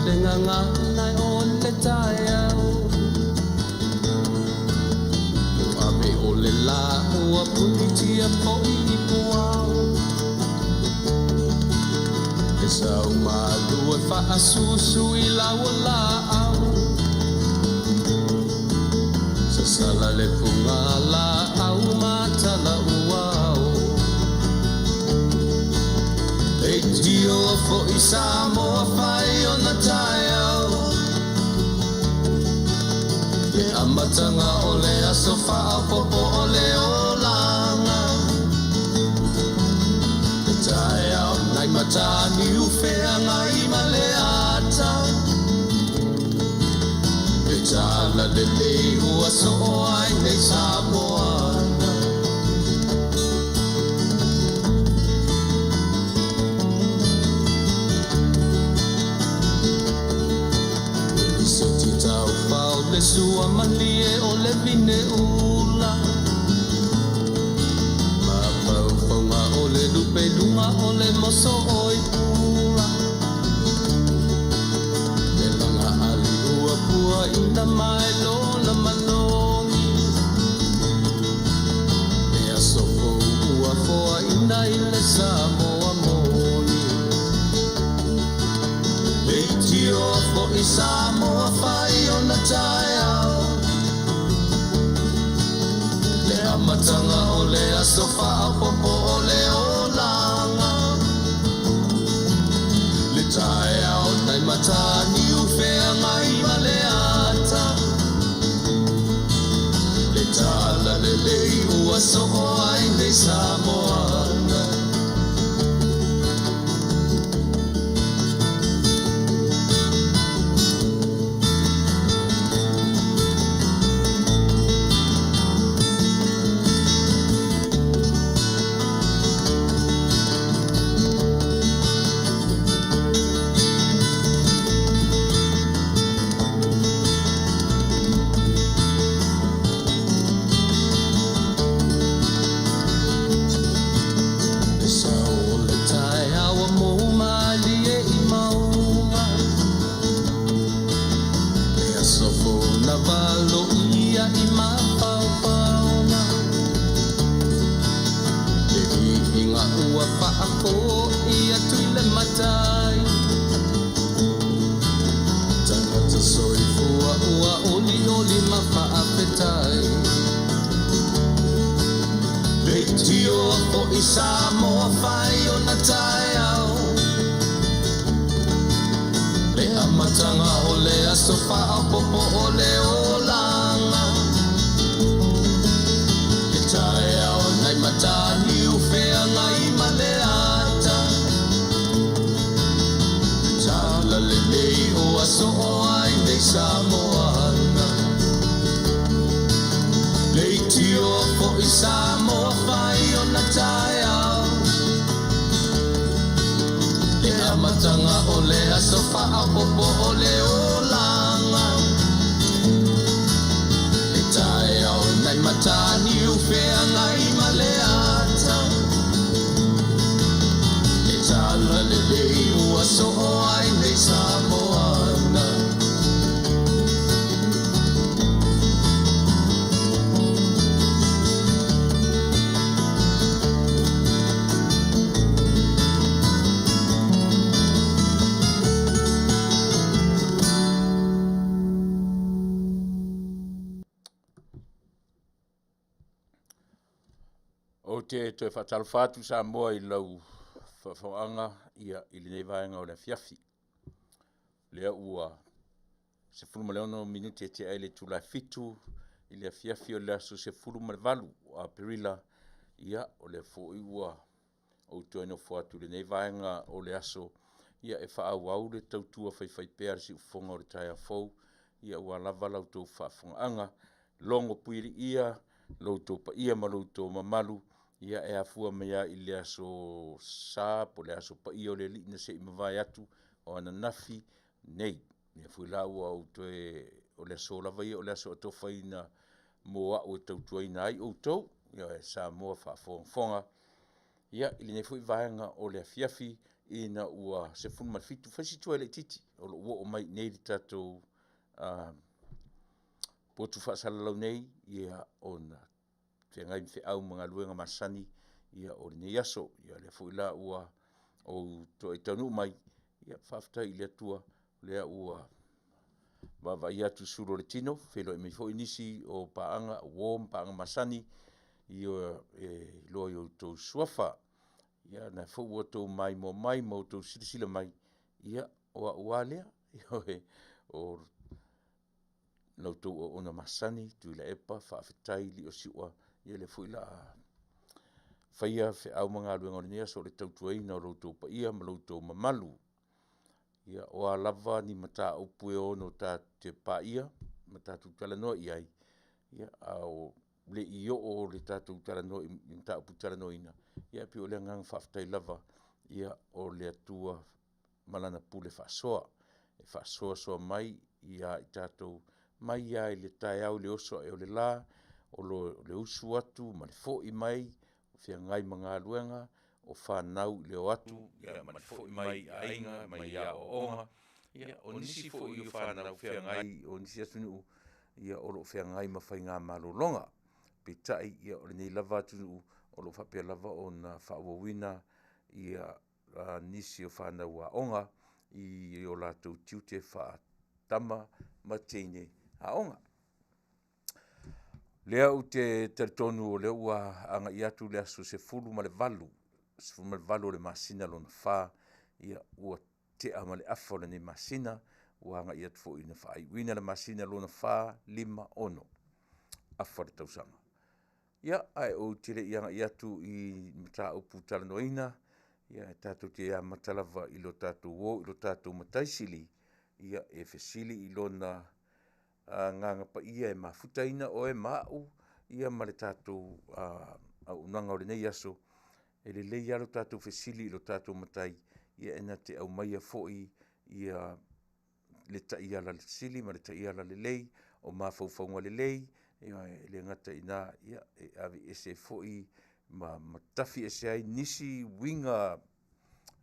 le nganga nai o le tai au ame o le la ua puni tia po i puau e sau malu e wha susu i lau la au sa sala le punga la au matala uau e tio fo i Samoa whai o na tai au le amatanga o le aso Faafofoga'aga o le olanga le tai au nai matani ufea ngai ma le ata le tala le lei ua so ai nei Samoana le sua malie o le vine ula ma pauponga o le lupe lunga o le moso oi pula le langa ali ua pua ina mai lona manongi e aso ua foa ina i le Samoa moni le tio fo i Samoa fai o na tai matanga o le aso Faafofoga'aga o le olanga le tai au nai matani ufea ngai ma le ata le tala le lei ua so ai nei Samoana Faafetai le tio o i Samoa whai o na tai au le amatanga o le aso Faafofoga'aga o le olanga le tai au nai matani ufea ngai ma le ata tala le lei o aso ai nei Samoana le tio fo i Samoa whai o na tai au le amatanga o le aso Faafofoga'aga o le olanga le tai au nai matani ufea ngai ma le ata le tala le lei ua so ai nei Samoana o te toe whatalwhatu Samoa I lau whaanga ia I nei vaenga o le Afiafi. Lea ua se fuluma leono minuti te aile Tuilaepa I le Afiafi o le aso se fuluma le valu a perila ia o le fo ua o toino fuatu le nei vaenga o le aso ia e whaau le tautua whai pēr si ufonga o le tai a fau ia ua lava lau tau Faafofoga'aga longo puiri ia lau tau pa ia ma lau tau mamalu ia e afua mea I le aso sa po le aso pa ia o le li na se imawai atu o ana nafi nei ia fui lau au toe o le aso lava ia o le aso atofa ina moa o tautua ina ai o tau ia e Samoa Faafofoga'aga ia ili nei foi vaenga o le Afiafi ina ua se funu malfitu fasitua le titi o lo ua o mai nei li tatou potu whaasalalau nei ia ona whengai whiau mga luenga masani ia o nei aso ia le foi la ua o to e Taunu'u mai ia Faafetai i le atua lea ua vai atu suro le tino whelo e mei foi nisi o paanga warm paanga masani ia loa i o tau suafa ia na fo o tau mai mo tau silisila mai ia o ua lea o lau tau o ona masani Tuilaepa Faafetai li o siua ia le foi la whaia au mga luenga o nia so le tautuaina o loutou pa ia ma loutou mamalu ia o a lava ni mata upu e ono ta te pa ia mata tu tala no ia ia au le io o le tatu tala no ta upu tala no ina ia pi o le ngang Faafetai lava ia o le atua malana pule fasoa e fasoa so mai ia i tatou mai ia i le tae au le oso e o le la o le usu atu ma le fo i mai fia ngai mga luenga o whanau leo atu ia ma le fo i mai ainga mai ia o onga ia o nisi fo i o whanau fia ngai o nisi atunu ia o lo fia ngai ma whai ngā malolonga pe tai ia o le nei lava atunu o lo whapea lava o na whaawawina ia nisi o whanau a onga i o lātou tiute wha tama ma teine a onga. Lea u te teritonu o lea ua anga i atu lea so se fulu ma le valu. Se fulu ma le valu o le masina lona wha ia ua te ama le afa o le nei masina ua anga i atu fo ina wha ai. Wina le masina lona wha 5 ono. Afa le tausanga. Ia ai o tire i anga i atu i mata upu talanoina ia tātou te ia matalava i lo tātou o, i lo tātou mataisili ia e fesili i lona nganga pa ia e mafutaina o e mau ia ma le tātou au nanga o le nei aso e le lei alo tātou fesili i lo tātou matai ia ena te au maia foi ia le tai ala le sili ma le tai ala le lei o mafaufaunga le lei ia le ngata ina ia e avi ese foi ma tafi ese ai nisi winga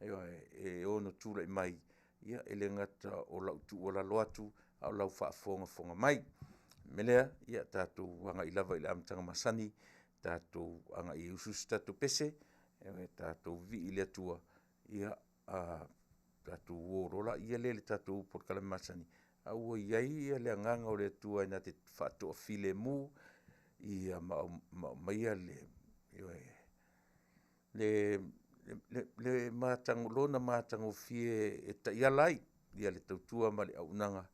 e ono tula i mai ia ele ngata o lau tu o la loatu au lau whaafonga mai melea ia tātou anga i lava i le amtanga masani tātou anga i usus tātou pese tātou vi i le atua ia tātou o rola ia le tātou porkala masani au iai ia le anganga o le atua ina te whaatua file mu ia maia le mātango lona mātango fie e ta ia lai ia le tautua ma le aunanga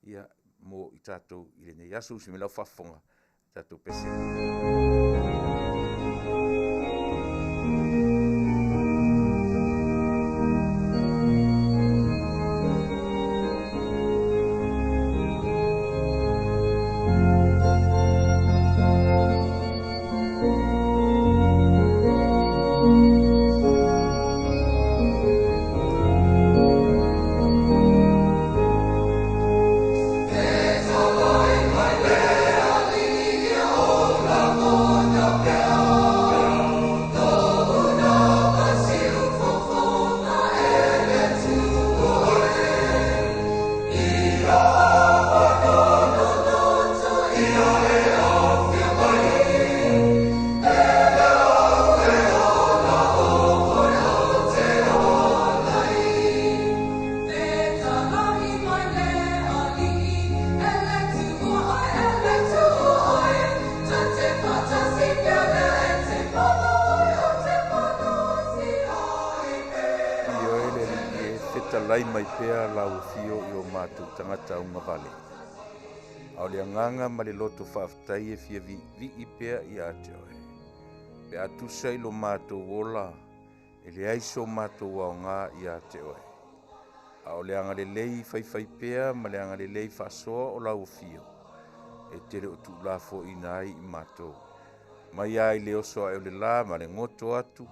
ia mo i tātou i le nei asu si me lau whafonga tātou pese. Lai mai pea lau fio i o mātou tangata unga Vale. Au le anganga ma le loto Faafetai e fia vi i pea i ate oe. Pe atusa i lo mātou wola e le aiso mātou au ngā i ate oe. Au le anga le lei fai pea ma le anga le lei fasoa o lau fio. E tere o tu la fo ina ai i mātou. Mai ai le oso e o le la ma le ngoto atu.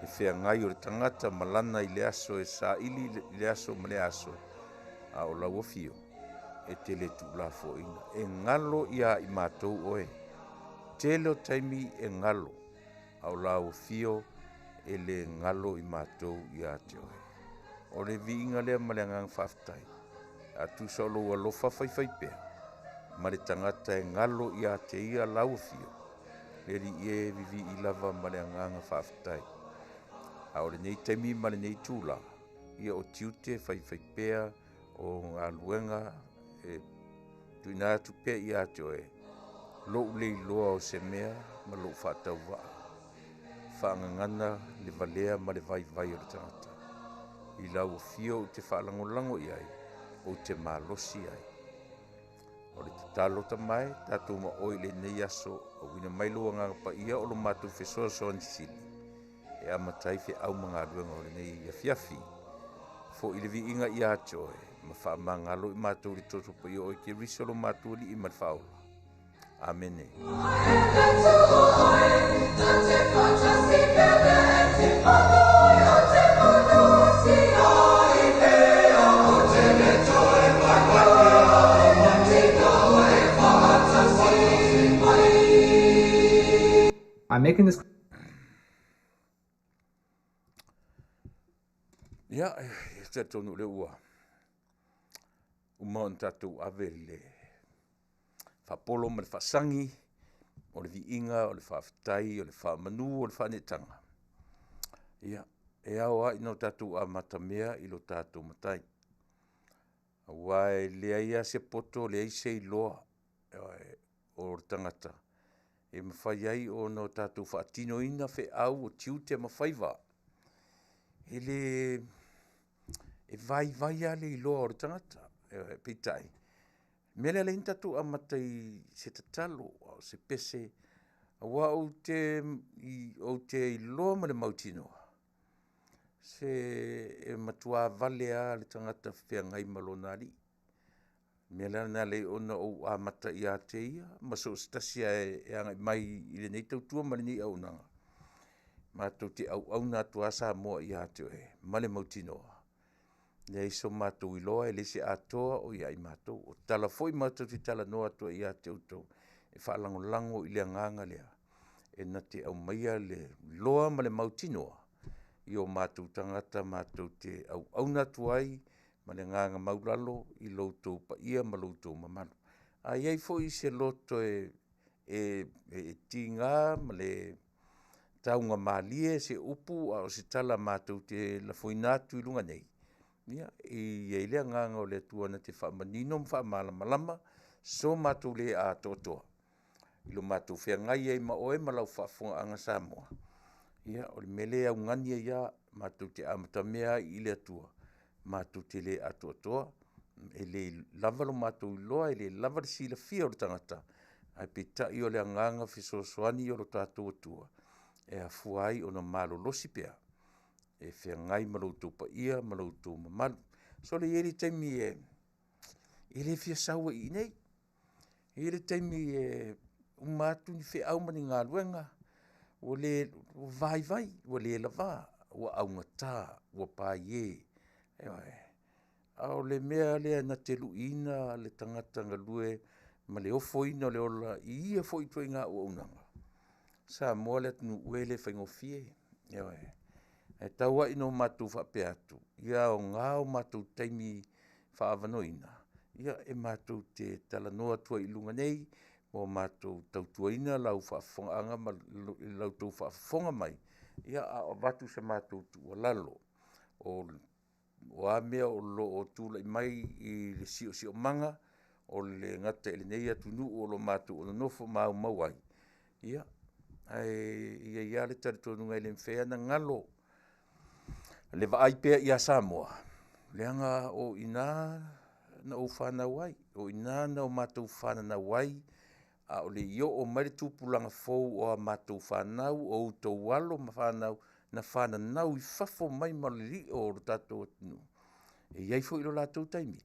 E whea ngai o le tangata malana i le aso e sa ili le aso ma le aso a o lau fio e tele tu la fo ina e ngalo ia i mātou oe tele o taimi e ngalo a o lau fio e le ngalo i mātou i a te oe. O le viinga lea ma le angang Faafetai. A tu solo alofa fai pea. Ma le tangata e ngalo i a te ia lau fio. Le li e vivi i lava ma le angang Faafetai. A o le nei taimi ma le nei tūla. Ia o tiute fai pea o ngā luenga e tuina atu pea i a te oe. Lo le iloa o se mea ma lo whātau waa. Whaangangana le valea ma le vai o le tangata. I lau fio o te whaalangolango i ai, o te malosi ai. O le tatalo ta mai, tātou ma oi le nei aso, o wina mailua ngā pa ia o lo mātou whesoa soa nisili. E amatai whi au mga aduenga o le nei Afiafi. Fo i le vi inga i atoe, ma wha mangalo i mātou li toto pa i oi ke riso lo mātou li i malwhaola. Amene. I'm making this. Ia, te tonu le ua. Uma on tatou ave le whapolo ma le whasangi, o le viinga, o le Faafetai, o le whamanu, o le whanetanga. Ia, e au ai no tatou a matamea i lo tatou matai. Awai lea ia se poto, lea i se iloa o tangata. E mawhai ai o no tatou whaatino ina whe au o tiute mawhaiva. E vai ale i loa o le tangata, pitai. Mele le intatu a matai se tatalo, se pese, awa o te i loa ma le mautinoa. Se matua vale a le tangata whea ngai malona li. Mele na le ona o a matai a te ia, maso stasia e angai mai i le nei tautua ma le nei au nanga. Mātou te au nātua Samoa i a te oe, ma le mautinoa. Le iso mātou iloa e lese atoa o ia i mātou. O tala foi mātou te tala noa atua i a te autou. E whaalango i le anganga lea. E na te au maia le loa ma le mautinoa. I o mātou tangata mātou te au nātua ai. Ma le nganga maulalo i loutou pa ia ma loutou mamalo. A iei foi se loto e tinga ma le taunga malie se upu a o se tala mātou te la foinatu i lunga nei. Ia, i eile nganga o le tuana te whamanino malama, so mātou le a totoa. Ilo mātou whea ngai ei ma oe malau Faafofoga'aga Samoa. Ia, o le mele au ngania ia, mātou te amatamea i le atua. Mātou te le a totoa, e le lava lo mātou iloa, e le lava le sila fia o le tangata. Ai pita i o le nganga fisosoani o lo tātou atua. E a fuai o na malo losi pea. E whea ngai maloutou pa ia, maloutou mamalu. So le eri taimi e le whia saua i nei. Eri taimi e umatu ni whea au mani ngā luenga. O le vai, o le lava, o au ngata, o pai e. Au le mea lea na te luina, le tangata ngalue, ma le ofo ina le ola, i ia fo i tue ngā ua unanga. Samoa le Taunu'u le whaingofie. E taua ino mātou whape atu. Ia o ngā o mātou taimi whaavanoina. Ia e mātou te talanoa tua i lunga nei, o mātou tautuaina lau Faafofoga'aga ma lau tau Faafofoga mai. Ia a o watu sa mātou tua lalo. O a mea o lo o tūlai mai i le sio manga, o le ngata ele nei Taunu'u o lo mātou o nofo mau ai. Ia, ia le tari tonu ngai le mwhea na ngalo. Le vaai pea i a Samoa. Leanga o ina na o whanau ai. O ina na o mātou whanau ai. A o le io o mai tūpulanga fou o a mātou whanau. O tau walo ma whanau. Na whanau i whafo mai maliri o tātou atunu. E iai fo i lo lātou taimi.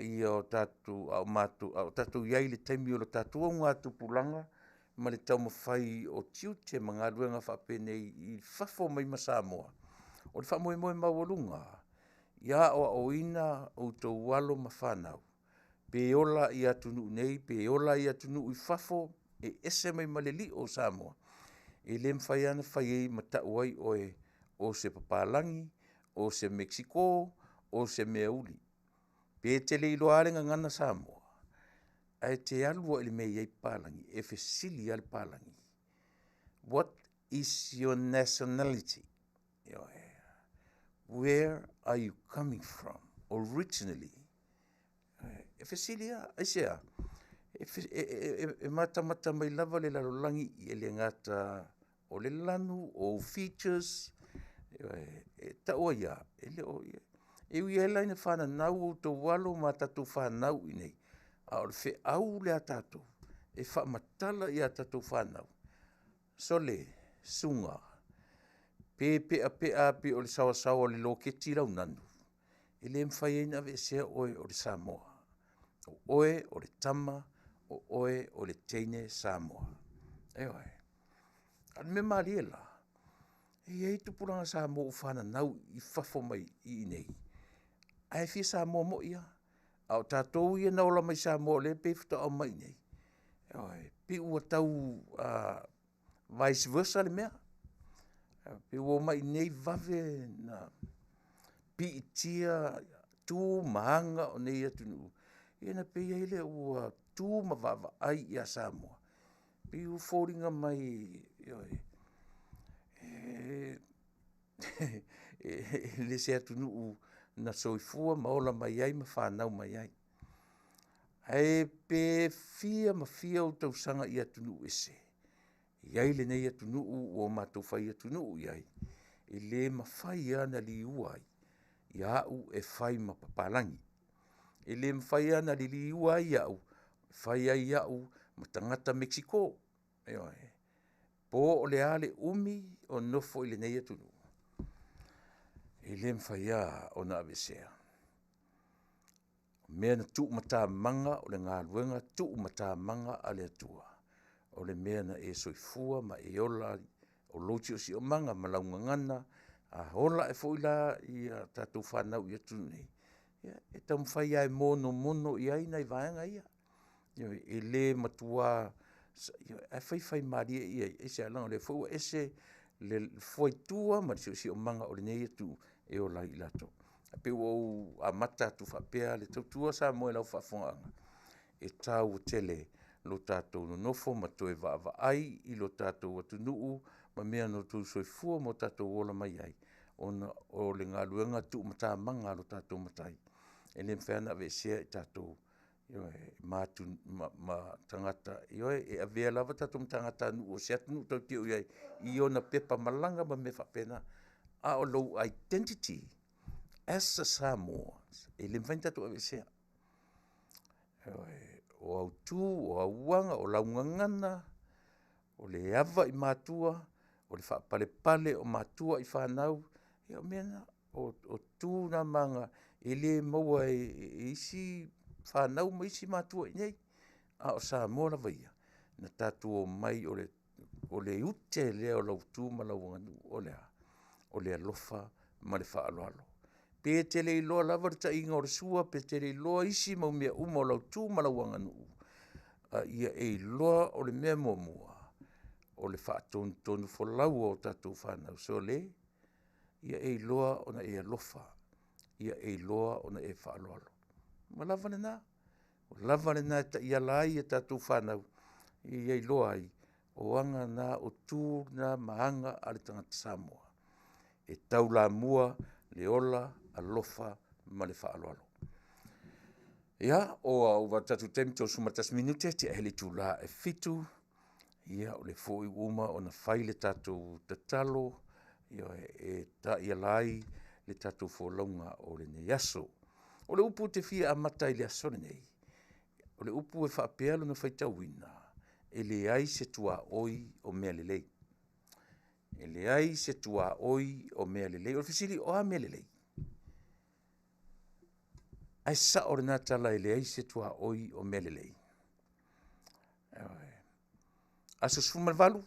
I o tātou iai le taimi o lo tātou o ngā tūpulanga. Ma le tau mawhai o tiute mga luenga whapene i whafo mai ma Samoa. O le whamoe mawalunga, ia o ina o tau walo ma whanau. Pe ola i Taunu'u nei, pe ola i Taunu'u i whafo, e ese mai maleli o Samoa. e le mwhai ana whai ei matau ai o se papalangi, o se Mexico, o se Meauli. Pe te le ilo arenga ngana Samoa. Ai te alua ili mei ei palangi, e fesili al palangi. What is your nationality? Where are you coming from originally? E fesili a, ai sea. E mata mai lava le lalolangi i le ngata o le lanu, o features, e taua ia, e le o ia. E ui ela ina whananau o tō walo ma tatou whanau i nei. A o le whi au le a tatou, e whamatala i a tatou whanau. So le, sunga, pe a pe o le sawa o le loketi lau nanu. E le mwhai eina ve sea oe o le Samoa. O oe o le tama, o oe o le teine Samoa. Ewa e. An me mariela. E ei tupuranga Samoa u whananau i whafo mai i nei. Ai fi Samoa mo ia. Au tātou ia naola mai Samoa le pe fita au mai nei. Ewa e. Pe ua tau vice versa le mea. Pe ua mai nei vave na pi itia tu mahanga o nei atunu. Ia pe ia ile ua tu mavava ai ia Samoa. Pe u fōringa mai le se atunu na soifua maola mai ai ma whanau mai ai. Ai pe fia ma fia o tausanga i atunu ese. Iai le nei atunu o mātou whai atunu iai. E le ma whai ana li uai. Ia au e whai ma papalangi. E le ma whai ana li uai iau. Whai ai iau ma tangata Mexico. Po o le ale umi o nofo i le nei atunu. E le ma whai a o na avesea. Mea na tuu mata manga o le ngā luenga, tuu mata manga ale atua. O le mea na e soifua ma e ola o lochi o si o manga ma launga ngana, a hola e foila i tātou whanau i atu nei. E tam whai ai mono i aina i vaenga ia. E le matua, e whai maria i ai, e se alanga le fua ese le foi tua ma si o manga o le nei atu e ola i lato. Pe o a mata tu whapea le tautua sa moe lau Faafofoga'aga. E tau tele lo tātou no nofo ma toe vaava ai i lo tātou atunu'u ma mea no tau soifua mo tātou ola mai ai. O le ngā luenga tu mata manga lo tātou matai. E le mwhana ave sea i tātou ma tangata. E avea lava tātou tangata nu o se atunu tau teo iai. I ona pepa malanga ma me whapena. A o lo identity as a Samoans. E le mwhain tātou ave sea. O au tū, o au wanga, o laungangana, o le ava i mātua, o le whapale o mātua i whanau, e o mena, o tū na manga, e le maua e isi whanau ma isi mātua i nei, a o Samoa la vaia, na tātua mai o le ute lea o lau tū ma lau wanganu, o le alofa ma le whaaloalo. Pe te le iloa lava ta inga o sua, pe te le iloa isi mau mea uma o lau tū ma lau wanganu. Ia e iloa o le mea mua, o le whaatonu folau o tātou whanau. So le, ia e iloa o na e alofa, ia e iloa o na e whaaloalo. Ma lava le nā, lava le nā ta ia lai e tātou whanau, ia iloa ai, o anga nā o tū na mahanga a le tangata Samoa. E tau la mua, le ola, alofa, ma le whaaloalo. Ia, o au watatu temi tō sumatas minute, te ahele tūla e fitu. Ia, o le fōi uma o na whaile tātou tatalo. Ia, e ta ia lai le tātou fōlaunga o le nei aso. O le upu te fia amata i le aso le nei. O le upu e whaapealo na whaitawina. E le ai se tua oi o mea le lei. E le ai se tua oi o mea le lei. O le fisili o a mea le lei. Ai sa o na tala i le ai se tua oi o mea le lei. Aso suma le valu.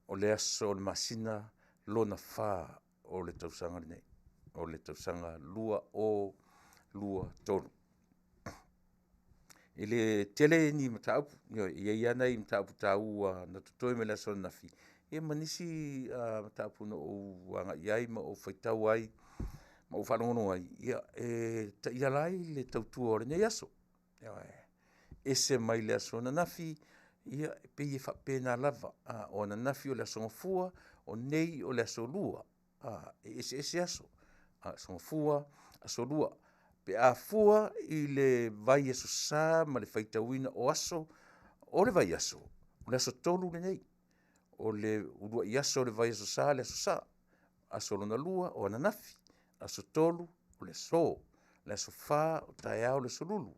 O le aso o le masina lona wha o le tausanga le nei. O le tausanga lua tonu. Ele tele ni mataupu, ia nei mataupu taua na tutoi me la son nafi. Ia manisi mataupu no o wanga iai ma o whaitau ai, ma o whanongono ai. Ia lai le tautua ore nei aso. Ese mai le aso na nafi, ia pe i whapena lava. O na nafi o le aso ngofua, o nei o le aso lua. Ese aso. Aso ngofua, aso lua. Pe a fua i le vai aso sā, ma le whaitauina o aso, o le vai aso. O le aso tolu le nei. O le urua i aso le vai aso sā, le aso sā. Aso lona lua o ananafi. Aso tolu o le so. Le aso whā o tae au le solulu.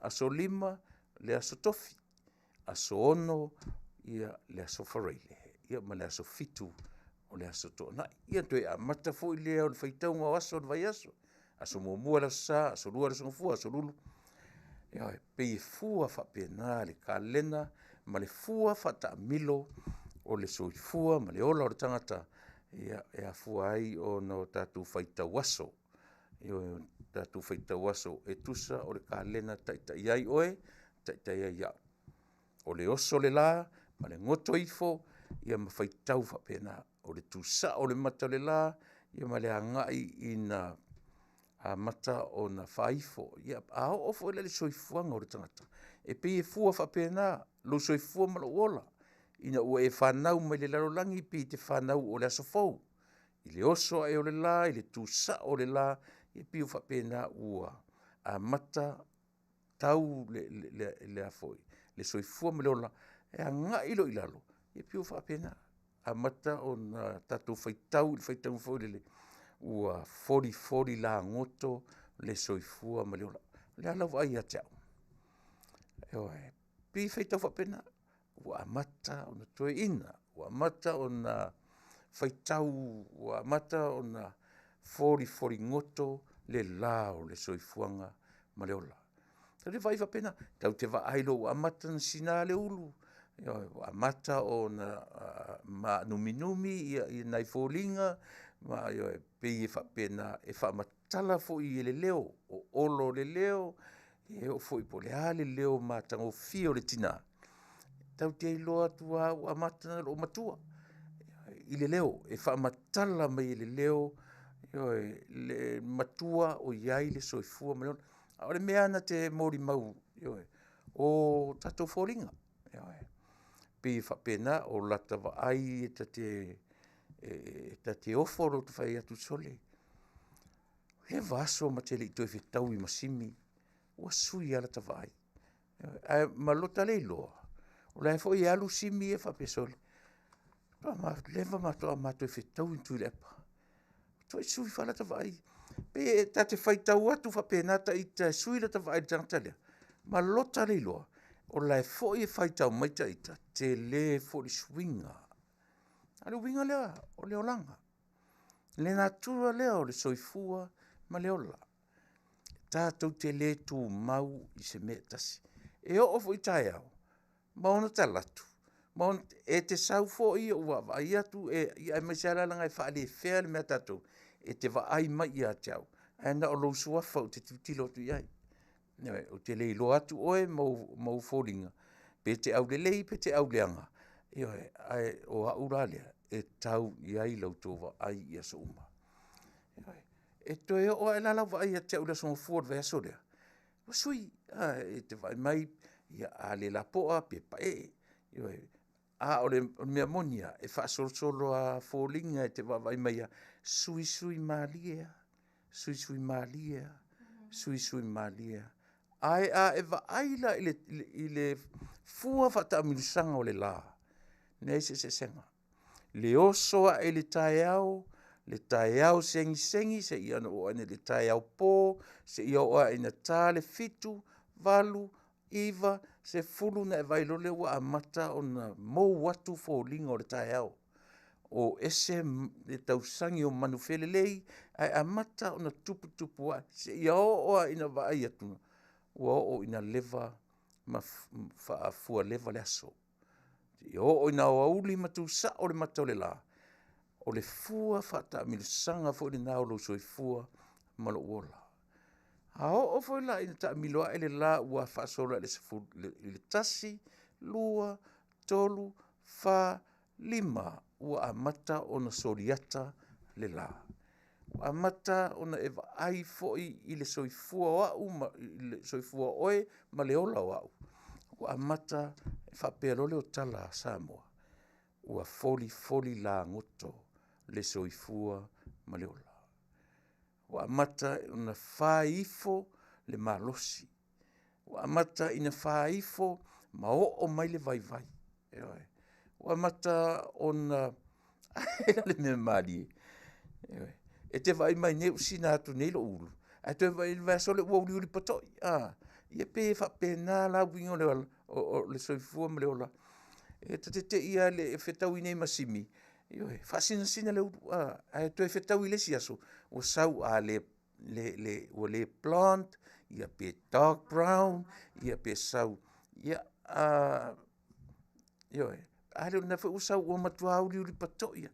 Aso lima le aso tofi. Aso ono ia le aso whareile. Ia ma le aso fitu o le aso tōna. Ia toi a mata fo i lea o le whaitaunga o aso o le vai aso. Aso mua la sa, aso lua la songfua, aso lulu. Ia pe fua whapena le kalena, ma le fua whata milo o le soifua, ma le ola o le tangata. Ia fua ai o no tatu whaitau aso. Ia tatu whaitau aso e tusa o le kalena taita iai oe, taita iai iau. O le oso le la, ma le ngoto ifo, ia ma whaitau whapena. O le tusa o le mata le la, ia ma le angai ina a mata o na whaifo. Ia a ofo ele le soifuanga o le tangata. E pe e fua whapena, lo soifua ma lo ola. Ina ua e whanau mai le larolangi pe te whanau o le aso fau. I le oso e o le la, i le tusa o le la, e pe o whapena ua a mata tau le afoi. Le soifua ma le ola, e a ngā ilo ilalo. E pe o whapena a mata o na tatou whaitau, whaitau fau le ua fori la ngoto le soifua ma le ola. Le ala vai a teau. Pi whaitau whapena, ua amata o na toe ina, ua amata o na whaitau, ua amata o na fori ngoto le la o le soifuanga ma le ola. Tare vai whapena, tau te wa ailo ua amata na sina le ulu. Ua amata o na numinumi i nai fōlinga, ma pe e whapena e whamatala fo i le leo, o olo le leo, e o fo i po le a le leo ma tango fio le tina. Tau te iloa tua o amata o matua. I le leo, e whamatala mai i le leo, le matua o iai le soifua ma leona. A ore mea na te mori mau, o tatou fōringa. Pe whapena o lata wa ai ta te oforo tu whai atu sole. He vaso ma te li toi whetau i masimi, ua sui ala ta vai. Ma lota le loa, o lai fo i alu simi e whape sole. Leva ma toa ma toi whetau i Tuilaepa. Toi sui whala ta vai. Pe ta te whaitau atu whapena ta i ta sui la ta vai jantalea. Ma lota le loa, o lai fo i whaitau maita ita, te le fo li swinga. Ale winga lea, o leo langa. Le natura lea o le soifua, ma leo la. Tātou te le tū mau i se mea tasi. E o ofo i tae au. Maona ta latu. Maona e te sau fo i o wa i atu, i ai mai seara langa e whaale e whea le mea tātou. E te wa ai mai i a te au. E na o lau suafa o te tutilo tu iai. O te le ilo atu oe mau fōringa. Pe te au le lei, pe te au leanga. O haura lea, e tau i ai lau tōwa ai i aso uma. E toe o e lala wa ai a te au la songa fuor vea so lea. Wa sui, e te vai mai, ia a le la poa, pe pae. A o le mea monia, e wha solo a fōlinga, e te vai mai a sui malia, sui malia, sui malia. Ai a e wa aila i le fua whata amilusanga o le la. Nei se senga. Le osoa e le tae au sengi se ia no o ane le tae au pō, se ia o ina tā le fitu, valu, iwa, se fulu na e vailo le ua amata o na mou watu fōlinga o le tae au. O ese le tausangi o manufele lei, ai amata o na tupu a, se ia o ina vai atuna, ua o ina leva, ma fua leva le aso. O ina o auli matu sa o le matau le la. O le fua whata milusanga fo le nao lo soi fua malo ola. o foi la ina ta miloa ele la ua whaasola le sefu le tasi, lua, tolu, fa, lima ua amata ona soriata le la. Ua amata ona eva ai foi i le soifua wau, le soifua oe ma le ola wau. Ua amata whapealole o tala Samoa. Ua foli la ngoto le soifua ma le ola. Ua amata ona whaifo le malosi. Ua amata ina whaifo ma o mai le vai. Ua amata ona le mea maali. E te vai mai ne usina atu nei lo ulu. A te vai sole ua uli patoi. Ia pe whapena la wingo le soifua ma le ola. E te ia le whetau i nei masimi. Whasina le ulu. A te whetau i le siaso. O sau a le plant. Ia pe dark brown. Ia pe sau. Ia ale na fe usau o matua uli patoi.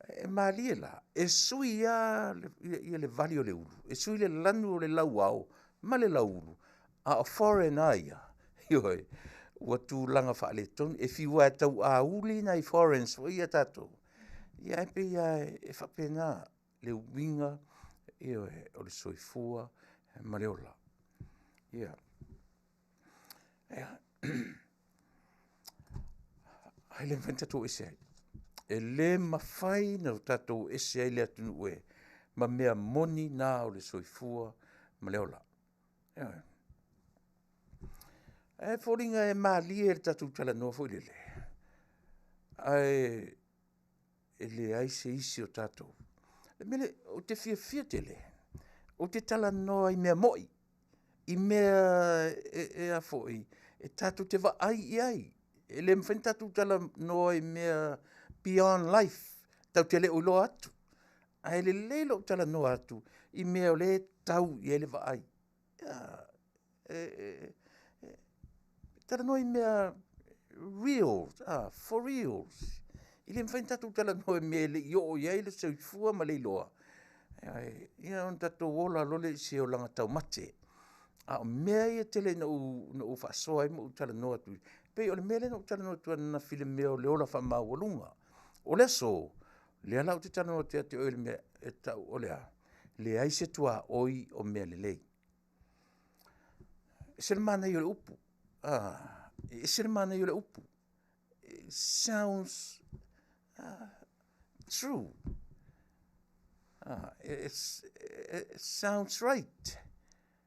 E malie la, e sui ia le vali o le ulu, e sui le lanu o le lau au, ma le lau ulu, a o foreign aia, ioi, ua tu langa wha le tonu, e fiwa e tau a uli na i foreign, so ia tato, ia e pe ia e whapena le winga, ioi, o le soifua, ma le ola, ia, ai le mwenta tō ese ai. E le mawhai na tatou ese ai le atunu e, ma mea moni nā o le soifua ma le ola. E whoringa e mālia e tatou tala noa fo le. E le aise isi o tatou. E mele, o te fia te le. O te tala noa i mea moi. I mea e a foi. E tatou te wa ai. E le mwhen tatou tala noa i mea beyond life. Tau te le o lo atu. Ai le leilo tala no atu. I mea o le tau i ele va ai. Tala no i mea reals. For reals. I le mwhain tatu tala no i mea le i o i eile se i fua ma le loa. Ia on tatu wola lole i se o langa tau mate. O mea i tele na u whasoa i mo tala no atu. Pei o le mea le no tala no atu na file mea o le ola wha mawalunga. O le so, le ala o te tano o te ate o le mea e tau o lea. Le aise tua oi o mea le lei. E sere mana i o le upu. E sere mana i o le upu. It sounds true. It sounds right.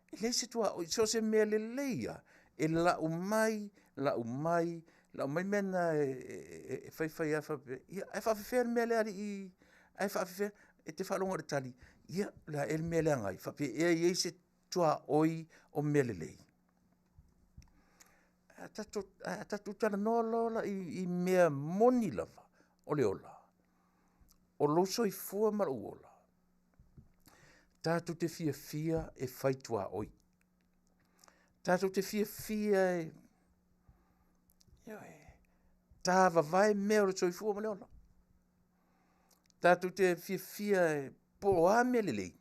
E le aise tua oi, so se mea le leia. E la umai mena e fai a fape. Ia, e faafefea mea le ali i... E faafefea, e te whalonga re tali. Ia, la el mea le angai. Fape e se tua oi o mea le lei. Tatu tala noa lola i mea moni lava. O le ola. O loso i fua mara uola. Tatu te fia e fai tua oi. Tatu te fia e... Tā vavai mea o le soifua ma le ola. Tātou te fia e po a mea le lei.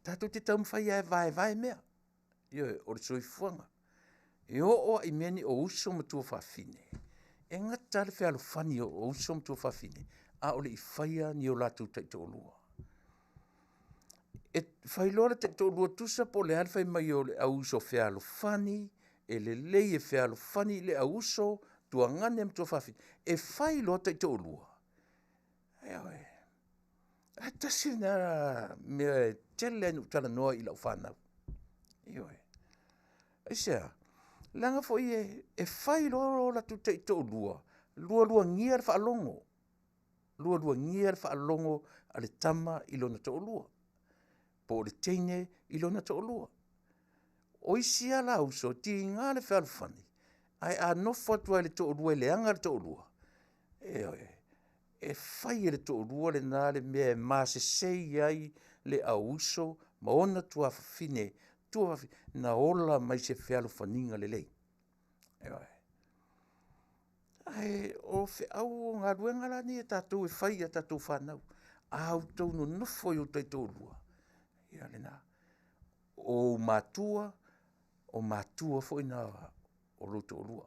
Tātou te taumwhai e vai mea. O le soifuanga. E o i mea ni o uso matua whawhine. E ngata le whea alofani o uso matua whawhine. A o le i whaia ni o lātou taito o lua. E whailora taito o lua tusa po le alwhai mai o le au uso whea alofani. E le lei e whea alofani le au uso tua ngane am tua whawhi. E whai loa taito o lua. A tasi na mea tele anu tala noa i lau whanau. E sea, langa fo i e whai loa la tu taito o lua. Lua ngia le whaalongo. Lua ngia le whaalongo a le tama i lona to o lua. Po le teine i lona to o lua. O isi ala uso ti ngā le whaalofani. Ai a nofo atua le to lua le anga le to lua. E fai le to lua le nā le mea ma se sei ai le auso ma ona tua fine na ola mai se whialo whaninga le lei. Ai o fe au ngā ruenga la ni e tātou e fai a tātou whanau. Au tau no nofo i o tai tō lua. Ia le nā. o matua fo ina o loto olua.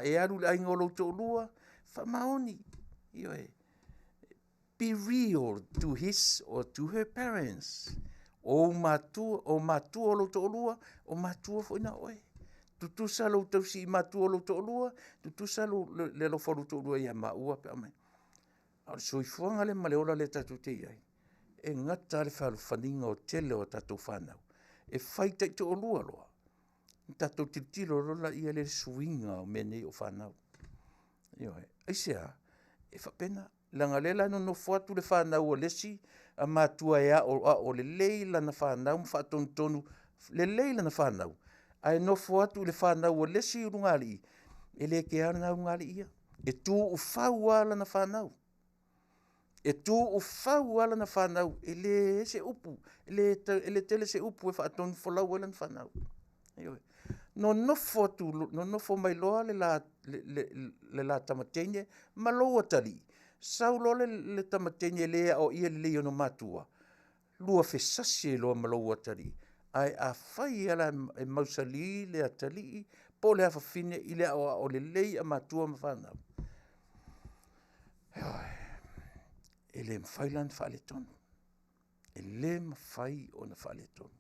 E alu le ainga o loto olua, whamaoni. Be real to his or to her parents. O matua o loto olua, o matua fo ina oe. Tutusa lo tausi i matua lo to olua, tutusa lo le lo fo loto olua ia maua pe amai. Au soifuanga le maleola le tatu te iai. E ngata le whaninga o tele o tatu whanau. E whaita i to olua loa. Tatu titilo rola ia le swinga o mene o whanau. Aisea, e whapena. Langa lela no fuatu le whanau o lesi, a matua ea o le leila na whanau, mwhatonu tonu, le leila na whanau. Ai no fuatu le whanau o lesi urungali. E le ke ana urungali ia. E tu u whau ala na whanau. E tu u whau ala na whanau. E le se upu. E le tele se upu e whaatonu whalau ala na whanau. No nofo tu, no nofo mai loa le la tamatene, ma loa tali. Sau loa le tamatene lea o ia leo no matua. Lua fesasi loa ma loa tali. Ai a whai ala e mausali le atali, po le hawhawhine i le o le lei a matua ma whanau. E le mwhailan whale tonu. E le mwhai o na whale tonu.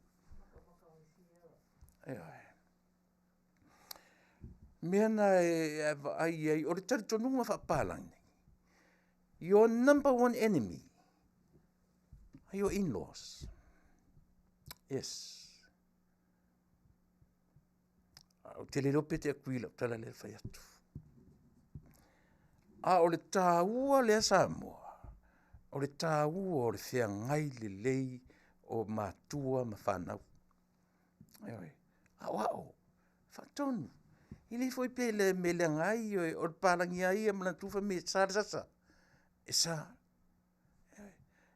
Meana ai o le tari tonunga whapalang. Your number one enemy are your in-laws. Yes. O te le rope te akuila, tala le whai atu. O le tāua le Samoa. O le tāua o le whea ngai le lei o mātua ma whanau. Wao, whatonu. Ili foi pe le mele ngai o le palangi ai e malantufa me sasa. E sa.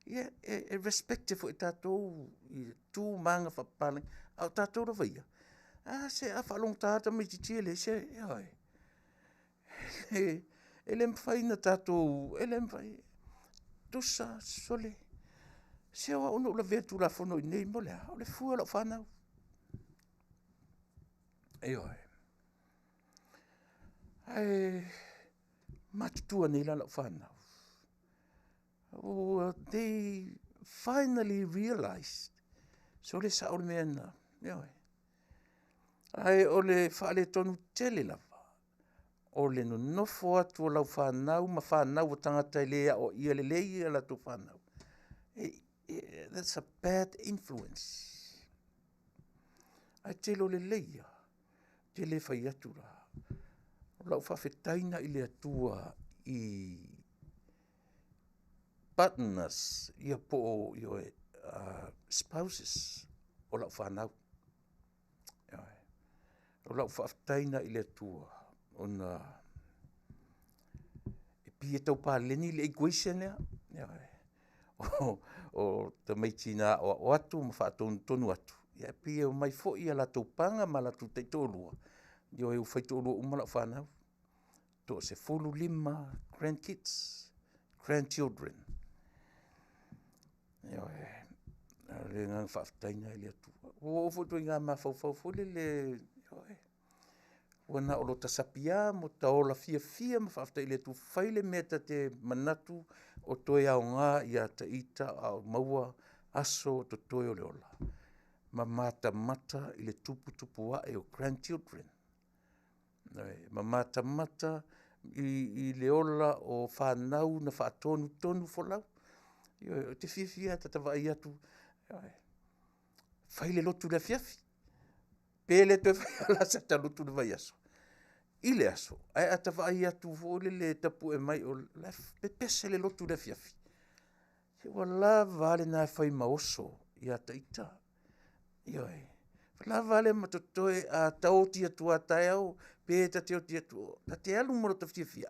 E respecte fo i tātou i tū manga whapalangi. Au tātou ra vaia. Se a whalong tāta me titiele se. Ele mwhaina tātou. Ele mwhai. Tusa, sole. Se o ono la vetu la fono i nei mo lea. O le fua la whanau. Matutua nei la whanau. They finally realized. So le sa o le mena. O le whaale tonu tele lava. O le no nofo atu o lau whanau, ma whanau o tangata i lea o ia le lei ala tu whanau. That's a bad influence. Ai te lo le leia. Te le whai atura. O lau Faafetaina i le atua i partners, ia po spouses o lau whanau. O lau Faafetaina i le atua. Ona e pia tau pāleni le equation lea. O ta meitina o atu ma whaatonu tonu atu. Ia pia o mai fo ia la tau panga ma la tu te tōlua. Io e ufai tōlua umala whanau. To se 45 grandkids, grandchildren. Le ngang Faafetaina i le atua. O foto i ngā mawhau le wana o lo tasapia mo taola fia ma Faafetai le tu faile meta te manatu o toe au ngā ia ta ita au maua aso to toe o le ola. Ma mata i le tupu wa e o grandchildren. Ma mata i le ola o whanau na whaatonu folau. Te fia ta wai atu. Faile lotu le Afiafi. Pele te whaiala sa ta lotu le vai aso. Ile aso. Ai ata wai atu fōle le tapu e mai o pepese le lotu le Afiafi. Se wala vale na whai maoso i ata ita. La vale matotoe a taoti atua tai au. Pe ta te oti atua. Ta te alu moro ta Afiafi.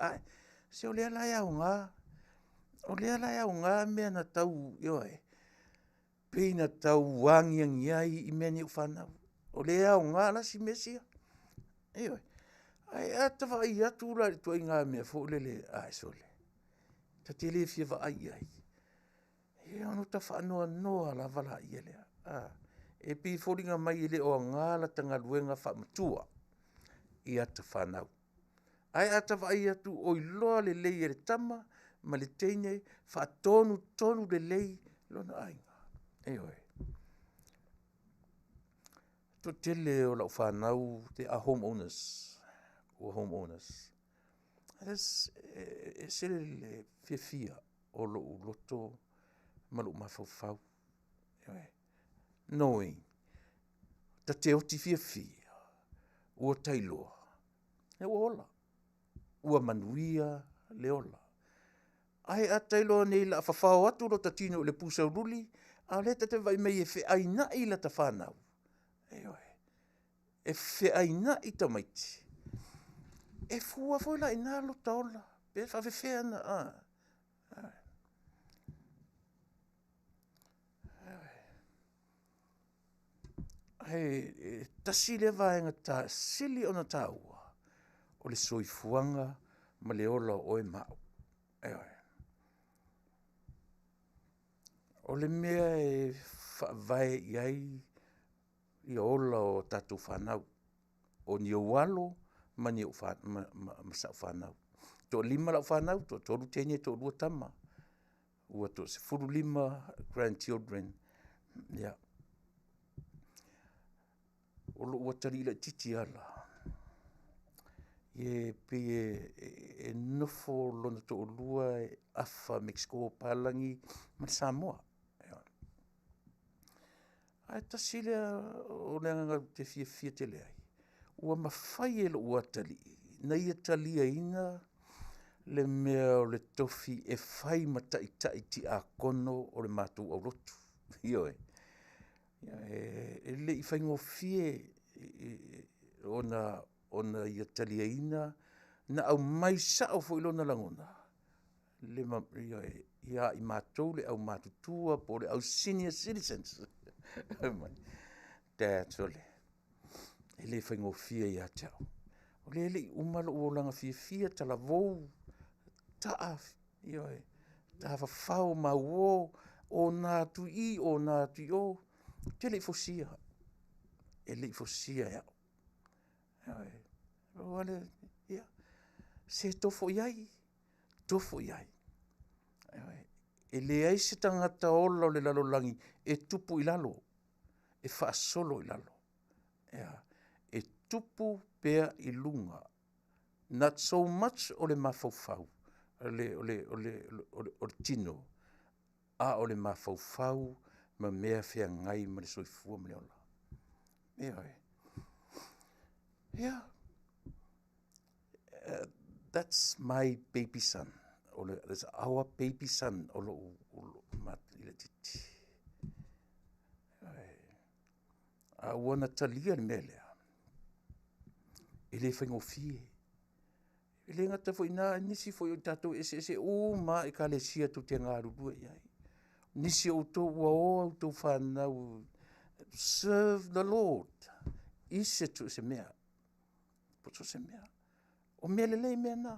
Se o lea lai au ngā. O lea lai au ngā mea na tau. Pena tau wangiangi ai i meni u whanau. O lea au ngā lasi mesia. Ai ata vai atu ura i tua i ngā mea fo lele. Sole. Ta te le fia vai ai. Ono ta whanoa noa la vala i elea. E pi fōringa mai ele o ngāla tanga luenga whaamatua I ata whanau. Ai ata vai atu o iloa le lei e le tama, ma le teine whaatonu le lei lona ainga. E oe. To tele o lau whanau te a homeowners. O homeowners. As se le fia o lo loto malu mafau. E oe. Knowing. Ta te oti fia. Ua tailoa. E ua ola. Ua Manuia le ola. Ai a tailoa nei la whawhao atu lo tatino le pusau ruli, a le te vai mei e wheaina I la ta whanau. E oe. E wheaina I ta maiti. E fua foi la ina lo ta ola. Pe whawhewhea na. Hei, tasi le vaenga ta sili ona taua. O le soifuanga ma le ola o e mau. E oe. O le mea e whaavae iai I ola o tatu whanau. O ni o walo ma ni o sa whanau. To lima lau whanau, to toru tene, to rua tama. Ua to se furu lima grandchildren. Yeah. O lo ua tari ila titi ala. Ye pe e nofo lona to o lua e afa Mexico palangi ma Samoa. Ai tasile o leanga te fia te leai. Ua mawhai e lo ua tali. Na ia tali ina le mea o le tofi e whai matai ti a kono o le mātou au rotu. Ioe. E le I whaingo fie ona ia tali ina na au mai sao fo ilona langona. Le ia I mātou le au mātutua po le au senior citizens. That's ole. Ele whaingo fia I atau. O le ele umalo uolanga fia tala vou. Taaf. Ioe. Tafa whao mau o nā tui o nā tui o. Tele I fosia. Ele I fosia iau. Ioe. Oale, ia. Se tofo iai. Tofo iai. Ioe. Ele ai se tangata ola o le lalolangi e tupu I lalo. E whaasolo I lalo. Ia. E tupu pea I lunga. Not so much o le mawhauwhau. O le tino. A o le mawhauwhau ma mea whea ngai ma le soifua ma le ola. Ia. Yeah. That's my baby son. That's our baby son. O lo mati le titi. A wana talia le melea. Ele whaingo fie. Ele ngata fo ina nisi fo I tatou ese o ma I ka le sia tu te ngā rurua iai. Nisi o tō ua o au tō whanau. Serve the Lord. Ise tu se mea. Poto se mea. O mea lelei mea nā.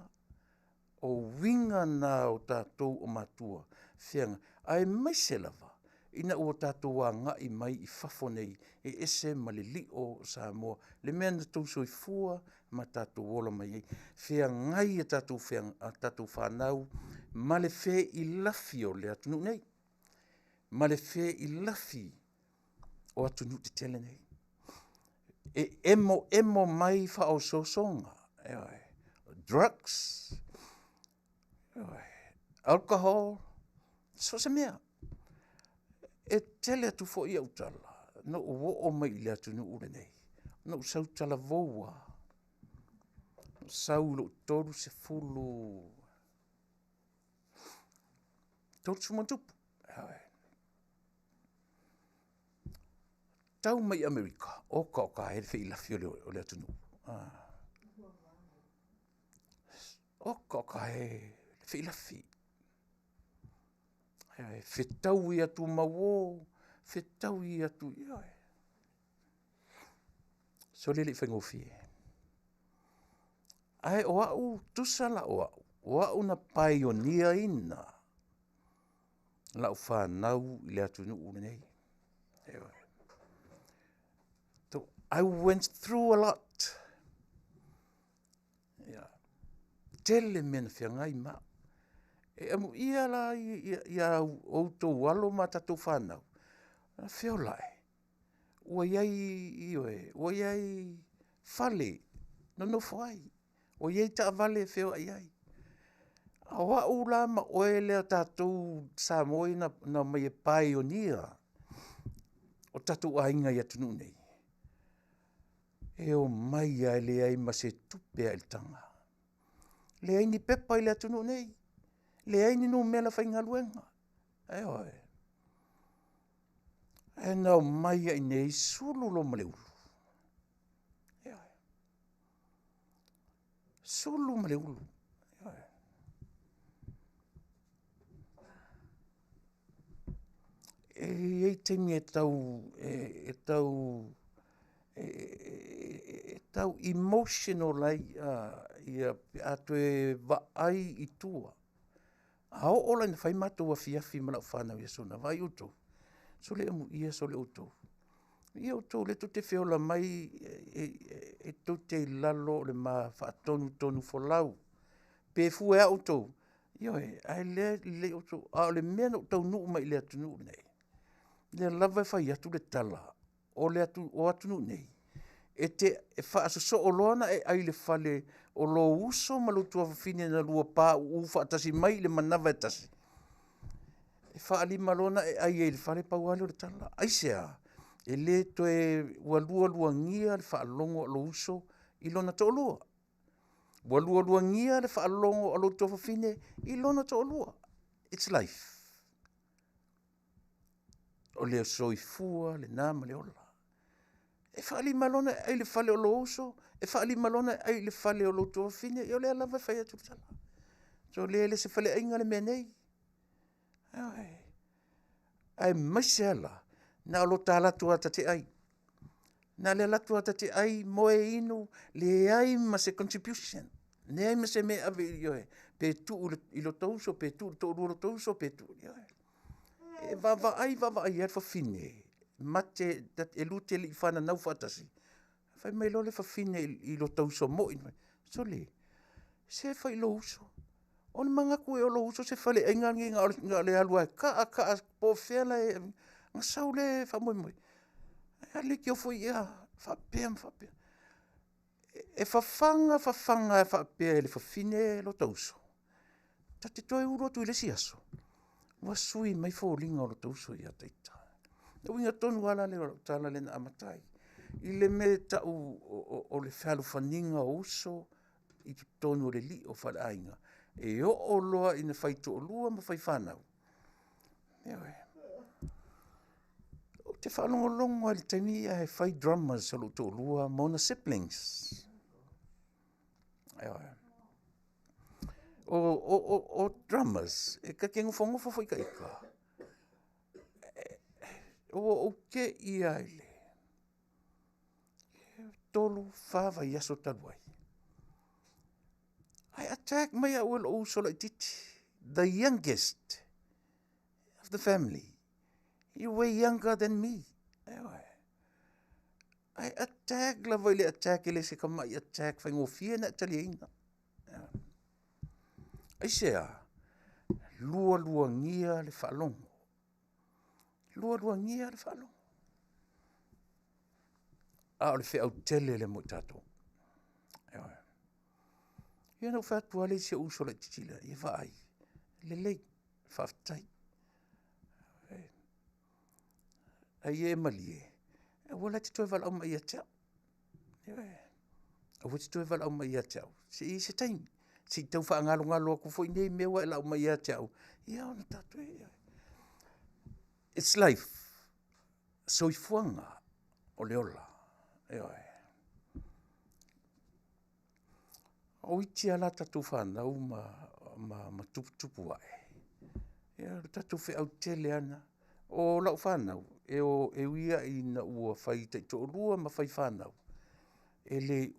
O winga nā o tātou o matua. Whianga. Ai mai se lava. Ina o tātou a ngai mai I whafo nei. E ese ma le li o Samoa. Le mea na tau soifua ma tātou wola mai. Whia ngai a tātou whanau. Ma le whē I lafi o le atunu nei. Ma le whē I lafi o atunu te tele nei. E emo mai whao sosonga. Drugs. Alcohol. So se mea. E tele atu fo I au tala. No o mai le atunu ure nei. No sau tala voua. Sau lo toru se fulu. Toru sumantupu. Tau mai Amerika. Oka he whi lafi o le atunu. Oka he whi lafi. Whetau I atu mawo. Whetau I atu. So lele whaingo fie. Ai o au tusala o au. O au na pioneer ina. Lau whanau I le atunu ure nei. I went through a lot. Yeah. Tele mena whiangai ma. E amu ia la ia outou walo ma tatou whanau. Whio lai. Ua iai ioe, ua iai fale, no no whai. Ua iai ta vale whio iai. A wa ula ma oe lea tatou Samoa na mai e pioneer. O tatou ainga ia tunu nei. E o mai ai le ai ma se tupe ai tanga. Le ai ni pepa i le tunu nei. Le ai ni no mela whainga luenga. E oe. E nau mai ai nei sulu lo maleulu. E oe. Sulu maleulu. E oe. E temi e tau emotional ai ia atu e vaai i tua. A o ola na whai matou Afiafi ma lau whanau ia sona, vai utou. So le amu ia so le utou. Ia utou le tu te whiola mai e tu te lalo le ma whaatonu folau. Pe fue a utou. Ioe, ai le utou, a le mea no Taunu'u mai le atunu nei. Le lava whai atu le tala, o le atu o atunu nei. E whaasoso o loana e ai le whale o lo uso ma lo tua whine na lua pā u whaatasi mai le manawa e tasi. E whaali malona e ai e le whale pauale o le tala. Aisea, e le toe walua ngia le whaalongo o lo uso i lona to lua. Walua ngia le whaalongo o lo tua whine i lona to lua. It's life. O le soifua, le nama, le ola. E whaali malona e ai le whale o lo uso, e whaali malona e ai le whale o lo tua whine, i o le alawa whai atu tala. So le se whale ainga le mea nei. Ai maise ala, na o lo tā latu ata te ai. Na le latu ata te ai moe inu, le ai ma se contribution. Ne ai ma se me ave ioe, pe tu i lo tauso, pe tu to lo tauso, pe tu ioe. E vava ai ar fa fine. Mate dat e lute li fana nau fatasi. Fai mai lo le fa fine i lo tauso mo in. So le. Se fai lo uso. On manga ku e o lo uso se fale e nga le alua ka po fela e nga saule fa moi moi. E ale ki o foi ia fa pem. E fa fanga e fa pe le fa fine lo tauso. Tate toi uro tu le siaso. Wa sui mai fo linga o lo tauso ia taita. E winga tonu ala le tala le na amatai. I le me ta o le whalu whaninga o uso i tonu le li o whale ainga. E o loa ina whaitu o lua ma whai whanau. Ewe. O te whanongolongo ali taimi e whai drummers o lo to lua mona siblings. Ewe. O drummers, e ka kengu whongofo whai ka ika. O ke i aile. Tolu whawa i aso taluai. I attack my will also like it. The youngest of the family. You were younger than me. I attack la vai le attack ele se kama I attack fa ngofia na taliina. Ai sea lua ngia le falongo. Lua ngia le falongo. A le fe au tele le mo tato. Ia no fatu ale se uso le titila, ia vai. Le lei, Faafetai. Ai e malie. E wala te toi vala o mai a tau. A wati toi vala o mai a tau. Se i se taimi. Se i tau wha ngalo aku fo i nei mewa e la o mai a tau. Ia ona tatu e. It's life. So I fuanga o leola. O iti ala tatu whanau ma tupu ai. Ia tatu whi au tele ana. O lau whanau. E uia i na ua whai te to rua ma whai whanau. E le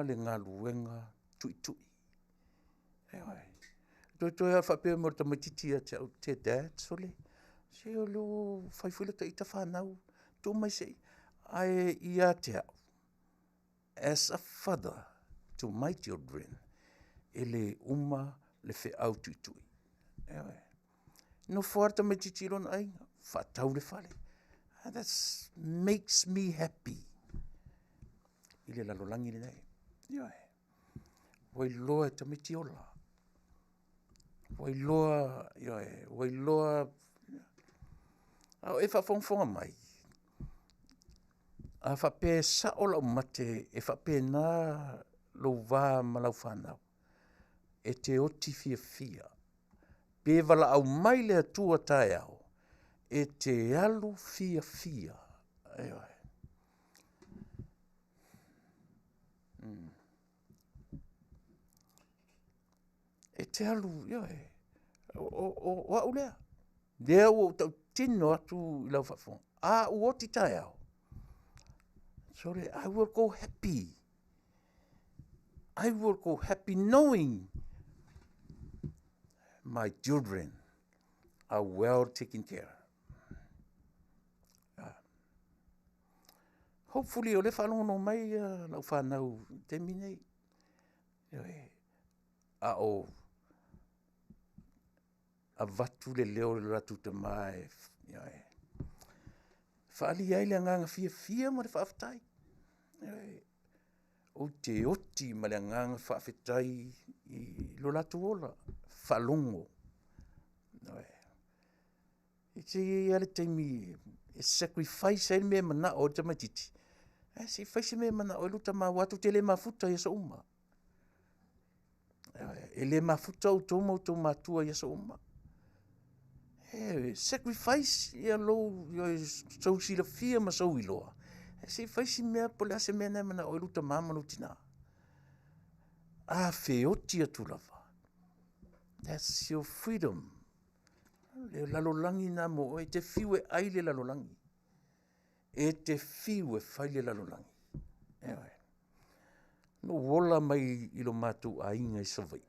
le ngā luenga tui. Toi a whapea mo ta matiti a te dad sole. Se o lo whai whila ta ita whanau. Tō mai se. Ai ia te au. as a father to my children, ele uma le wheau tuitui. No whaata me titiron ai, whatau le whale. That makes me happy. Ile lalolangi le nei. Wai loa ta miti ola. Wai loa, au e whawhongwhonga mai. A whape sa ola umate, e whape nā lo wā malau whanau. E te oti fia. Pe wala au mai le atua tae au. E te alu fia. E te alu, o au lea. Lea o tau tino atu i lau whawhonga. A uoti tae au. So I will go happy. I will go happy knowing my children are well taken care. Hopefully, o le whanono mai lau whanau te minei. A watu le leo le ratu te mai. Whaali ai le nganga fia ma le Faafetai. O te oti ma le nganga Faafetai i lo latu ola. Whalongo. I te ale teimi e sacrifice ai mea mana o te matiti. Se faise mea mana o luta ma watu te le mafuta ia sa uma. E le mafuta o tō matua ia sa uma. Sacrifice ia lo sau sila fia ma sau iloa. Se faisi mea pole ase mea nei mana o luta mamanu tina. A feoti atu lava. That's your freedom. Le lalolangi na mo, e te fiwe ai le lalolangi. E te fiwe fai le lalolangi. No wola mai ilo matu a inga i savai.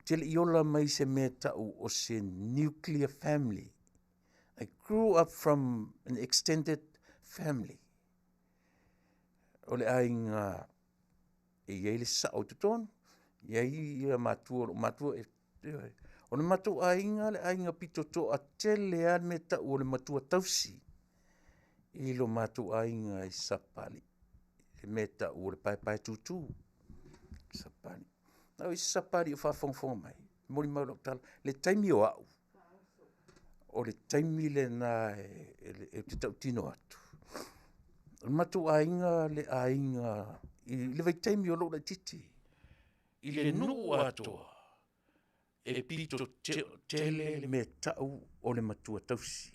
Tele iola mai se mea tau o se nuclear family. I grew up from an extended family. O le a inga e iei le sa o tutonu. Iei ia matua e o le matua a inga pitoto a tele a me tau o le matua tausi. I lo matua a inga i sapali. E me tau o le pai tutu. Sapali. Nau i sapari o whawhongwhonga mai. Mori mauro tala. Le taimi o au. O le taimi le nā e te tau tino atu. O matu ainga le ainga. I le vai taimi o lo le titi. I le nuu atua. E pito tele me tau o le matua tausi.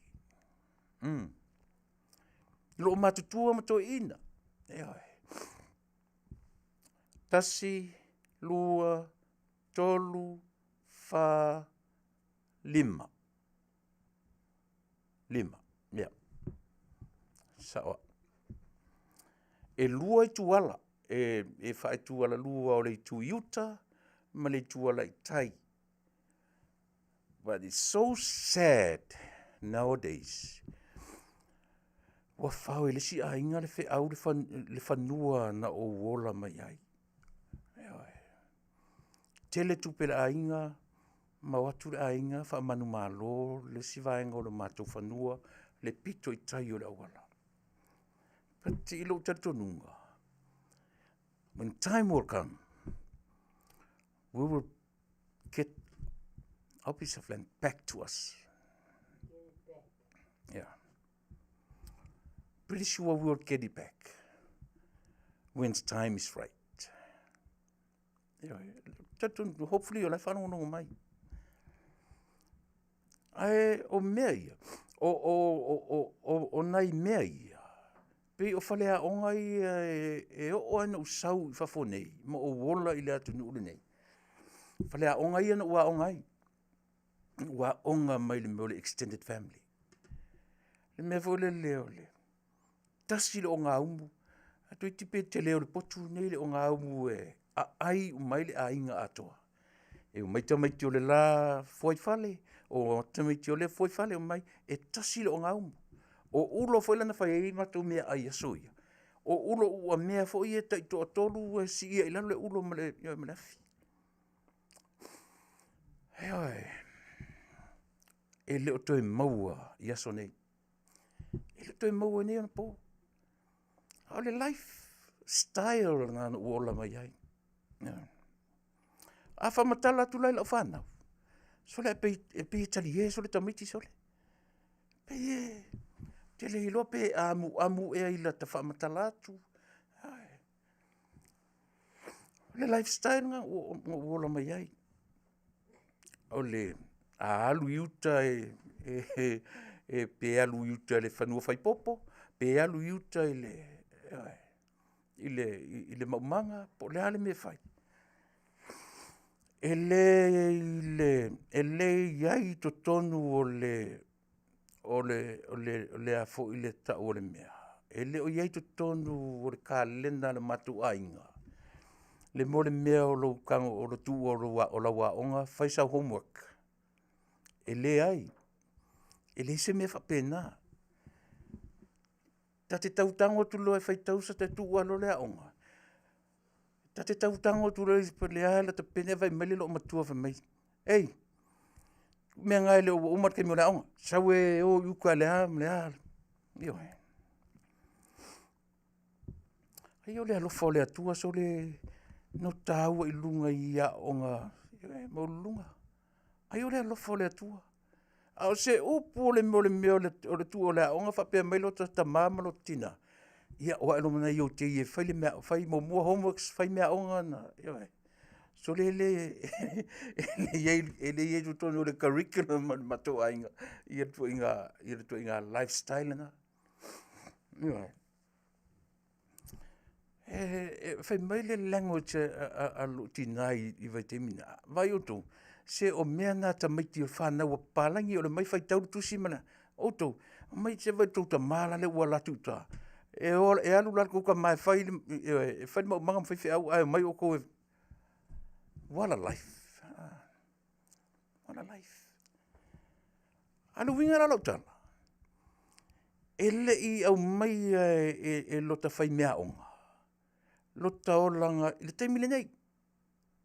Lo matutua matua ina. Tasi. Lua, tolu, fa, lima. Yeah. Sawa. E lua i tuala. E whae tuala lua o le tuiuta, ma le tuala i tai. But it's so sad nowadays. Wa whao e lesi a inga le wheau le whanua na o wola mai ai. Tele tupe le ainga, ma watu le ainga, wha manu malo, le sivaenga o le mātou whanua, le pito i tai o le awala. Pati ilo tatonunga. When time will come, we will get our piece of land back to us. Get it back. Yeah. Pretty sure we will get it back when time is right. Hopefully you'll have no mai. Ai o mea ia. O nai mea ia. Pe o whalea o ngai e o ana usau i whafo nei. Ma o wola i lea tunu ule nei. Whalea o ngai ana ua o ngai. Ua onga mai le mea le extended family. Le mea fo le leo le. Tasi le o ngā umu. Ato i tipe te leo le potu nei le o ngā umu e. A ai umai le a inga atoa. E umai tamaiti o le la foi fale, o tamaiti o le foi fale umai, e tasi le o ngā umu. O ulo foi lana whai ei matu mea ai asoia. o ulo ua mea fo ia ta ito atolu e si ia ilalo le ulo male malafi. Hei, e leo toi maua i aso nei. E leo toi maua nei ana po. Au le life style nga na uola mai ai. A whamatala tu lai lau whanau. So le e pe tali e so le tamiti so le. Pe e, te le ilo pe amu e ila ta whamatala tu. Le lifestyle nga uola mai ai. O le alu iuta e pe alu iuta le whanua whai popo. Pe alu iuta i le maumanga po le ale me whai. E le iai to tonu o le a fo i le ta o le mea. E le o iai to tonu o le kalenda le matu ainga. Le mo le mea o lo kango o lo tu o la waonga whaisa homework. E le ai. E le se mea whapena. Ta te tautango tu lo e whaitau sa te tu alo le aonga. Ta te tautango tu lo e le la te pene vai mele lo matua vai mai. Ei, mea ngai le o umat ke mo le aonga. Sau e o yuka le a, le a. Io e. Ai o le alofa o le atua so le no taua i lunga i aonga. Mo lunga. Ai o le alofa o le atua. Au se upu o le mea o le tu o le aonga whapea mai lo ta mama lo tina. Ia o alo mana i o te i e whai le mea, whai mo mua homeworks, whai mea aonga na. Io e. So le iei tu tonu le curriculum mato ainga. Ia tu inga lifestyle na. Io e. Whai mai le language a lo tina i vai te mina. Vai o tu. Se o mea nā ta maiti o whanau a pālangi o le mai whai tauru tusi mana. O tu, mai se vai tau ta māla le ua latu ta. E alu lar kuka mai whai mau mangam whai au ai mai o koe. What a life. What a life. Anu winga la tala. E le i au mai e lota whai mea onga. Lota o langa, i le teimile nei.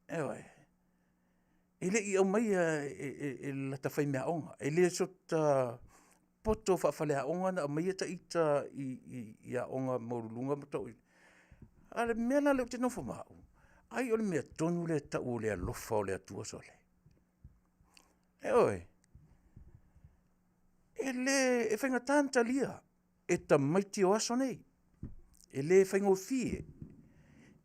Ewa e le i au mai e lata whai mea onga. E le so ta poto whawhalea onga na mai ta ita i a onga maurulunga matau. Ale mea na leo te nofo mau. Ai o le mea tonu le ta o le alofa o le atua sole. E oi. E le e whainga tanta lia. E ta maiti o aso nei. E le whainga o fie.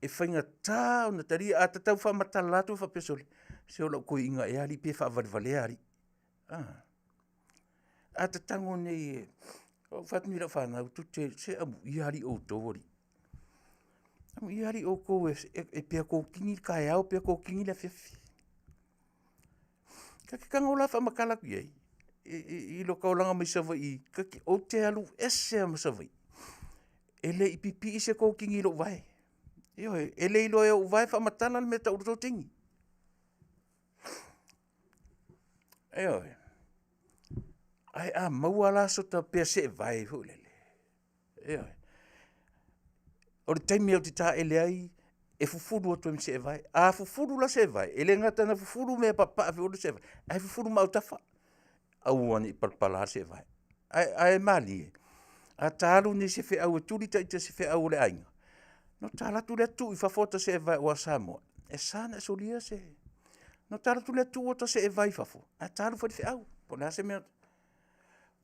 E whainga tā o na taria a tatau whamatalato whapesole. Se o lau koe inga e ali pe whaavale ari. A tatango nei o whatmi la whanau tu te se amu i ari o tōri. Amu i ari o ko e pia ko kingi kai au pia ko kingi la Afiafi. Ka ki kanga o la whamakala ki ei. I lo kaulanga mai sawa i. Ka ki o te alu ese ama sawa i. E le i pipi i se ko kingi lo vai. E le ilo e o vai whamatala me ta uruto tingi. Ai a maua la so ta pia se vai hulele. O le taimi au te tā ele ai e fufuru o tuemi se vai. A fufuru la se vai. Ele ngata na fufuru me papa afi o se vai. Ai fufuru mau tafa. Au wani palpala se vai. Ai mali e. A tālu ni se fe au e turi ta ita se fe au le ainga. No tāla tu le tu i fafota se vai o Samoa. E sana so lia se. No tāla tu le tu o ta se vai fafo. A tālu fa fe au. Po na se mea.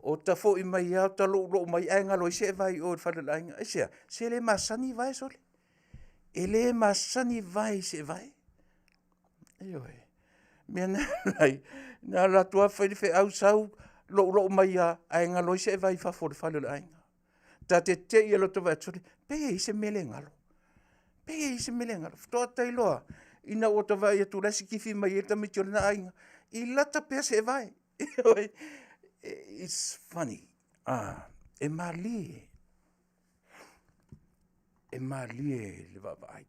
O ta fo i mai au ta lo mai ainga lo se vai o fa le ainga. E se le masani vai sole. Ele masani vai se vai. Mea na la tua fa fe au sau lo mai ainga lo se vai fa for fa le ainga. Ta te i lo to va sole. Pe i se mele ngalo. Pe i se mele ngalo. To ta i loa. Ina o to vai tu la sikifi mai e ta mi na ainga. I lata pe se vai. It's funny. E mali le vai.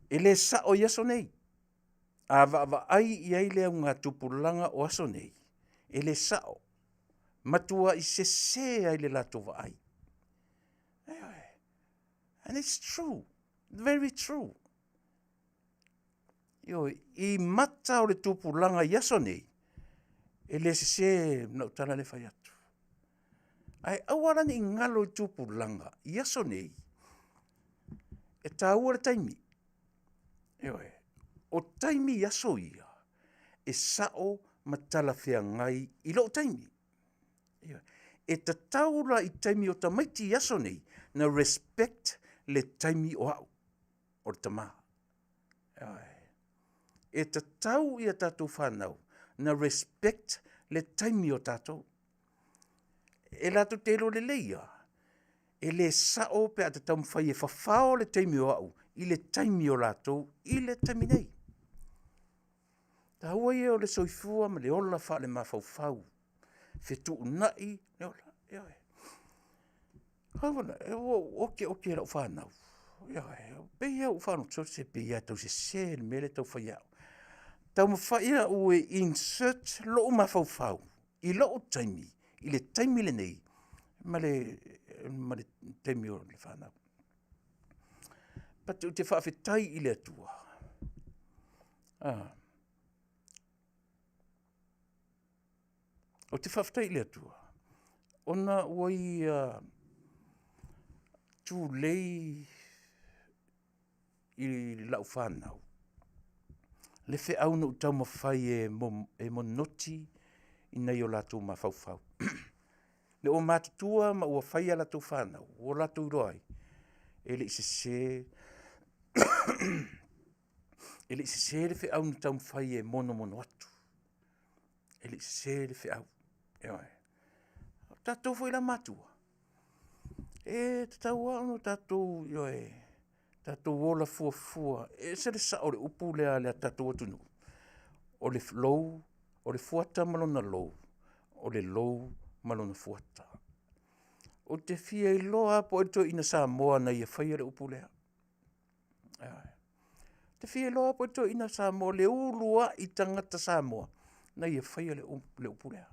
E le sa o yaso nei. A va ai i ai le unga tupulanga o aso nei. E le sa o. Matua i se ai le lato va ai. And it's true. Very true. I mata o le tupulanga iaso nei, e le se na utala le whai atu. Ai awara ni ngalo i tupulanga iaso nei, e tā ua le taimi. O taimi iaso ia, e sao matala whea ngai i lo taimi. E ta taura i taimi o ta maiti iaso nei, na respect le taimi o au, o le tamaa. E ta tau i a tātou whanau, na respect le taimi o tātou. E lato telo le leia, e le sao pe a te tau mwhai e whawhao le taimi o au, i le taimi o lātou, i le taimi nei. Ta hua ia o le soifua, ma le ola wha le mawhauwhau, whetu unai, le ola, Hawana, oke lau whanau. Pei au whanau tau se pei a tau se le mele tau whai au. Tau mawhaia ue insert loo mawhauwhau, i loo taimi, i le taimi le nei, ma le taimi o le whanau. Patu te Faafetai i le atua. O te Faafetai i le atua. Ona wai tūlei i lau whanau. Le fe au no tau mawhai e monoti i nei o lātou mawhauwhau. Le o mātutua ma ua whai a lātou whanau, o lātou roi. E le i se e le i se le fe au no tau mawhai e mono atu. E le i se le fe au. Tātou foi la mātua. E tau au no tātou tātou wola fuafua. E se le sa o le upu lea tātou atunu. O le lou, o le fuata malona lou. O le lou malona fuata. O te fia i loa po e to ina Samoa na ia whai le upu lea. Te fia i loa po e to ina Samoa le ulua i tangata Samoa na ia whai le upu lea.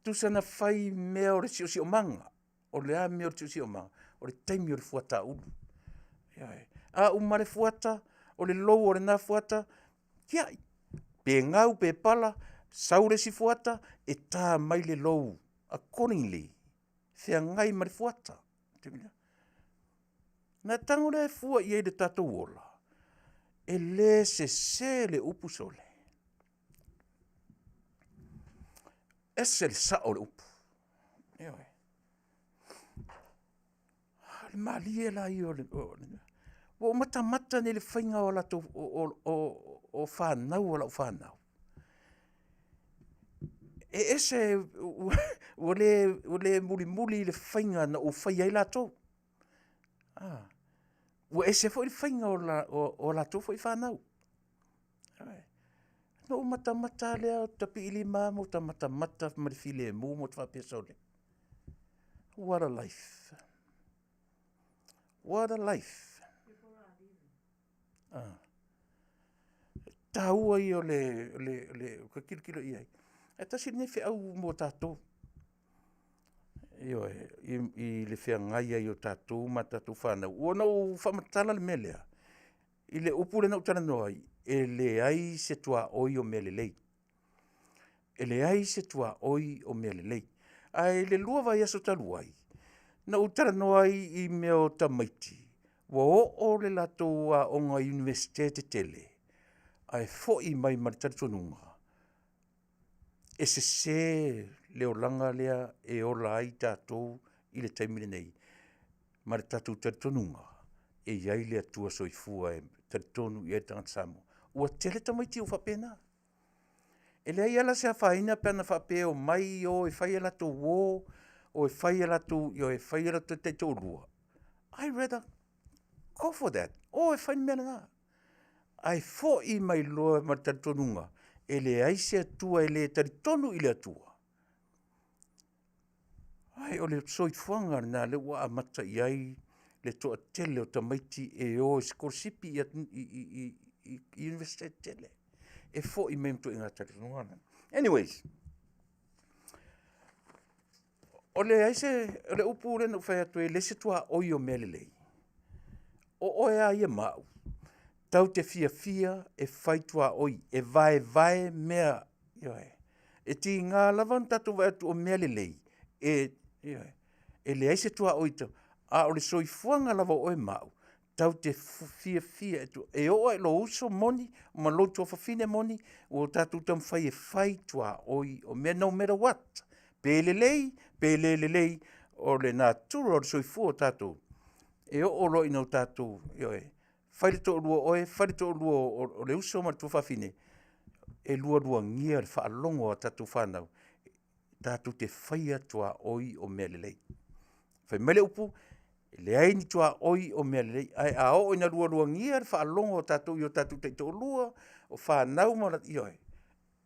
Tu sana whai mea o le si o manga. O le a mea o le si o manga. O le taimi o le fuata ulu. A umare fuata, o le lou o le nā fuata, kiai. Pe ngau, pe pala, saure si fuata, e tā mai le lou. Accordingly, whea ngai mare fuata. Nā tango le fua i e le tātou ola. E le se le upu sole. E se le sa o le upu. Le malie la i o le... O mata ne le whainga o lato o whanau o lau whanau. E ese o le muli le whainga na o whai ai lato. O ese fo le whainga o lato fo i whanau. No mata lea o tapi ili mamo ta mata ma le file mu mo te whapea sole. What a life. What a life. Tāua i o le kakilokilo i ai. E tasi ne whi au mō tātou. I le whea ngai ai o tātou ma tātou whanau. Ua nau whamatala le melea. I le upule nau tana noai. E le ai se tua oi o mele lei. E le ai se tua oi o mele lei. Ai le lua vai aso taluai. Nau tana noai i meo tamaiti. Wa o le latou a onga universite tele, ai fo i mai maritartonunga. E se leo langa lea e ola ai tātou i le taimile nei. Maritatou tartonunga e iai lea tua soifua e tartonu i e tangata Samoa. Ua tele tamaiti o whapena. E lea i ala se a whaina pēna whape o mai o e whai ala tō wō, o e whai ala tō, o e whai ala tō te tō rua. I rather go for that. O e whain mea ngā. Ai fo i mai loa maritatonunga. E le aise atua e le taritonu i le atua. Ai o le soifuanga nā le wa amata i ai le toa tele o tamaiti e o skorsipi i universite tele. E fo i mai mto i ngā taritonunga. Anyways. O le aise, o le upu le no whai atu e le se tua oi o mele lei. o oea ia mau. Tau te fia e whaitua oi, e vai mea, e ti ngā lava tatu vai atu o mea lelei, e le aise tua oi tau, a o le soifuanga lava oi mau, tau te fia e oa e lo uso moni, ma lo tua fafine moni, o tatu tam whai e whaitua oi, o mea no matter what, pe lelei, o le nā tura o le soifua tatu, e o lo ino tatu, whaere to lua oe, whaere to lua o le uso ma tu whawhine, e lua ngia le whaalongo a tatu whanau, tatu te whaia tua oi o mea lelei. Whai mele upu, le aini tua oi o mea lelei, ai a o ina lua ngia le whaalongo o tatu i o tatu te to lua, o whanau ma la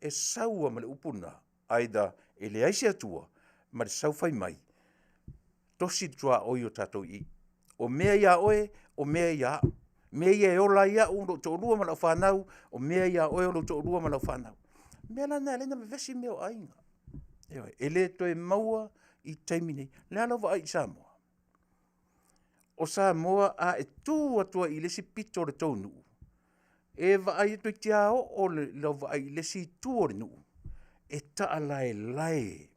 e saua ma le upuna, aida e le aise atua, ma le sau whai mai, tosi tua oi o tatu i, o mea ia oe, o mea ia mea ia e ola ia o lo to lua ma la whanau, o mea ia oe o lo to lua ma la whanau. Mea lana lena me vesi meo ainga. E le to e maua i taimine, le ala wa ai Samoa. O Samoa a e tū atua i lesi pito le Taunu'u. E wa ai to i tia o le wa ai lesi tū o le nuu. E taa lae.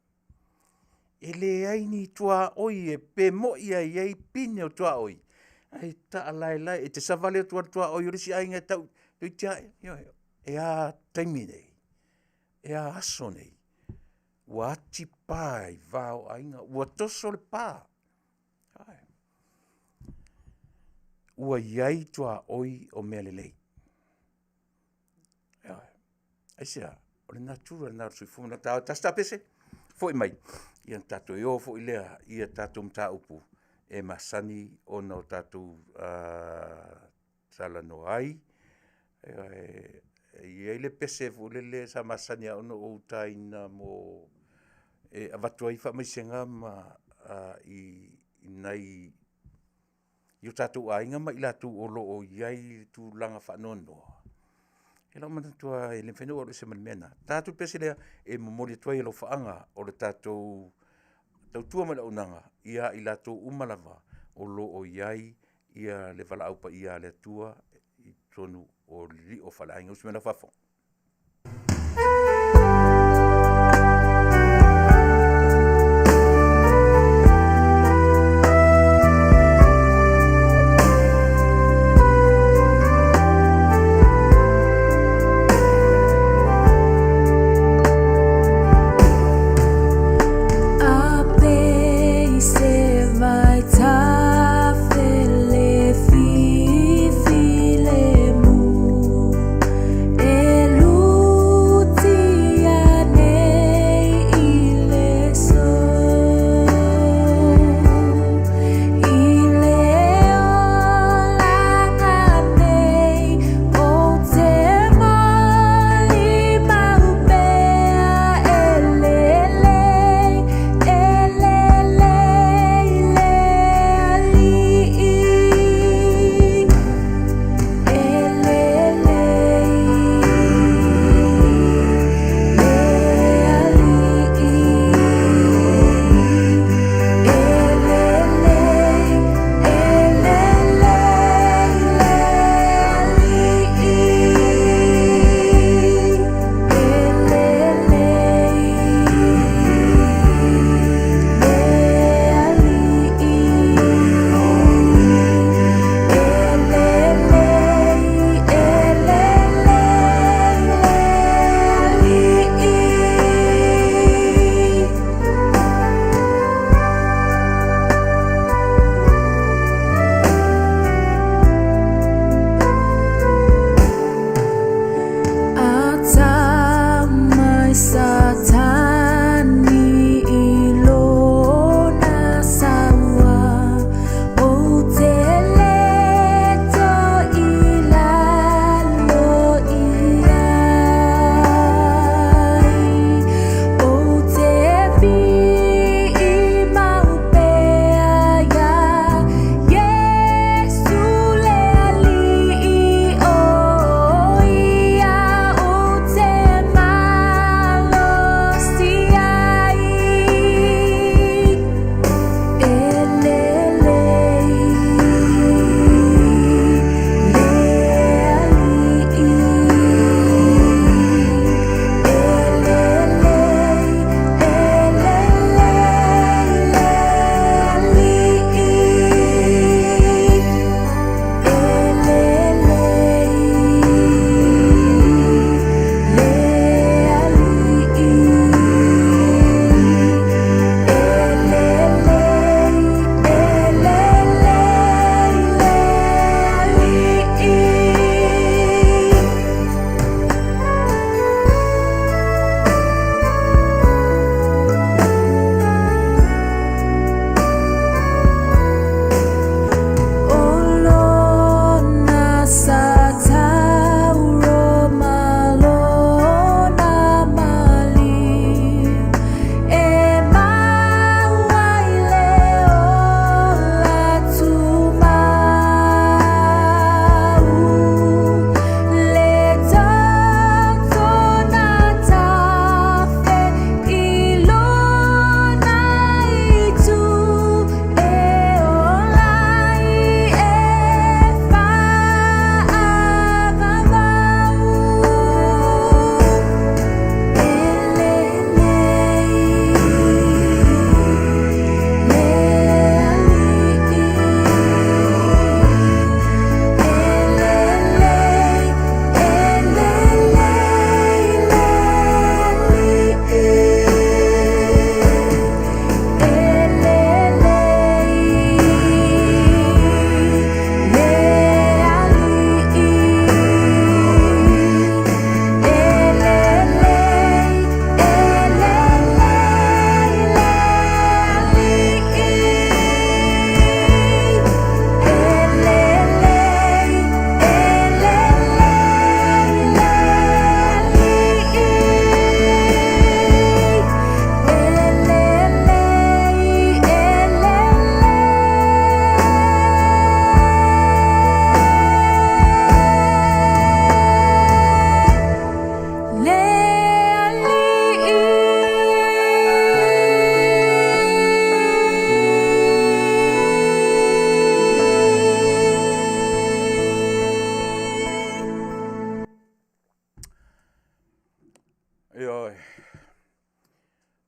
E le aini tua oi e pe mo ia iei pine o tua oi. Ai ta lai e te savale tua o yurisi ainga tau tu tia e a taimine e a aso nei ua ati pai vao ainga ua toso le pā ua iai tua oi o mea lelei aisia o le natura na sui fumana tasta pese foi mai ia tato yo foi lea ia tato mta upu e masani o no tatu sala no ai e le pese le sa masani o no o taina mo e avatu ai fa mai senga ma i nai yo tatu ainga ma ila tu o lo o yai tu langa fa nono e la mana tua e le feno o se mena tatu pese le e mo le tua lo faanga o le tatu tau tua mana unanga ia ila tu umalava o lo o yai ia le vala aupa ia le tua i tonu o li o fala inga usmena fafo. E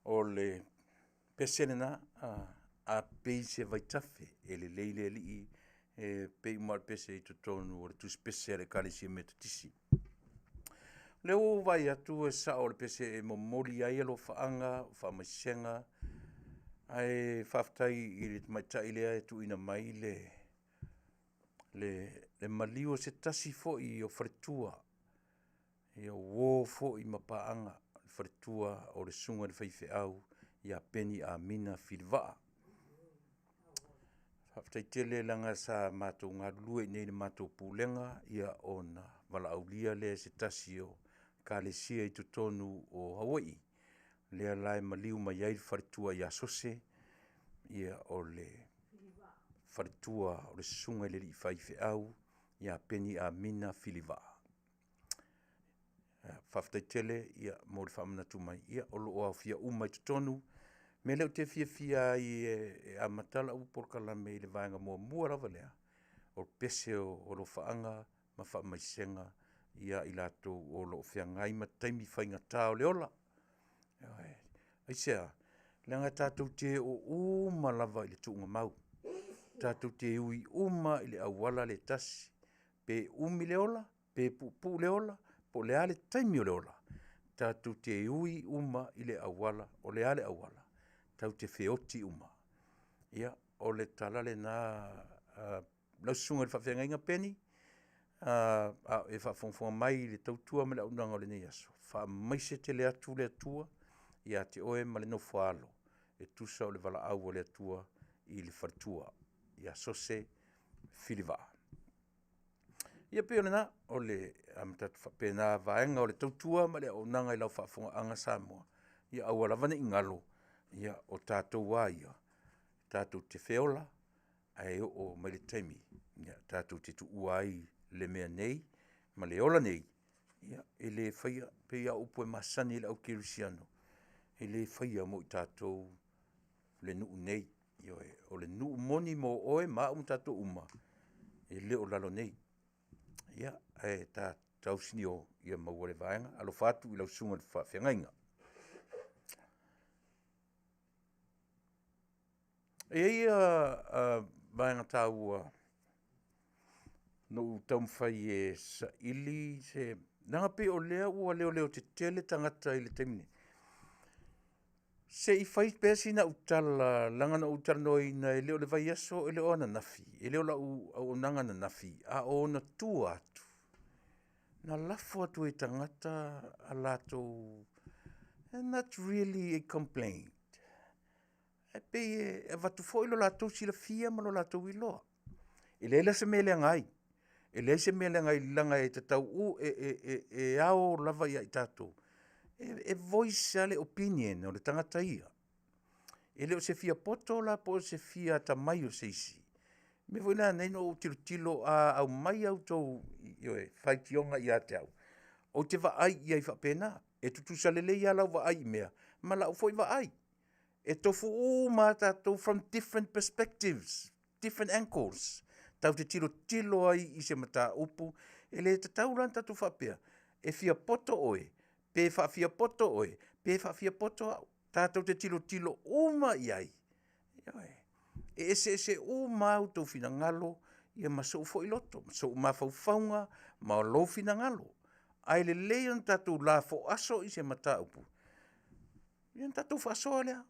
o le pesene na a pei se vaitafe e le leile li e pei mar pese i tonu o le tu spesiale kalisi me tutisi. Leo vai atu e sa o le pese e momoli ai alo faanga, faamaisenga, ai Faafetai i le maitai lea e tu ina mai le maliu se tasi fo i o fretua. I o wō fo i mapaanga, fretua o le sunga le whaife au, ia peni a mina whilvaa. Faafetai tele langa sa mātou ngā lue nei le mātou pūlenga, ia o na wala aulia le se tasi o kālesia i tutonu o Hawaii. Lea lai maliu mai ai fretua ia sose, ia o le fretua o le sunga le li whaife au, ia peni a mina whilvaa. Faafetai tele ia mo le whaamanatu mai ia o loo au fia umai tutonu me leo te fia i a matala upor kalame i le vaenga mua rawa lea o pese o lo whaanga ma whaamaisenga ia i lato o lo whiangai ma taimi whainga tau leola. Aisea, leanga tātou te o lava i le tuunga mau. Tātou te ui uma i le awala le tasi. Pe umi leola, pe pupu leola, po le ale taimi o leola. Tātou te ui uma i le awala, o le ale awala. Tau te feoti uma. Ia, o le talale na lausunga le whawhenga inga peni, e whafonfonga mai le tautua me le unanga o le nei aso. Whaamaise te le atu le atua, ia te oe ma le no whaalo. E tusa o le wala au o le atua i le whartua. Ia sose whilvaa. Ia pe ona o le amatatu whapena vaenga o le tautua ma le unanga i lau Faafofoga'aga Samoa. Ia aua lawane i ngalo. Ia o tātou wā ia. Tātou te wheola, ai o mai le taimi. Ia tātou te tuua ai le mea nei, ma le ola nei. Ia e le whaia, pe ia upo e masani le au kirisiano. E le whaia mo i tātou le nuu nei. Ia o le nuu moni mo oe maa tātou uma. E le o lalo nei. Ia e tātou sini o ia maua le vaenga, alo fatu i lau sunga le whawhengainga. E ia vaenga tāua no taumwhai e sa ili se nanga pe o lea ua leo te tele tangata i le temine. Se I whai pēsi na utala, langa na utala noi na e leo le vai aso, e leo ana nafi, e leo la au nanga na nafi, a o na tua atu. Na lafo atu e tangata a lato, and not really a complaint. E pe e vatu fo ilo lato sila fia ma lo lato iloa. E leila se mele ngai. E leila se mele ngai langa e te Taunu'u e ao lava ia I tatou. E voice ale opinion o le tangata ia. E leo se fia poto la po se fia ta mai o seisi. Me voi na nei no tilo au mai au tau whaitionga I ate au. O te wa ai ia I whapena. E tutu salele ia lau wa ai mea. Ma lau foi wa ai. E tofu ma tatou from different perspectives, different angles. Tau te tilo ai I se mata upu. E le te tauran tatou whapea. E fia poto oe. Pe whawhia poto oe, pe whawhia poto au. Tātou te tilo uma iai. E se uma au tau whina ngalo, ia masou fo I loto, masou ma whauwhaunga, ma lo whina ngalo. Ai le leon tātou la fo aso I se mata upu. Ian tātou whasoa lea.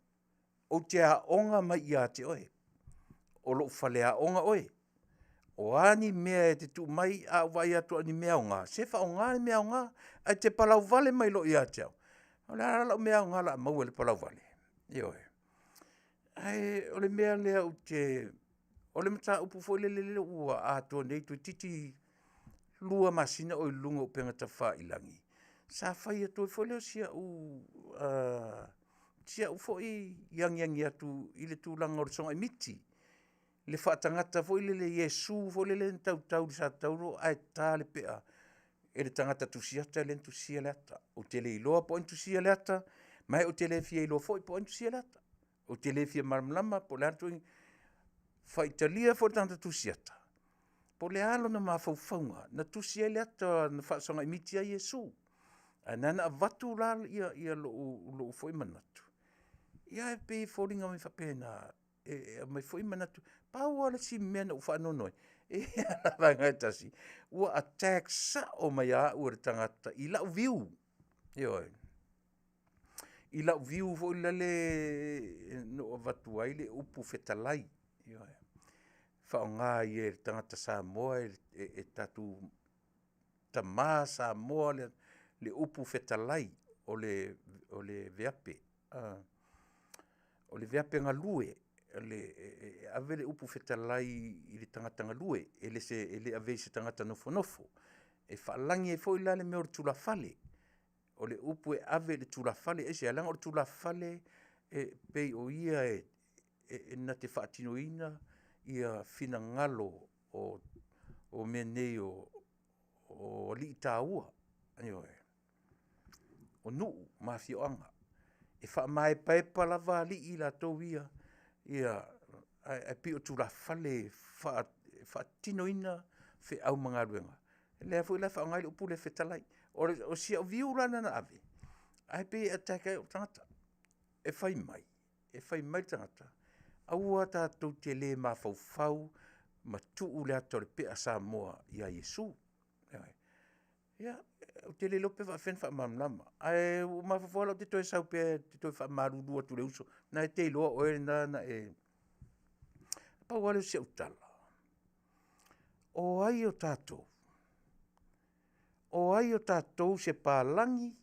O te a onga mai ia te oe. O lo whale a onga oe. O ani mea e te tu mai a wai atu ani mea o ngā. Se wha o ngā ni mea o ngā. Ai te palau vale mai lo I a te au. O le ala mea o ngā la maua le palau vale. Io e. Ai o le mea lea o te... O le mata upu fo le ua a toa nei tu titi lua masina o I lunga o penga ta wha ilangi. Sa whai atu fo leo sia u... Sia u fo I yangi atu I le tūlanga o le songa I miti. Le whaatangata fo le Yesu fo le tau sa tauro ai tā le pea. E le tangata tusiata le tusia leata. O te le iloa po tusia leata, mai o te le fia iloa fo po tusia leata. O te le fia marmlama po le atu whaitalia fo le tangata tusiata. Po le alo na mawhauwhaunga, na tusia leata na whaasonga imiti a Yesu. Anana a watu la ia lo fo manatu. Ia e pe fōringa mai whapena, mai fōi manatu, pāua la si mena u whanonoi, ala ngai tasi, ua attack sa o mai a ua tangata, I lau viu, ioi. I lau viu fo lale no watu ai le upu fetalai, ioi. Whaonga I e tangata Samoa e tatu tamā Samoa le upu fetalai o le veape. O le veape ngalue, ave le upu fetalai I le tangata ngalue, ele ave se tangata nofo nofo. E whaalangi e fo I lale me o le tula fale. O le upu e ave le tula fale, e se alanga o le tula fale, pei o ia na te whaatinoina, ia fina ngalo o menei o li tāua. O nuu, mafioanga. E wha mai paipa lava li I la tau ia pi o tula fale wha tino ina whi au mga ruenga. E lea fui la wha ngai upu le fetalai. O si au viu rana na ave. Ai pe ataka o tangata. E whai mai tangata. Aua tātou te le ma fau ma tuu le atore pe a Samoa ia Yesu. Ia, o te le lope wha whenwha mamlama. Ai, o mawhawhala o te toi sau pe, te toi wha marurua tu le uso. Na e te iloa o na e... Pau wale o se utala. O ai o tātou. O ai o tātou se pālangi,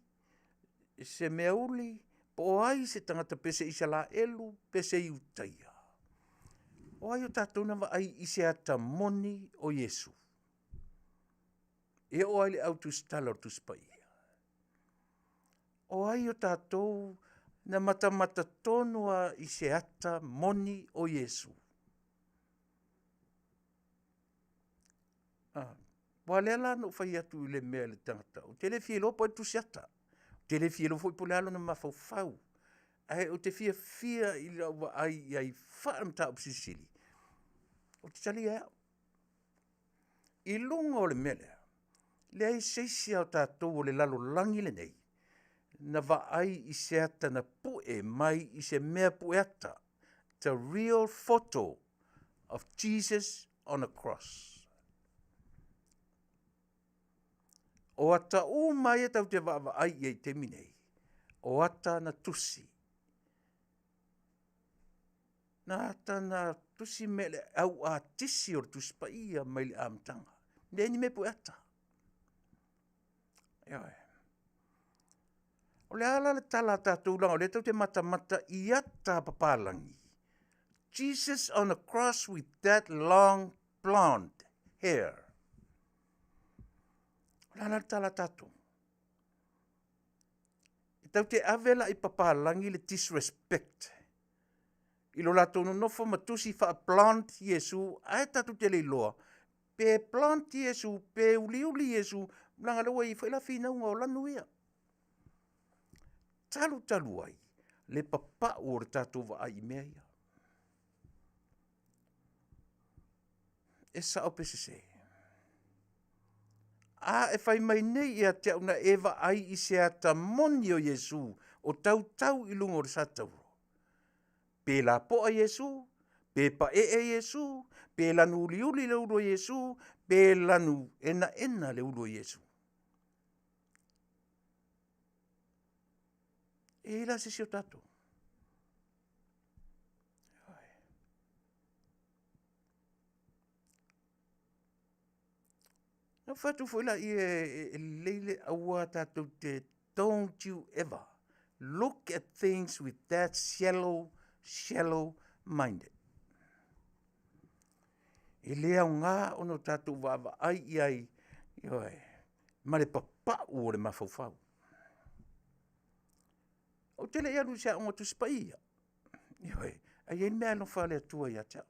se meauli, o ai se tangata pese I se la elu, pese I utaia. O ai o tātou na wa ai I se ata moni o Yesu. E o ai le au tu stala o tu spaia. O ai o tātou na mata tonua I se ata moni o Yesu. Wale ala no whai atu I le mea le tangata. O te le fielo po e tu siata. O te le fielo fo I pole alo na mawhau. Ai o te fia I la wa ai whaamta o sisili. O te tali ea. I lunga o le mele. Le ai seisia o tātou o le lalo langi le nei. Na wa ai I se ata na pue mai I se mea pueata. The real photo of Jesus on a cross. O ata o mai e tau te wa ai I te minei. O ata na tusi. Na ata na tusi mele au a tisi o tu spaia mai le amtanga. Ne ni me pueata. Ioi. O le ala le tala tātou langa, o le tau te mata I ata papalangi. Jesus on a cross with that long blonde hair. O le ala le tala tātou. I tau te avela I papalangi le disrespect. I lo lato no nofo matusi wha plant Yesu, ai tatu te leiloa. Pe plant Yesu, pe uli Yesu, langa lewa I whaila whina unga o lanuia. Talu ai, le papa o re tatu wa ai mea ia. E sa o pese se. A e whai mai nei ia te una ewa ai I se ata moni o Yesu, o tau I lungo re satauro. Pe la po a Yesu, pe pa Yesu, pe lanu uli le ulo Yesu, pe lanu ena le ulo Yesu. E la se o tato. Na fatu foi la I leile awa tato te don't you ever look at things with that shallow-minded. E lea o ngā ono tātou wawa ai, ma le papa o le mawhauwhau. O tele ia lu sea onga tu spaia. Ai e mea lofa le atua ia tau.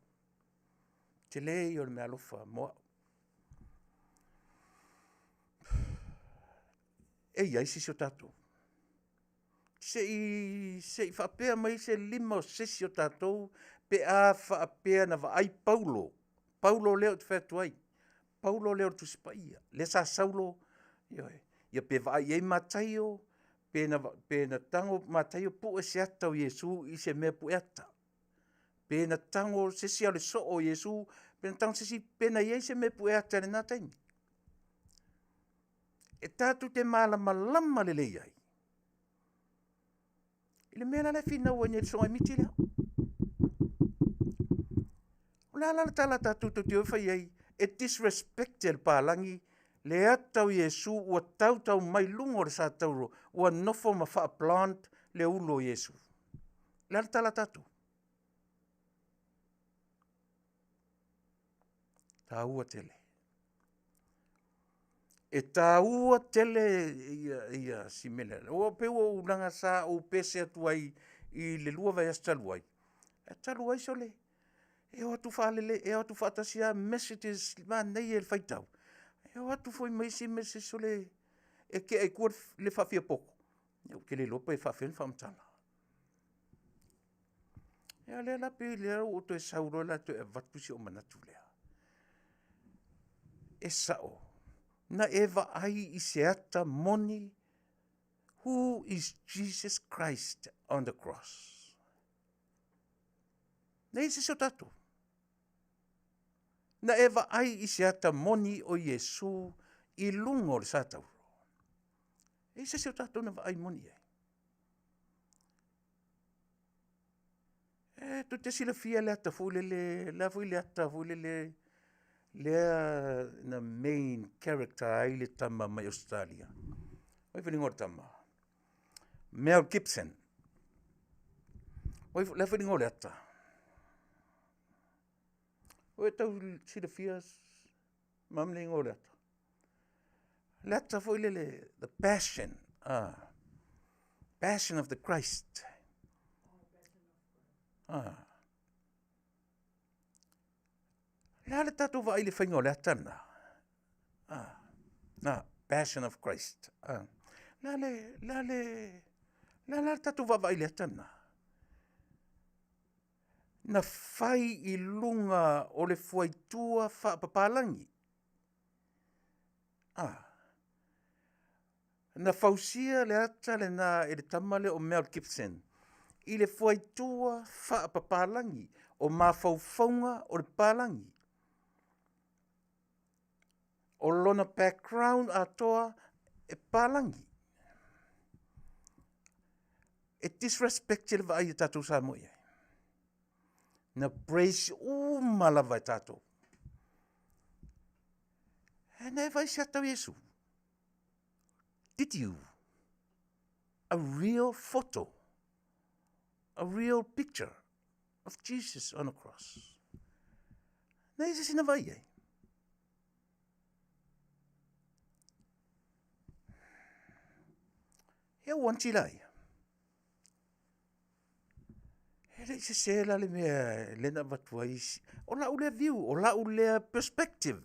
Tele ia le mea lofa moa. E ia isi o tātou. Se I whapea mai se 5 o 6 o tātou, pe a whapea na wa ai Paulo. Paulo leo te whatuai. Paulo leo tu spaia. Le sa saulo, ia pe wa ai e mataio, pena tango matai o pu e se ata o Yesu i se mea pu ata. Pena tango se si ale so o Yesu, pena tango se si pena iei se mea pu ata le natain. E tātu te malama le iai. I le mea le fina ua nye songa miti lea. O la tala tātu te ofa iei, e disrespecte le pālangi, le atau Yesu ua tau mai lungo le sa tauro, ua nofo ma wha plant le ulo Yesu. La tala tatu. Tā ua tele. E tā ua tele ia simele. O pe ua ulanga sa o pese atu ai i le lua vai as talu ai. E talu ai sole. E o atu whaalele, e o atu whaatasia messages ma nei e le whaitau. E o atu foi maisi messages sole e ke e kua le whawhia poko. E o ke le lopa e whawhen whamtala. E a lea lape lea o to e sauro la to e vatpusi o manatu lea. E sao. Na eva ai i se ata moni. Who is Jesus Christ on the cross? Nei se so tatu. Na eva ai i se ata moni o Yesu i lungo le satau. E se so tatu na va ai moni e. E tu te sila fia le ata fulele, la fuile ata fulele, lea na main character ai le tama mai Australia. Oi whilingo tama. Mel Gibson. Oi la whilingo le ata. Oi tau sila fias mamlingo le ata. Le ata fuilele, the passion. Passion of the Christ. Le tatu va ile whaingo le atana. Passion of Christ. Le tatu va ile atana. Na whai i lunga o le fuaitua whaapapalangi. Na fausia le ata le na e le tamale o Mel Gibson. I le fuaitua whaapapalangi o mawhauwhaunga o le palangi. O lona background atoa e palangi. E disrespect le vai tatu Samoa. Na praise malava tatu. E ne vai siatau Yesu. Did you? A real photo. A real picture of Jesus on a cross. Nei se sina vai e. E o antilai. Ele se sela le mea lena vatuai. O la ule view, o la ule perspective.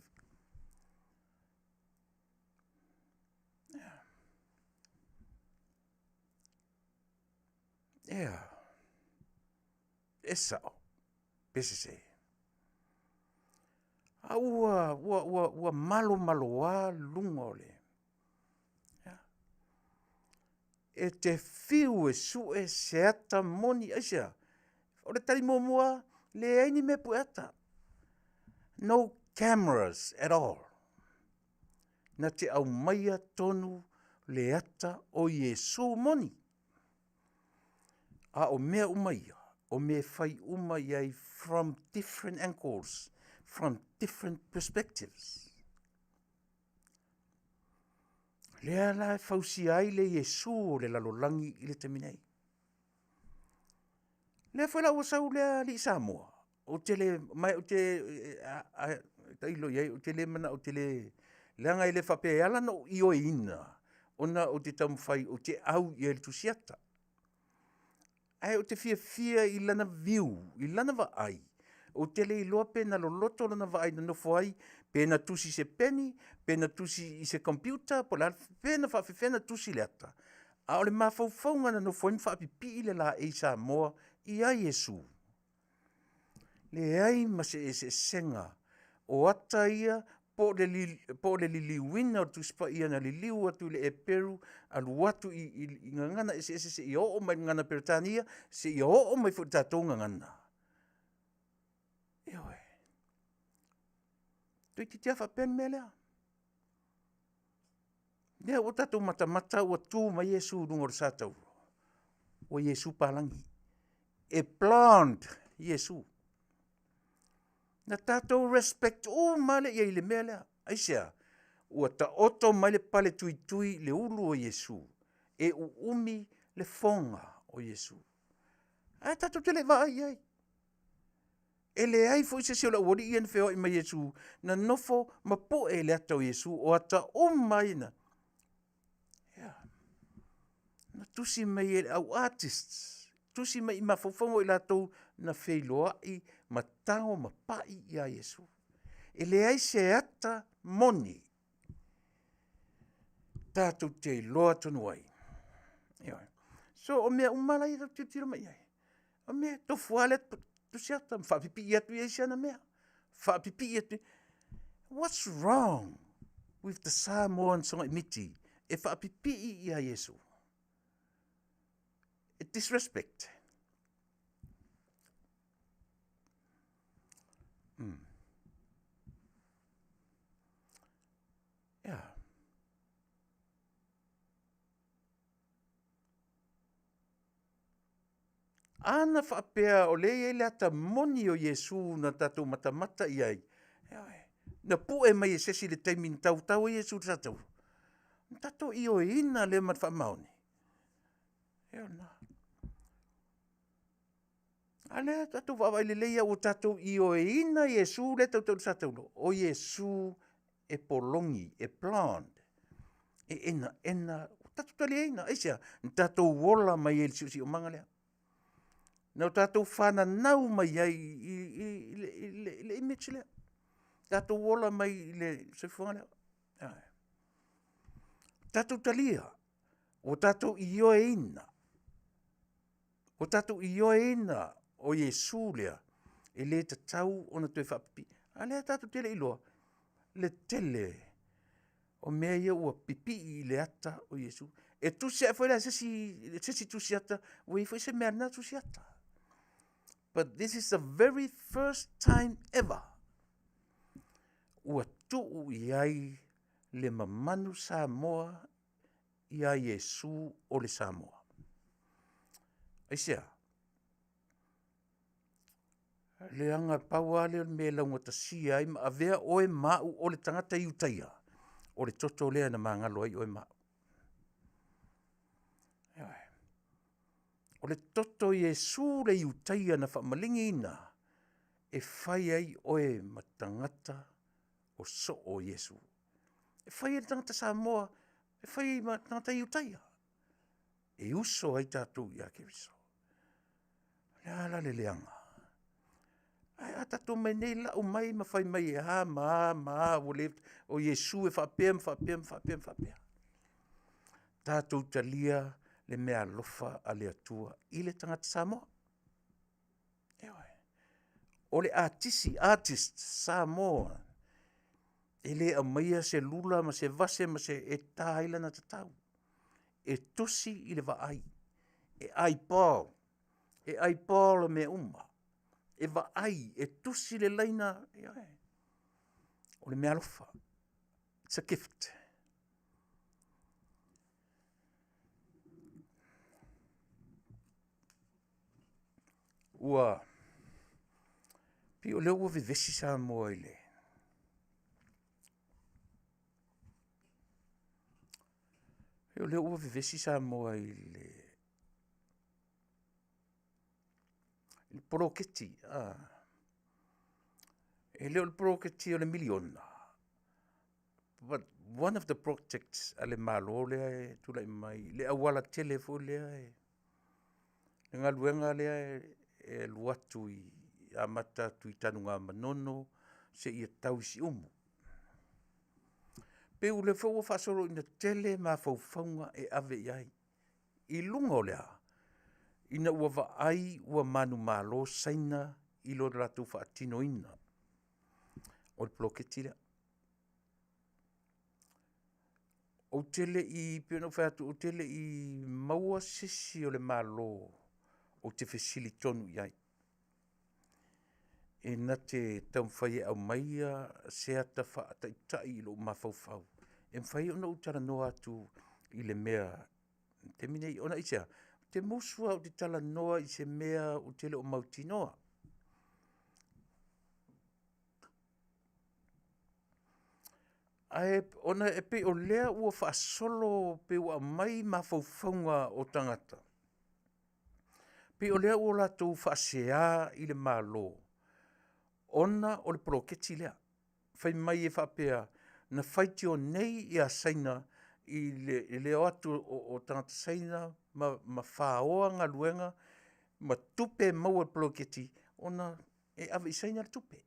Yeah. Esa. Pese se. Ua malo a lungole. E te fiu e su e se ata moni asia. O le tari mua le aini me pueta. No cameras at all. Na te au maia tonu le ata o Yesu moni. A o mea umaia. O me fai umaiai from different angles. From different perspectives. Lea la fausi ai le Yesu o le lalolangi i le teminei. Lea foi la wasau lea li Samoa. O te le, mai o te, tailo iai, o te le mana, o te le, leanga i le whape ala no i o ina. Ona o te tamwhai, o te au i le tusiata. Ai o te fia i lana view, i lana wa ai. O te le iloa pena lo loto lana wa ai na nofo ai, pena tusi se peni, pena tusi i se computer, pena whawhewhena tusi le ata. A o le mawhauwhaunga na nofo ai whapipi i le la e Samoa i a Yesu. Le ai ma se senga, o ata ia po le liliuina o tuspa ia na liliu atu le e peru alu atu i ngangana se i o mai ngana Peritania se i o mai fu tatou ngangana. Ewe. Tui ti tia whapen me lea. Nea o tatou mata o tū mai Yesu rungo o sātau. O Yesu palangi. E plant Yesu. Na tatou respect o male ia i le mea lea. Aisea, ua ta oto mai le pale tui le ulu o Yesu. E umi le fonga o Yesu. Ai tatou te le vai ai. E le ai fo se la wori ian feo i mai Yesu. Na nofo ma po e le ata o Yesu. O ata o mai na. Na tusi mai e au artists. Tusi mai i mafofongo i latou na feiloa i matango ma pai i a Yesu. E le ai se ata moni. Tātou te loa tonu ai. So o mea umala i rau tira mai ai. O mea tofu ale tu se ata. Whaapipi i atu i eisiana mea. Whaapipi i atu. What's wrong with the Samoan songa imiti? E whaapipi i a Yesu. E disrespect. Yeah. Ana whaapea o le le ata moni o Yesu na tatou matamata i ai. Na pu e mai e sesi le taimin tau e Yesu tatou. Tatou i o ina le mat whaamaoni. Eo na. Ale tatou whaawai le leia o tatou i o ina Yesu le tatou tatou. O Yesu e polongi, e plant. E ena. Tatou tali eina. Eisia, tatou wola mai e si o manga lea. Nau tātou whana nau mai ai le image lea. Tātou wola mai le sefuanga lea. Tātou talia. O tātou ioe ina. O tātou ioe ina o Yesu lea. E le tatau o na tue whapipi. A lea tātou tele iloa. Le tele. O mea ia ua pipi i le ata o Yesu. E tusi a whaila sesi tusi ata. Wei fwoi se mea na tusi ata. But this is the very first time ever ua tu'u i ai le mamanu Samoa i a Yesu o le Samoa. Aisea, le anga paua le me launga tasia ai ma avea oe mau o le tangata iutaia. O le toto lea na mangalo ai oe mau. O le toto Yesu le iutaia na whaamalingi ina e whai ai oe matangata o so o Yesu. E whai ai tangata Samoa, e whai ai matangata iutaia. E uso ai tātou i a keriso. Le ala le leanga. Ai a tātou mai nei lau mai ma whai mai e ha maa o Yesu e whapea. Tātou talia le mea lofa a le atua i le tangata Samoa. Ewe. O le artist Samoa. E le amaia se lula ma se vase ma se e tāila na tatau. E tusi i le vaai. E ai Paul. E ai Paul me uma. E vaai. E tusi le laina. Ewe. O le mea lofa. It's a gift. Ua pi o leo ua vivesi Samoa i le. Pi o leo ua vivesi Samoa i le. Il proketi. E leo il proketi o le miliona. But one of the projects ale malo lea e tula i mai. Le awala telefo lea e. Le ngaluenga lea e luatu i amata tui tanu ngā manono se ia tau si umu. Pe ule fau whasoro ina tele ma faufaunga e ave iai. I lunga o lea, ina ua vaai ua manu malo saina i lo ratu whaatino ina. O le ploketi lea. o tele I pino whātu, o tele I maua sisi o le malo o te whesili tonu iai. E na te taumwhai au maia sea ta whaatai I lo mawhauwhau. E mwhai ona utara no atu I le mea. Te mine I ona isea. Te musua o te tala noa I se mea o tele o mauti noa. Ae ona e pe o lea ua whaasolo pe ua mai mawhauwhaunga o tangata. Pe o lea ua latou whaasea I le malo. Ona o le proketi lea. Whai mai e whapea na whaiti o nei I a saina I le o atu o tangata saina ma whaoa ngā luenga ma tupe maua proketi ona e awa I saina le tupe.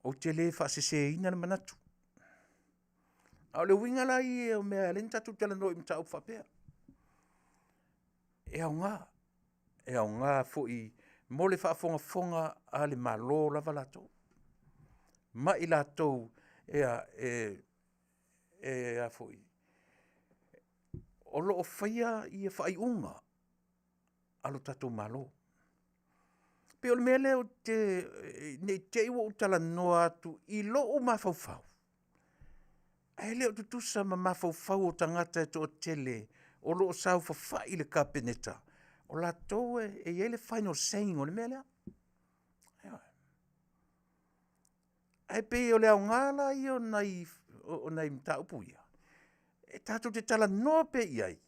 O te le whaasese ina le manatu. A le winga la I e o mea lenta tu tala no I mta au whapea. E au ngā. E au ngā fo I mo le whaafonga a le malo lava latou. Ma I latou e a fo I. O lo o whaia I e whai unga a lo tatou malo. Pe o le mele o te ne te iwa o tala noa atu I lo o mawhauwhau. Ai leo tutusa ma mawhauwhau o tangata e to o tele o lo o sau whawhai le kapeneta. O la tau e le final saying o le mea lea. Ai pe o lea o ngala I o nai mta upu ia. E tato te tala noa pe iai.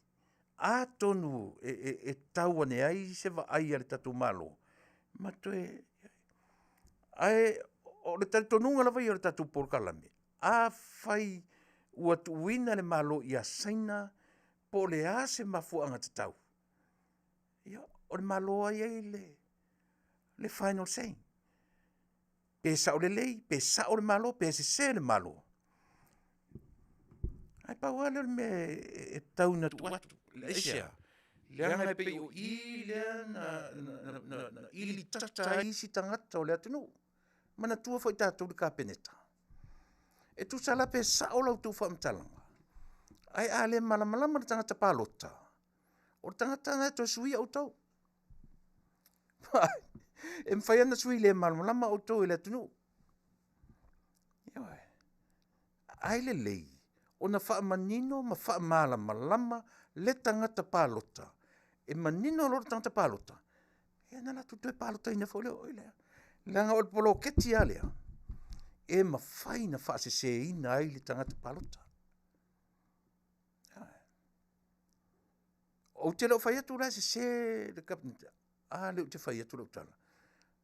A tonu e tau ane ai se va ai ale tatu malo. Ma toe. Ai o le tatu tonunga lava I o le tatu porkalame. A fai ua tuwina le malo I a saina po le a se mafuanga te tau. O le malo ai le final saying. Pe sa o le lei, pe sa o le malo, pe se le malo. Ai pa wale me e tau na tu atu. Le isia. Leanga e pe o I lea na ili tata isi tangata o le atunu. Mana tua foi tātou le kapeneta. E tu sala pe sa o lau tu whaamtalanga. Ai a le malamalama le tangata pālota. O le tangata na to sui au tau. E mwhai ana sui le malamalama au tau e le atunu. Ai le lei. O na wha manino ma wha malamalama le tangata pālota. E manino lo le tangata pālota. E nana tu tue pālota ina fo leo oilea. Langa o le polo keti alea. E ma whai na wha se ina ai le tangata pālota. O te leo whai atu la se le kapnita. Leo te whai atu leo tala.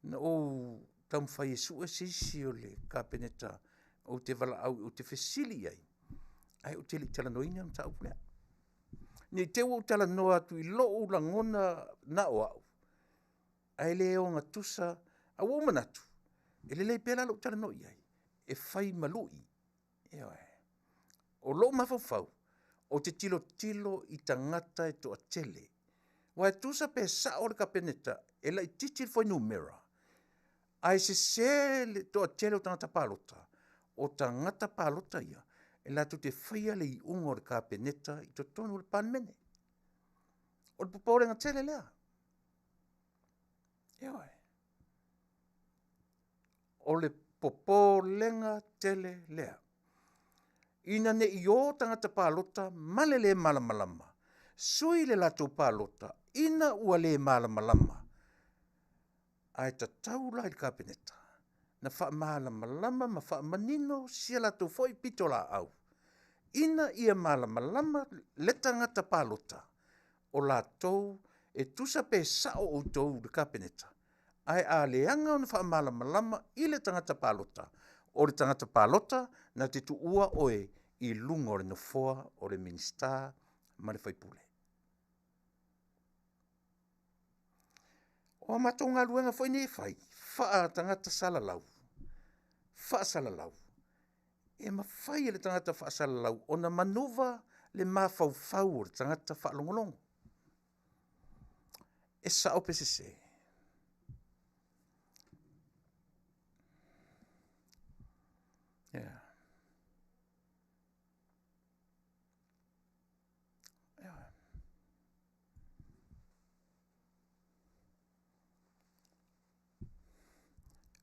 Na o tam whai e sua sisi o le kapeneta o te wala au o te whesili ai. Ai o te li tala noina mta au lea. Ni te o tala noa tu I loo la ngona na o au. Ai leo ngā tusa a o manatu. E le lei pēla lo tala noi ai. E whai malui. O loo mawhauwhau. O te tilo I tangata e to a tele. Wa tusa pe sa o le kapeneta e la I titil foi numera. Ai se le to a tele o tangata pālota. O tangata pālota ia. E la tu te whaia le I ungo le kapeneta I to tonu le panmene. O le poporenga tele lea. O le poporenga tele lea. Ina ne I o tangata pālota male le malamalama. Sui le lato pālota. Ina ua le malamalama. Ai ta taula I kapeneta. Na wha malamalama ma wha manino sia lato foi pitola au. Ina ia malamalama le tangata pālota. O lato e tusa pe sao o tou le kapeneta. Ai a leanga o na wha malamalama I le tangata pālota. O le tangata pālota na te tu ua oe I lungo le nofoa o le minista ma le whaipule. O mato ngā luenga foi ne whai. Wha tangata salalau. Wha salalau. E ma whai le tangata wha salalau. O na manuva le mawhauwhau o le tangata wha longolongo. E sa o pesese.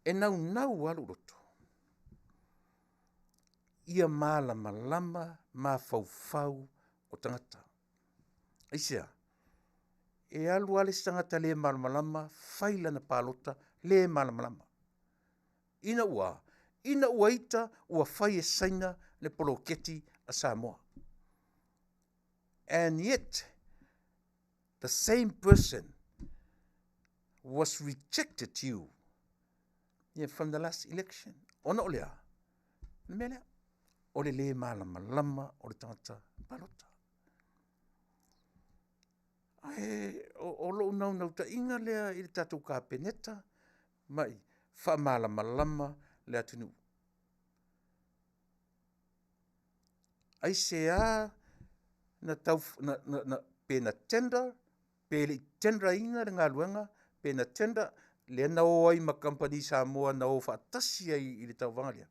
e nau alu roto. Ia malama ma faufau o tangata. Aisia, e alu ale tangata le malama faila na palota le malama. Ina ua ita ua fai e saina le poloketi a Samoa. And yet, the same person was rejected you from the last election. Ona olea. Mele. Ole le malama o le tangata palota. O lo nau ta inga lea i le tatou ka peneta mai fa malama le atunu. Ai sea na tau na pena tender pe le tendra inga le ngaluenga pena tender le na o ai ma company Samoa na o fa tasi ai i le tau vangalia.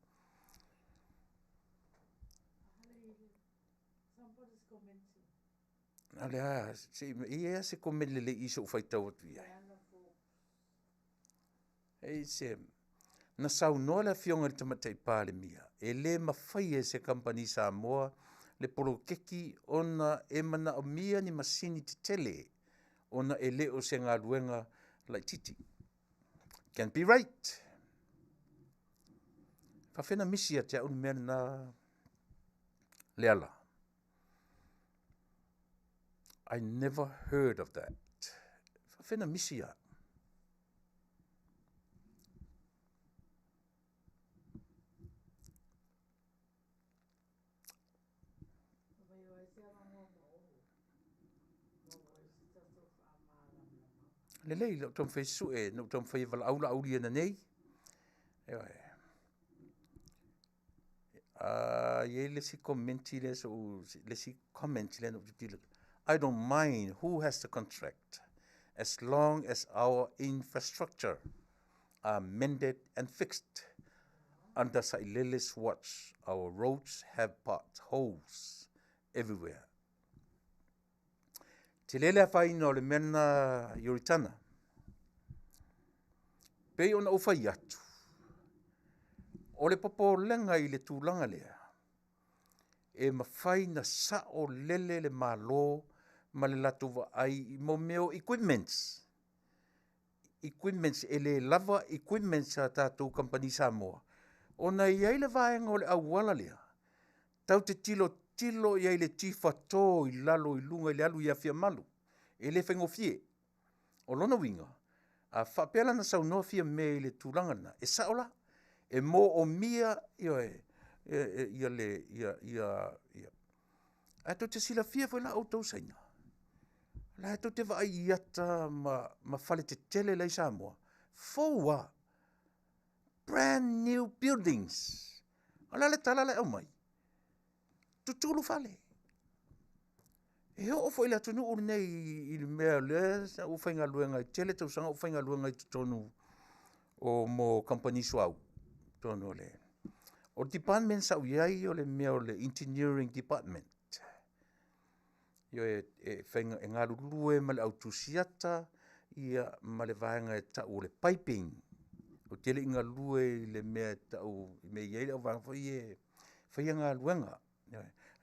Alea, ia se komele le iso ufai tau atu ia. Ei se, na sau noa la fionga le tamatai pāle mia. E le mawhai e se company Samoa, le polo keki ona e mana o mia ni masini te tele, ona e le o se ngā luenga lai titi. Can be right. Whawhena misia te au mea na leala. I never heard of that. Whawhena misia. Lelei, lau tom whai sue, lau tom whai wala aula auri na nei. Ye lesi commenti le so lesi comment le no tilo. I don't mind who has the contract as long as our infrastructure are mended and fixed. Under Sailelis watch, our roads have potholes everywhere. Te lele a whai no le mena Yoritana. Pei ona o whai atu. O le popo lenga i le tūlanga lea. E mawhai na sa o lele le malo ma le latu wa ai mo meo equipments. Equipments e le lava equipments a tātou company Samoa. Ona iai le vaenga o le awala lea. Tau te tilo iai le tifa tō i lalo i lunga i le alu i afia malu. E le whengofie. O lona winga. A whapela na sau noa fia me i le tūlangana. E saola. E mo o mia ia le. A to te sila fia fwela o tau saina. La to te vai iata ma fale te tele lai Samoa. Foua. Brand new buildings. Ala le tala le au mai. Tutulu fale. E o fo ila tunu ur nei i mea le sa u whainga luenga i tele tau sanga u whainga luenga i tonu o mo company suau. Tonu le. O department sa uiai o le mea o le engineering department. Yo e whainga e ngā lulue ma le autusiata ia ma le vaenga e tau le piping. O tele inga lue le mea tau me iei au vanga whai ngā luenga.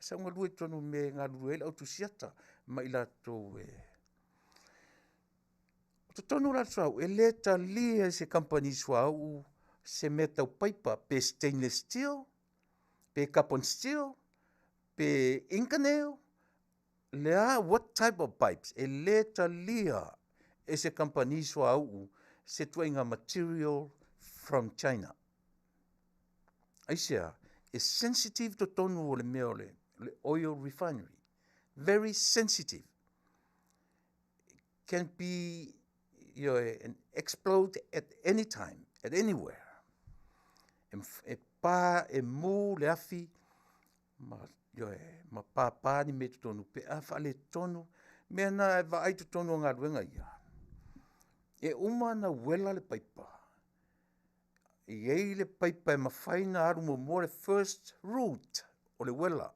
Sa unga lue tonu me ngā lue le autusiata ma ila tō e. O tonu la tau e le ta lia se company suau se mea tau paipa pe stainless steel, pe carbon steel, pe inkaneo. Lea, what type of pipes? E le ta lia e se company suau se tuainga material from China. Aisia, is sensitive to tonu o le mea o le oil refinery. Very sensitive. Can be and explode at any time, at anywhere. E pā e mū le afi ma pā ni me tonu pe a whale tonu mea na e wa ai tonu ngā ruenga ia. E uma na wela le paipa. Iei le paipa e mawhaina aru mo le first route o le wela.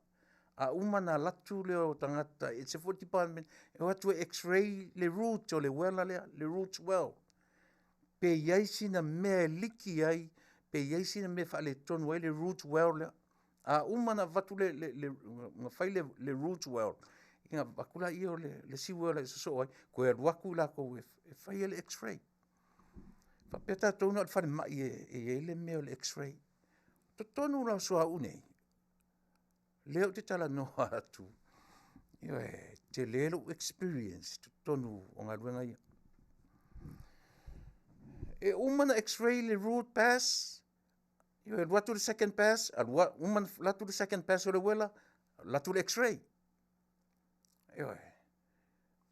A uma na latu le o tangata, it's a 40 department, e watu e x-ray le route o le wela le route well. pe iai sina mea liki ai, pe iai sina mea wha le tonu ai le root well lea. A umana vatu nga whai le root well. Inga wakula ia o le sea well e so ai, ko e ruaku lako e whai le x-ray. Fa peta tonu al whare mai e le mea le x-ray. Tonu la soa unei. Leo te tala noa atu. Ia te lelo experience, tonu o ngā ruenga ia. E umana x-ray le root pass, ia latu le second pass, umana latu le second pass o le wela, latu le x-ray. Ia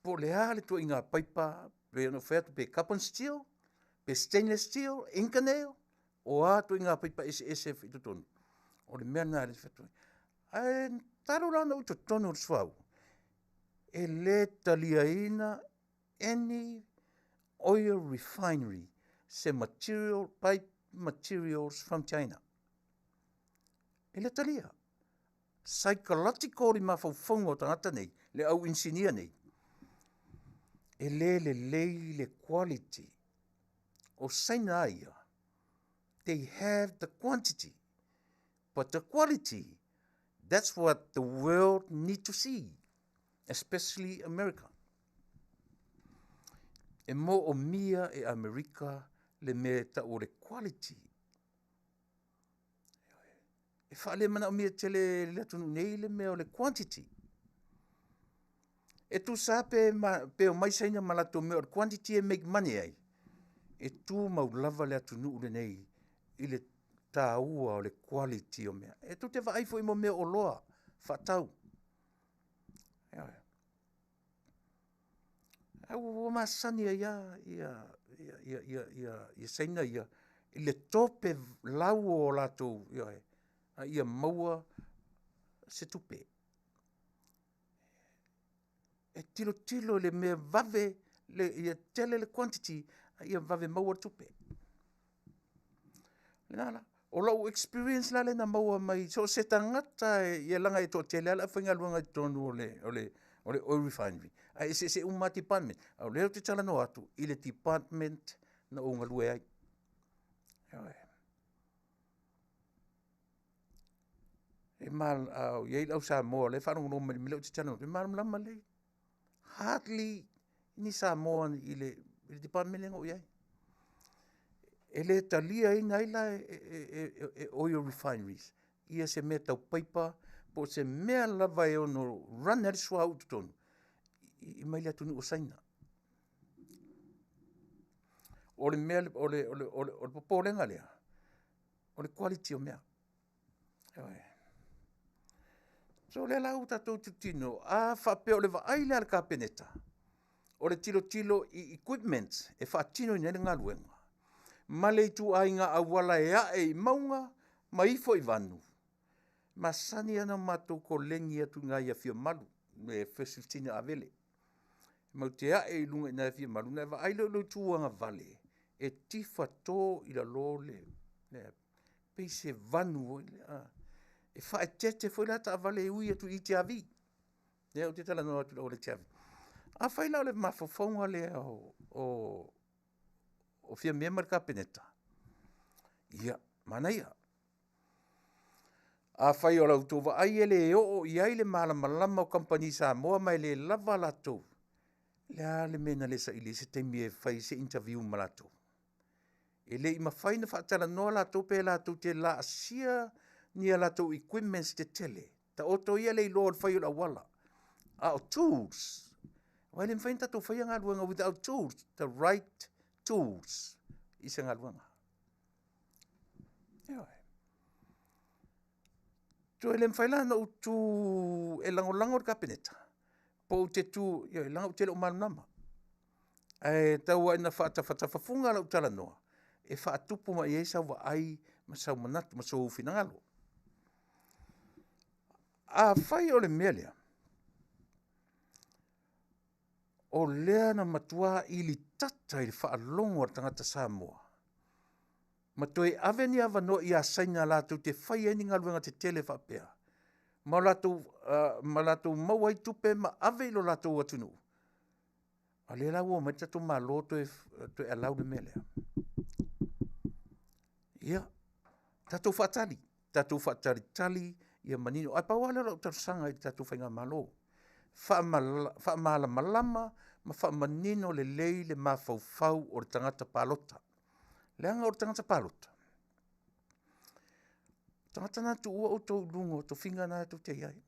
po lea le tua inga paipa, pe no featu pe carbon steel, pe stainless steel, inkaneo, o a tua inga paipa SF i tonu. O le mea nā le featu. Ai taro rana uto tonu o swau. E le taliaina any oil refinery se pipe materials from China. E le talia. Psychological li mawhauwhaunga o tangata nei, le au insinia nei. E le quality o saina aia. They have the quantity, but the quality, that's what the world need to see, especially America. E mo o mia e Amerika le me ta o le quality. E whaale mana o mia tele le atunu nei le mea o le quantity. E tu sa pe o mai saina malato mea o le quantity e make money ai. E tu maulava le atunu le nei i le tāua o le quality o mea. E tu te whaifo i mo mea o loa, whatau. Au o masani ia saina ia i le tope lau o lato ia maua se tupe. E tilo le mea vave ia tele le quantity ia vave maua tupe. Nala o lau experience la le na maua mai so se tangata ia langa e to tele ala whainga luanga i tonu o le oil refinery. Ai se uma department. Au leo te tala no atu i le department na o ngalue ai. E mal au ye au Samoa le whanongo no me leo te tala no. E mal mlama le. Hardly ni Samoa i le department lengo iai. E le talia i naila e oil refineries. Ia se mea tau paipa po se mea lava e ono run ari sua au tutonu. I mai le atunu o saina. O le mea, o le popolenga lea. O le quality o mea. So le lau tatou tutino, a whapea o le waaile al kapeneta. O le tilo i equipment e whaatino i nere ngā luenga. Ma le tu ainga awala e a e maunga, ma ifo i vanu. Ma sani ana matou ko lengi atu ngā ia fia malu, me first 15 a vele. Mau te a e lunga ina fia malu, na wa ailo lo tuanga Vale, e tifa tō i la lo le, peise vanu, e wha e tete foi lata a Vale e ui atu i te avi. O te tala no atu o le te avi. A whai lau le mafofonga le o fia mea marika peneta. Ia, Manuia. A whai o lau tō wa ai ele e o i aile malama o company Samoa mai le lava la tō. Lea le mena le sa ili se teimi e whai se interview ma la tō. E le ima whai na whaatala noa la tō pe la tō te la asia ni a la tō equipments te tele. Ta oto ia le i loa whai o la wala. A o tools. Wai le mwhain tato whai ngā luanga without tools. The right tools. Isa ngā luanga. Ewa. Tu e le mwhai la na utu e lango ka peneta. Po te tu, ia langa utele o malunama. E tau ai na whaatafafunga la utala noa. E whaatupu ma i eisa wa ai masau manatu, masau ufinangalo. A whai o le mea lea. O lea na matua ili tata i whaalongo ar tangata Samoa. Matua e aveni ava no i a saina lātou te whai eni ngā luenga te tele whapea. Ma lātou mawai tupe ma ave ilo lātou atunu. A le la ua mai tatu malo to e alau de mele. Ia, tatu whatari. Tatu whatari tali, ia manino. Ai pau ala rau tatu sanga i tatu whainga malo. Wha malama, ma wha manino le lei le mawhau o le tangata palota. Leanga o le tangata palota. Tangata nā tu ua o tau lungo, to whinga nā tu te iai.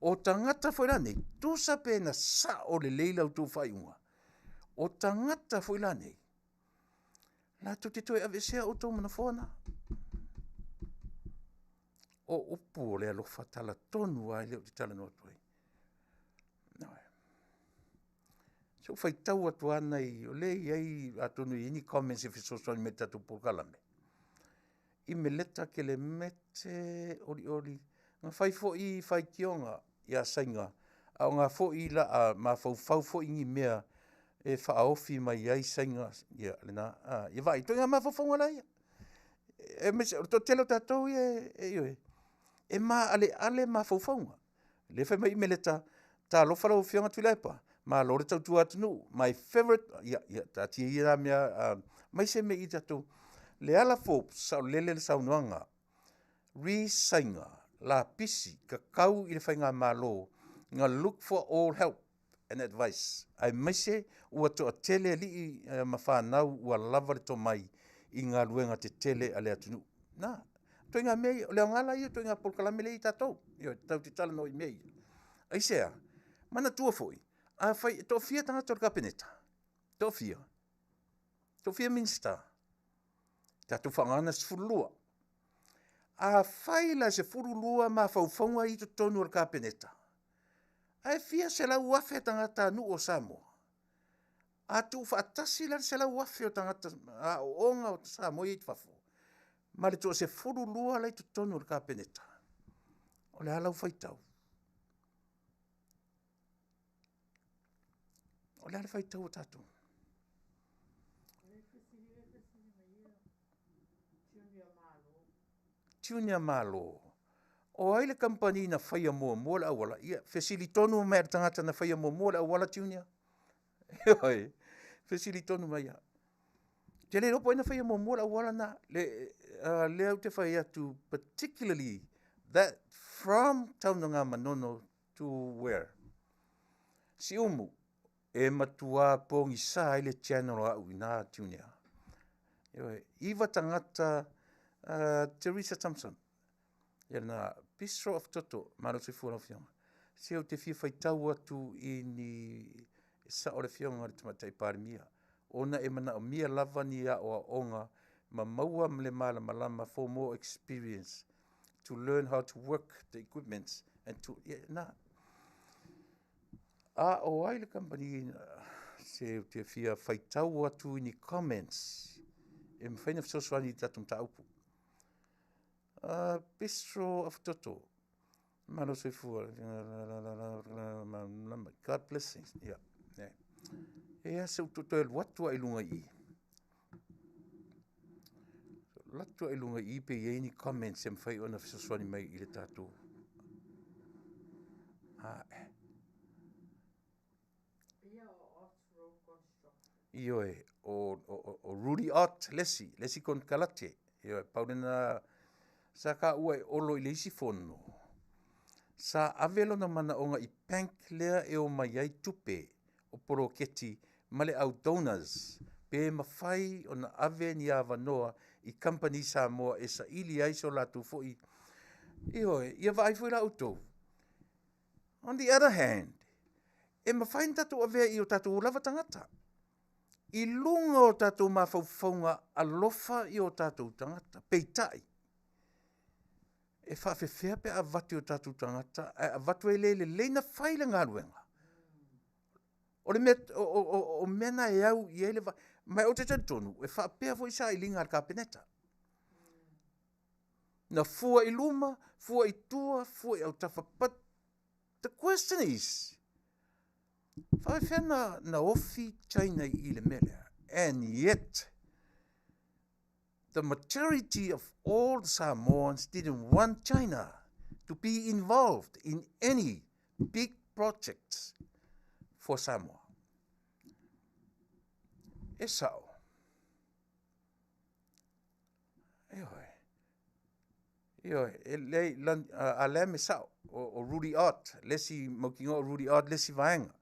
O tangata whairane, tu sape na sa o le leila o tu whaiunga. O tangata whairane, la tu te toi avesea o tau mana whona. O upu o le alofa tala tonu ai leo te tala no tuai. So whai tau atu ana i o le iai atonu i ini comments e fisosoani me tatu pulkalame. I me leta ke le mete ori. Ngā whai fo i whai kionga ia sainga. Au ngā fo i la a ma fau fo ingi mea e whaofi mai iai sainga. Ia lena. Ia vai, toi ngā ma fau la ia. E me se, to telo tatou e. E ma ale ma fau. Le whai mai i me leta ta lofa lau fionga Tuilaepa. Ma lore tau tu Taunu'u. My favorite, ia, tati i ra mea, mai se me i tatou. Le ala fo, sa lele le saunuanga. Sainga, la pisi, ka kau i le whainga malo. Nga look for all help and advice. Ai mai se, ua to a tele li i mawhanau, ua lava le to mai i ngā luenga te tele a le Taunu'u. Nā, toi ngā mei, leo ngala i, toi ngā polkalame le i tatou. Io, tau te tala no i mei. Ai sea, mana tua foi. A fai, to fia tanga tor kapeneta. To fia minsta. Tatu whangana se furulua. A fai la se furulua ma faufaunga i to tonu or kapeneta. Ai fia se la uafe tanga Taunu'u o Samoa. A tu whaatasi la se la uafe o tanga a onga o Samoa i tfafo. Ma le to se furulua la i to tonu or kapeneta. O le halau faitau. O le fai tau tatu. Junior malo. O ai le company na whaia mua la awala. Ia, fesilitonu mea tangata na whaia mua la awala junior. Ioi, fesilitonu mea. Te le ropo ina whaia mua la awala na. Le au te whaia tu particularly that from Taunanga Manono to where? Si umu. E matua pongi sa ile channel au ina junior. Iwa tangata Teresa Thompson. Ia na Bistro of Toto, maro te fuana fionga. Se o te fia whai tau atu i ni sa o le fionga le tumatai parimia. Ona e mana o mia lava ni a o onga ma maua mle mala malama for more experience to learn how to work the equipments and to, na. A o ai le company se te fia whai tau atu i ni comments. E mwhaina fisoswani tatum taupu. Bistro of Toto. Mano se fua. God blessings. Yeah. E se utoto el watu ai lunga i. Latu ai lunga i pe ye ni comments e mwhai ona fisoswani mai i le tatu. Ioe, o Rudy Ott, lesi kon kalate. Ioe, paulena sa ka ua e olo i leisi fono. Sa avelo na mana onga i pank lea e o mai ai tupe o poro keti male au donors. Pe mawhai o na ave ni awa noa i company Samoa e sa ili ai so latu foi. Ioe, ia vai foi la auto. On the other hand, e mawhai tatu ave i o tatu lava tangata. I lunga o tātou mawhauwhaunga alofa i o tātou tangata. Peitai. E whawhewhea pe a watu o tātou tangata. A watu e leina whaile ngā ruenga. O mena e au i ele mai o te tonu. E whapea fo i sa i linga ar kapeneta. Na fua i luma, fua i tua, fua i au tawhapat. The question is, whawhea na ofi China i le mele. And yet, the majority of all the Samoans didn't want China to be involved in any big projects for Samoa. E sao. A le me sao, o Rudy Ott, lesi maukinga o Rudy Ott, lesi vaenga.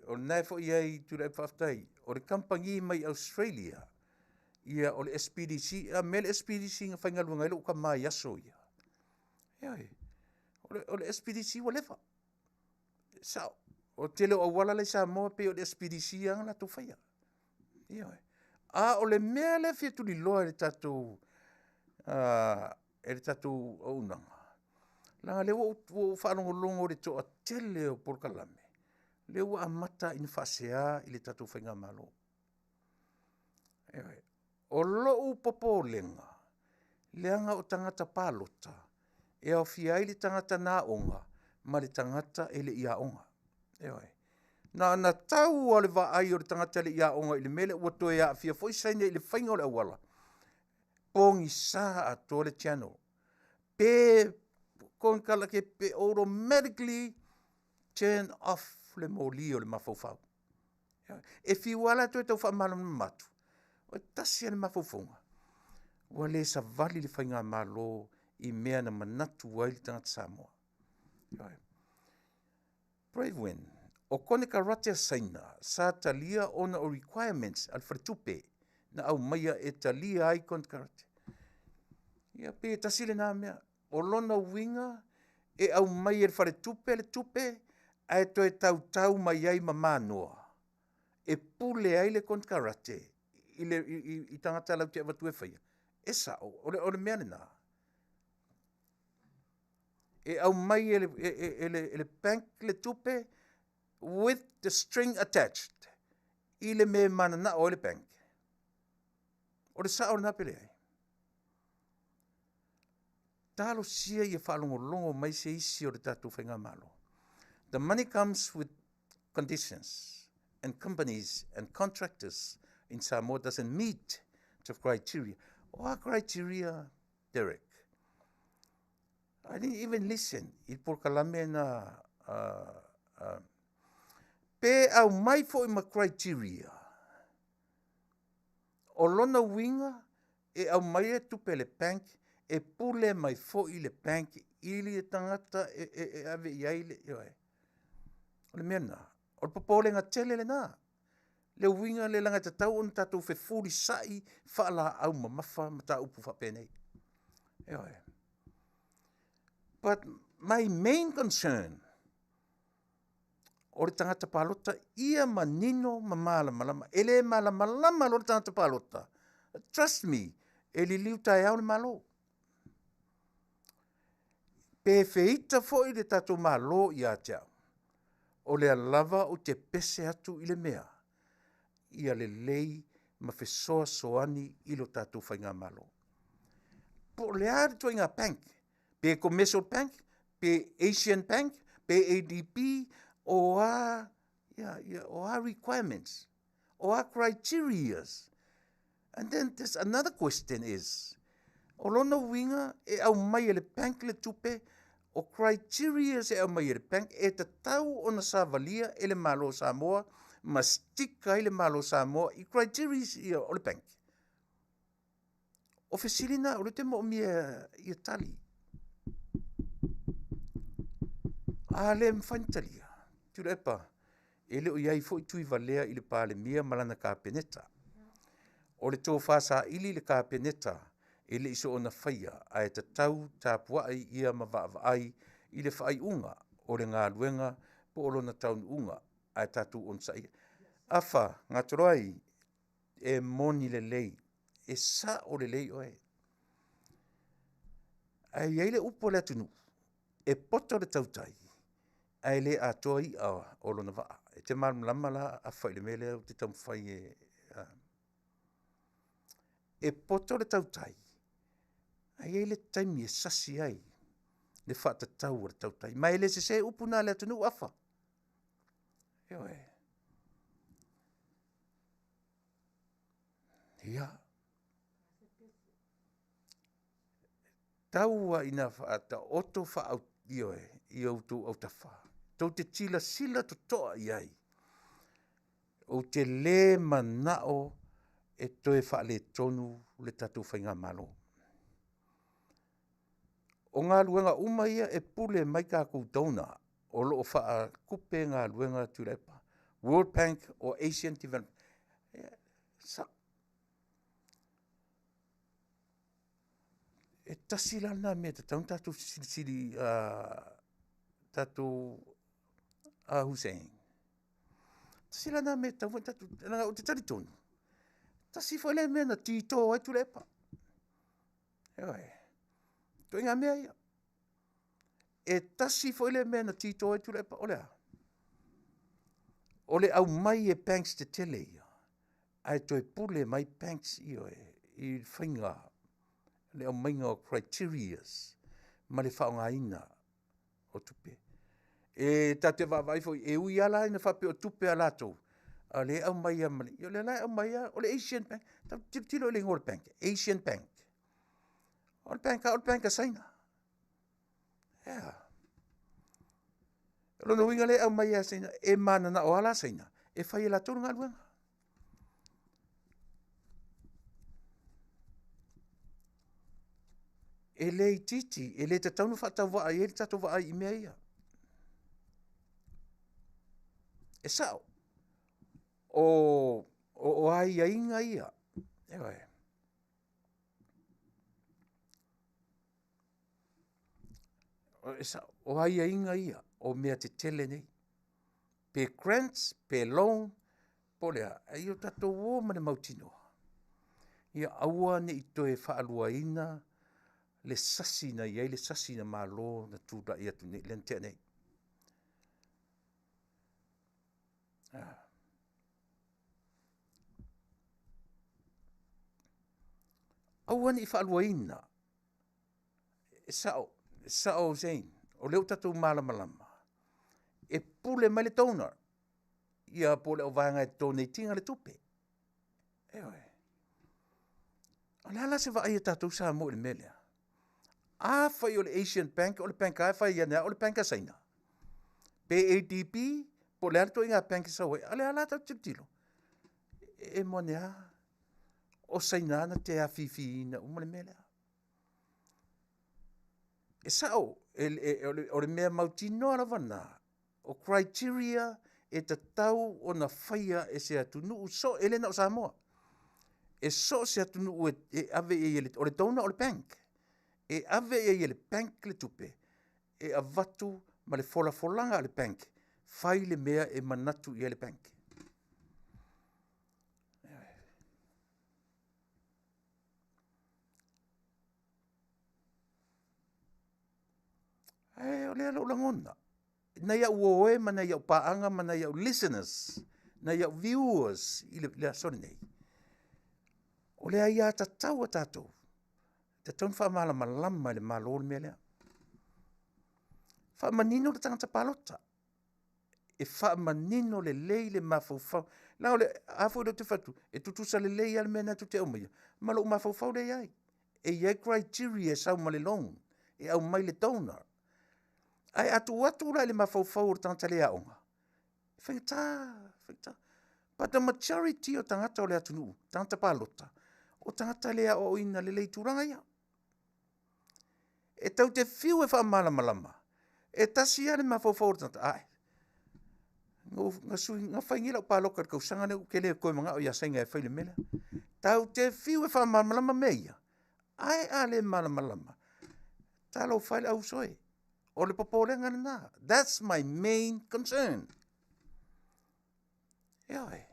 O nefo iei Tuilaepa Faafetai, o le kampangi mai Australia, ia o le SPDC, me le SPDC nga whaingalunga ilo ka mai aso ia. O le SPDC wa lefa. Sao, o tele o wala le Samoa pe o le SPDC anga la tu whaia. O le mea le fia tuli loa le tatou, e le tatou o unanga. Langa le wo whanongolongo le toa tele o porkalame. Le wa amata in fasea i le tatou whainga malo. O lou popo lenga, leanga o tangata palota, e au fia i le tangata na onga, ma le tangata e le ia onga. Na tau o le vaai o le tangata le ia onga i le mele ua toe a fia foi saine i le whainga o le awala. Pongi sa a to le channel. Pe kon kala ke pe automatically turn off le moli o le mafaufau. E fi wala to e tau whamalo matu. O tasi ane mafaufunga. Ua le sa vali le whainga malo i mea na manatu wai le tangata Samoa. Brave Win. O kone ka rate saina, sa talia ona o requirements al fretupe na au maia e talia ai kone ka rate. Ia pe tasile na mea, o lona winga e au maia le fretupe le tupe, ai to e tau mai ai mamanoa. E pule ai le kone ka rate, i tangata lau te avatu e whaia. E sao, o le mea na. E au mai ele bank le tupe, with the string attached. I le me mana na o le bank. O le sao na pele ai. Talo sia i whalongolongo mai se isi o le tatu whainga malo. The money comes with conditions, and companies and contractors in Samoa doesn't meet the criteria. What criteria, Derek? I didn't even listen. Il por kalame na pe au mai fo i ma criteria. O lona winga e au mai e tupe le bank e pule mai fo i le bank ili e tangata e ave iai le ioe. O le mena. O le popole nga tele le na. Le winga le langa te tau on tatou fe furi sai whaala au mamafa mata upu whapenei. Ioe. But my main concern o le tangata palota ia manino malama. Ele malama lo le tangata palota. Trust me, e li liu tai au le malo. Pe feita fo i le tatou malo i a tea. O le alava o te pese atu i le mea. Ia le lei ma fe soani i lo tatou whainga malo. Po le ari to inga bank. Pe commercial bank, pe Asian bank, pe ADB, o a requirements, o a criterias. And then there's another question is, o lona winga e au mai le bank le tupe, o criterias e au mai le bank e te tau o na savalia e le malo Samoa, ma stika i le malo Samoa, i criterias i o le bank. O fesilina, o le te mo mia i tali. A le mfantalia, Tuilaepa, e leo iai fo i tui valea i le pale mia malana ka peneta. O le tō Fasa ili le ka peneta, e le iso o na whaia, a e tau tāpuai ia ma vaai i le whai unga, o le ngā luenga, po o lona Taunu'u a e tatu on sa ia. Afa, ngā toroai, e moni le lei, e sa o le lei oe. A iai le upo le atunu, e poto le tautai, a le a toi a o lona vaa. E te lama la a whai le mele o te tamwhai e poto le tautai. A iei le taimi e sasi ai, le whata tau o le tautai. Mai le se upuna le atunu afa. Eo e. Ia. Taua ina whaata oto wha au io e, i au tu au ta wha. tau te tila sila to toa iai. O te le manao e toe wha le tonu le tatu whainga malo. O ngā luenga umaia e pule mai ka koutauna o loo wha kupe ngā luenga Tuilaepa. World Bank o Asian Development. E tasi lana me te taun tatu siri tatu Hussein. Tasi lana me tau tatu o te taritonu. Tasi whale me na tito ai Tuilaepa. Eoi. Toi ngā mea ia. E tasi whale me na tito ai Tuilaepa. Olea. Ole au mai e banks te tele ia. Ai toi pule mai banks ia i whainga. Le au mainga o criterias. Ma le whaonga ina o tupe. E tate wawai fo e ui ala ina whape o tupe alato. A le au mai a mali. Yo le lai au mai a o le Asian Bank. Tau tilo le ngore bank. Asian Bank. O le bank a saina. Yeah. Lono winga le au mai a saina. E mana na o ala saina. E whai e la tonu ngā luenga. E le i titi, e le te taunu whatau wa ai, e le tatu wa ai i mea ia. E sao, o ai a inga ia. Ewa e. E sao, o ai a inga ia, o mea te tele nei. Pe grants, pe loan, po lea, e o tato o mane mautino. Ia aua ne i toe whaalua ina, le sasina iai, le sasina malo na tūra i atu nei, len tea nei. Aua ni i whaalua ina, e sao zein, o leo tatou malamalama, e pule mai le taunar, ia po le o vanga e tō nei tinga le tupe. Ewe. O le ala se wa ai e tatou sa mo le melea. A whai o le Asian Bank, o le bank a whai iana, o le bank a saina. Pe ADP, po le alto inga bank sa wai, ale ala tau tilo. E monea, o saina na te Afiafi na umale melea. E sao, o le mea mautino ala wana, o criteria e ta tau o na whaia e se Taunu'u so elena o Samoa. E so se Taunu'u e ave e o le tauna o le bank. E ave e le bank le tupe. E avatu ma le folanga le bank. Fai le mea e manatu i le bank. O le alo langona. Na ia uoe, ma na ia paanga, ma na ia listeners, na ia viewers i le asone nei. O le ia tatau a tatou. Tatau wha malama le malo le mea lea. Wha manino le tangata palota. E wha manino le lei le mafaufau. Lao le afo i te whatu, e tutusa le lei ale mena tu te aumaia. Malo mafaufau le iai. E iai criteria sau ma le long. E au mai le taunar. Ai atu la le mafaufau o tangata le aonga. Whaingata. But the majority o tangata o le Taunu'u, tangata palota, o tangata le o ina le lei turanga ia. E tau te whiu e wha malama. E tasi ale mafaufau o tangata. Ai. Ngā whaingila o pāloka kau sanga ne ke le koe mga o ia sainga e whaile mele. Tau te whiu e wha malama meia. Ai ale malama. Talo whaile au soe. O le popolenga na. That's my main concern. Eoi.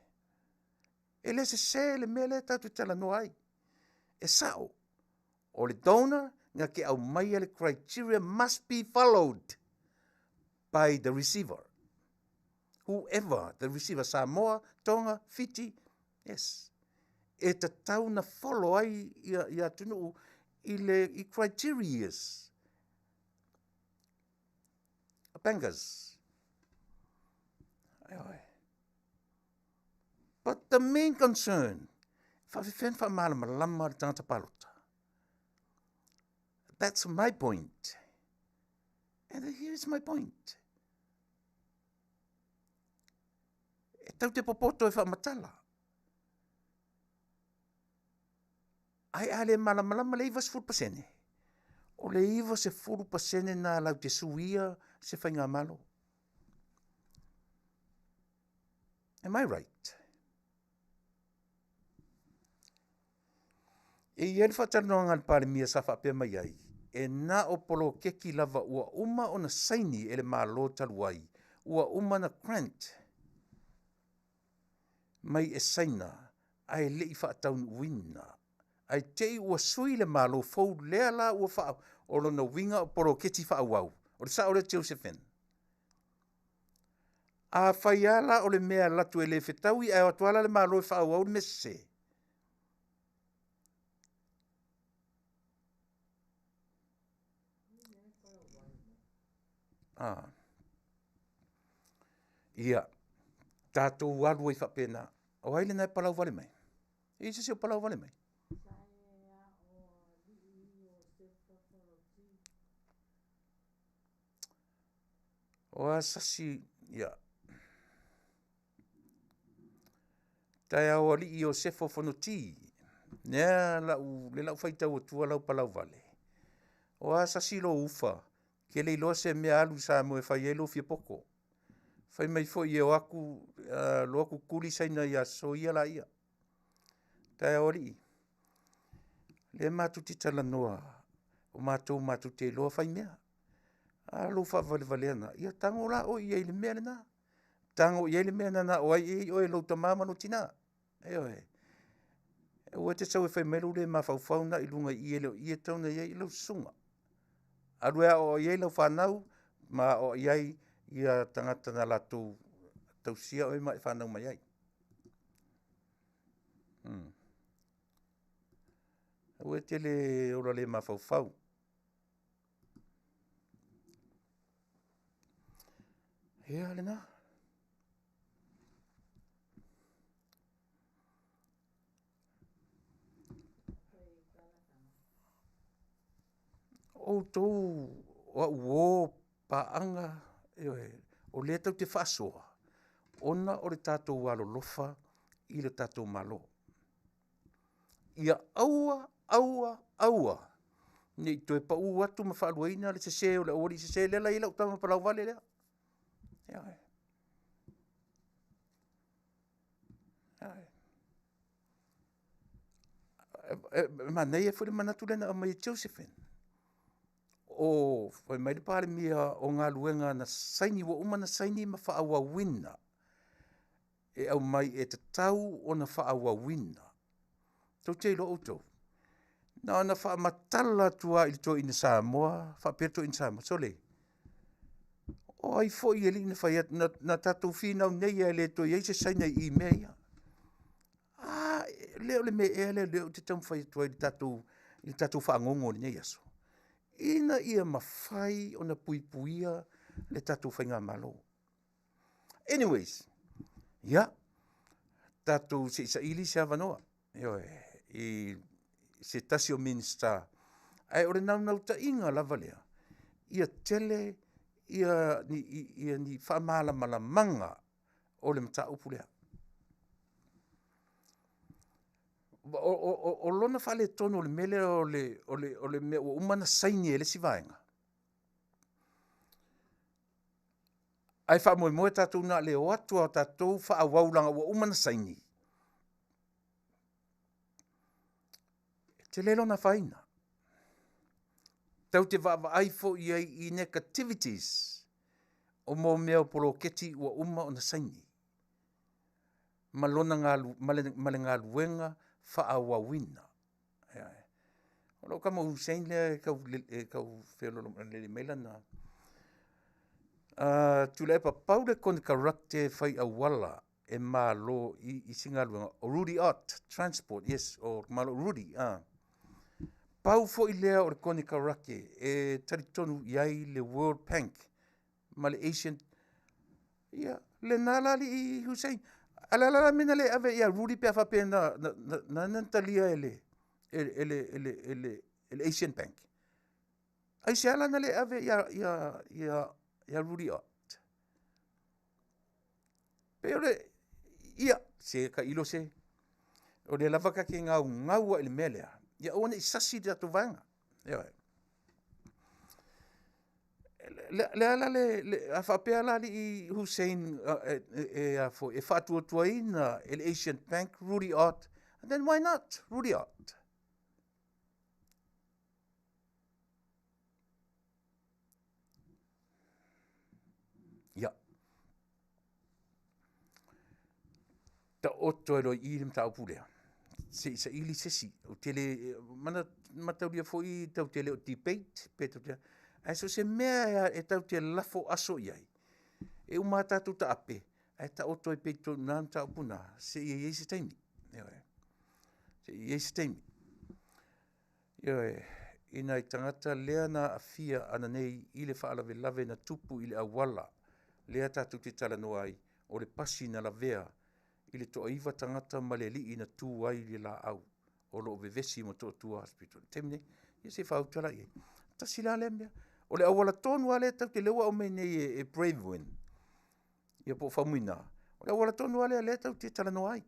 E le se le mele tatu tala no ai. E sao. O le donor, nga ke au mai le criteria must be followed by the receiver. Whoever the receiver, Samoa, Tonga, Fiji, yes. E ta tau na follow ai ia Taunu'u i criterias. Bankers. But the main concern, whawhiwhen malama le tangata palota. That's my point. And here's my point. tau te popoto e whaamatala. Ai ale malamalama le iwa se 4%. O le iwa se 4% na lau te suia se whainga malo. Am I right? E ieri whatanoa ngan pare mia sa whapea mai ai. E na o polo keki lava ua uma o na saini ele malo taluai. Ua uma na grant. Mai e saina. Ai le i Taunu'u wina. Ai tei ua sui le malo fau lea la ua wha o lona winga o polo keti wha awau. O le sa o le Josephine. A whaiala o le mea latu e le whetaui ai o atuala le malo e wha awau le mese. Ia, tātou walu i whapena. O haile nai palau vale mai. E se o palau vale mai. O asasi, ia. Tai au ali i o sefo whanoti. Nea le lau whaitau o tua lau palau vale. O asasi lo ufa. Ke le iloa se mea alu sa mo e whai elo fia poko. Whai mai fo i o aku, lo aku kuli saina ia so ia la ia. Tai au ali. Le matu ti tala noa. O matu te loa whai mea. Alo wha vale vale ana. Ia tango la o ia ili mea na. Tango ia ili mea na o ai o e lo tamama no tina. Eo e. E ua te sau e whai melu le ma fau na ilunga i ele o ia tauna ia ilo sunga. Alu ea o ia ilo whanau ma o iai ia tangata na latu tausia o ima e whanau mai ai. Ua te le ora le ma fau. Ea le na. O tau o uo paanga o le tau te whasoa. Ona o le tātou walo lofa i le tātou malo. Ia aua. Nei toi pa u atu ma whaaluaina le se o le ori se le la ila utama palau vale lea. Ia e. Manei e fure manatu lena o mai Josephine. O fai mai pare mia o ngā luenga na saini wa uma na saini ma whaawa wina. E au mai e te tau o na whaawa wina. Tau te ilo auto. Na na wha matala tua ili to ina Samoa, wha perto ina Samoa, sole. O ai fo i eli na whai na tatou whina nei e le to i eise saina i mea ia. Leo le me e leo te tau whai tua ili tatou whaangongo ni nei aso. Ina ia mawhai o na puipuia le tatou whai ngā malo. Anyways, ia, tatou se isa ili se avanoa. I se tasi o minister. Ai ore nau ta inga lava lea. Ia tele, ia ni whamala malamanga o le mta upu lea. O lona whale tono o le mele o le mea o umana saini e le si vaenga. Ai wha moe tatou na le o atua o tatou wha awaulanga o umana saini. Te lelo na whaina. Tau te ai fo i negativities o mo mea o polo keti o uma o na saini. Malona male ngā luenga wha awawina. O lo kama Hussein le kau whelolo le meila na. Tuilaepa paude kon karakte whai awala e malo i singa luenga. O Rudy Ott, Transport, yes, o malo Rudy, Pau fo i lea o le kone karake e taritonu iai le World Bank ma le Asian. Ia, le nalali i Hussein. Alala mina le ave ia Rudy pe afape na nantalia ele Asian Bank. Ai se ala na le ave ia Rudy Ott. Pe ole Ia, se ka ilo se. O le lava ka ke ngau ele melea. Ia ona isasi te atu vanga. Ia. Le ala le a whapea la li Hussein e whātua tuaina el Asian Bank, Rudy Ott. And then why not Rudy Ott? Ia. Ta oto ero i rim tau pulea. Se ili sesi. O tele, matau lia foi tau tele o debate, peto te. Ai so se mea e tau te lafo aso iai. E umatatu ta ape. Ai ta oto e peto nan tau puna. Se i se taimi. Se i se taimi. Ina i tangata lea na afia ana nei i le whaalawe lave na tupu i le awala. Lea tatu te tala noa ai. O le pasi na lavea. I le toa iwa tangata ma le li ina tū ai le la au. O lo vevesi mo toa tua hospital. Temne, ia se whautala i. Ta sila le mea. O le awala tonu ale tau te lewa o mei nei e Bravewin. Ia po whamuina. O le awala tonu ale le tau te tala no ai.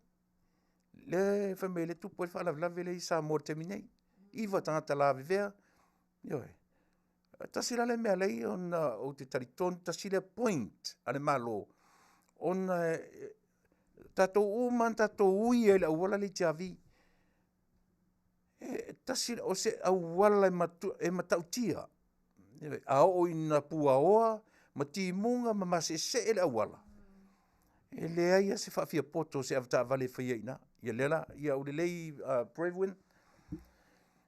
Le whamei le tupu e whaalawe le i Samoa temi nei. Iwa tangata la vivea. Ioe. Ta sila le mea lei o te taritonu. Ta sila point ale malo. Ona tatou uman tatou ui e le awala le tiavi. Ta sila o se awala e matautia. A o ina pua oa, ma timunga, ma mase se ele awala. E lea ia se whaafia poto se avata vale whaia ina. Ia lela, ia o le lei Bravewin.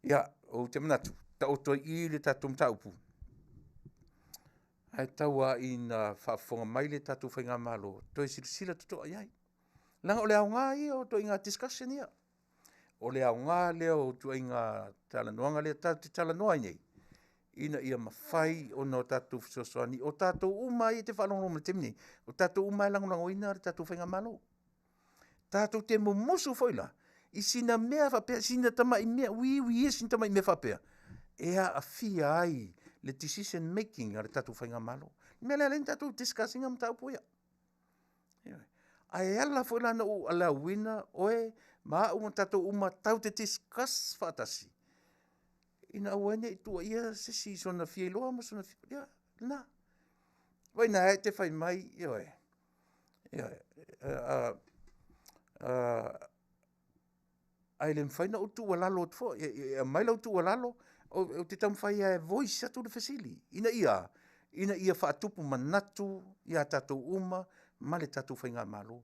Ia, o te manatu. Ta oto i le tatum taupu. Ai taua ina whaafonga mai le tatu whainga malo. Toi sila tuto ai ai. Langa o le au ngā ia o to inga discussion ia. O le au ngā lea o to inga talanoanga lea te talanoa nei. Ina ia mawhai o no tātou fisosoani. O tātou umai te whalongo mo temni. O tātou umai langolango ina re tātou whainga malo. Tātou te mumusu whaila. I sina mea whapea, sina tama i mea, ui e sina tama i mea whapea. Ea a fia ai le decision making a re tātou whainga malo. Mea lea len tātou discussing am tau puia. Ai ala whaila na u ala wina oe maa unga tātou uma tau te discuss whatasi. Ina awene i tua ia se si sona fia loa ma sona fia. Ia, na. Wai na e te whai mai, ioe. Ioe. Ai le mwhaina o tua lalo o tfo. Mai lau tua lalo. O te tam whai e voice atu le fasili. Ina ia whaatupu manatu. Ia tātou uma. Ma le tātou whai ngā malo.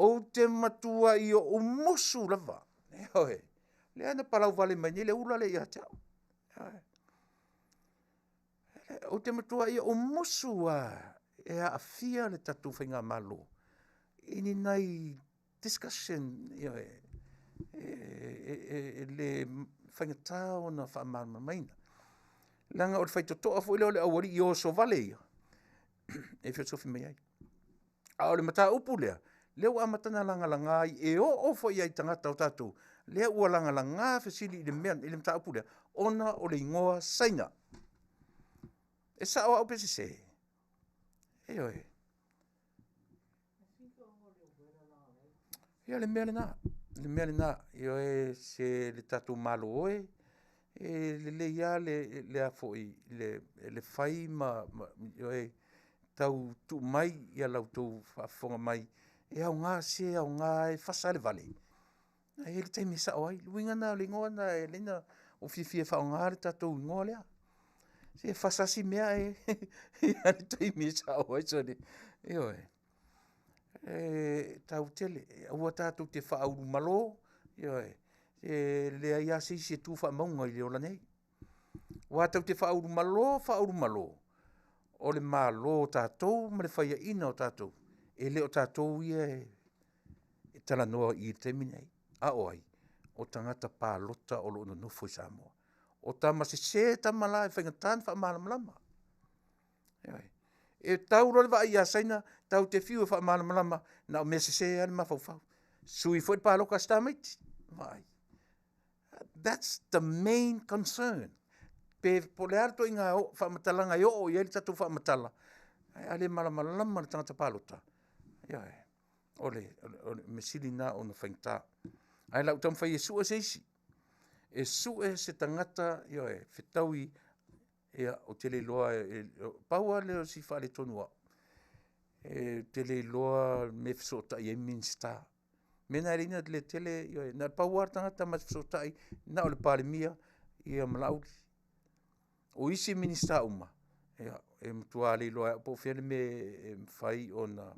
O te matua i o mosu lava. Ioe. Le ana palau vale mai ni le ula le ia tau. O te matua ia o mosu e a fia le tatu whainga malo. Ini nei discussion le whainga tau na whaamama maina. Langa o le whaitotoa fo ile o le awari i o so vale ia. E whio sofi mai ai. A o le mata upu lea. Leo amatana langa langai e o fo ia i tangata o tatu. Lea ua langa langa fesili i le mea, i le mta upu lea. Ona o le ingoa saina. E sa o au pese se. E oe. Ia le mea le na. Le mea le na. I oe se le tatu malo oe. E le ia le a fo i le fai ma i oe tau tu mai ia lau tau whaafonga mai. E au ngā se, au ngā e Fasa le Vale. E le taimi sa oai, luinga na le ingoa na e lena o fifia whao ngā le tatou ingoa lea. Se Fasa si mea e le taimi sa oai so ne. E oe. Tau tele, ua tatou te whaau malo. E oe. Le ia se tu wha maunga i le ola nei. Ua tau te whaau malo. O le malo tatou, ma le whaia ina o tatou. E leo tātou ia e tala noa i te minei. A oai, o tangata pālota o lo nofo i Samoa. O tama se tamala e whaingatana wha malamalama. E tau role wa ia saina, tau te whiu e wha malamalama, na o mea se ane mawhauwhau. Sui fwoi pāloka stamiti. Vai. That's the main concern. Pe po le arto i ngā whamatalanga i o i ele tatu whamatala. Ale malamalama le tangata pālota. ole mesili na ona faingta. Ai lau tam fai su seisi. E su se tangata yo e fitaui ia o tele loa paua le si fa le Taunu'u. E tele loa me fsota i minsta. Mena rina le tele yo na paua tangata ma fsota i na ole palemia ia malauli. O isi minsta uma. Ia e mtuali loa po fele me fai ona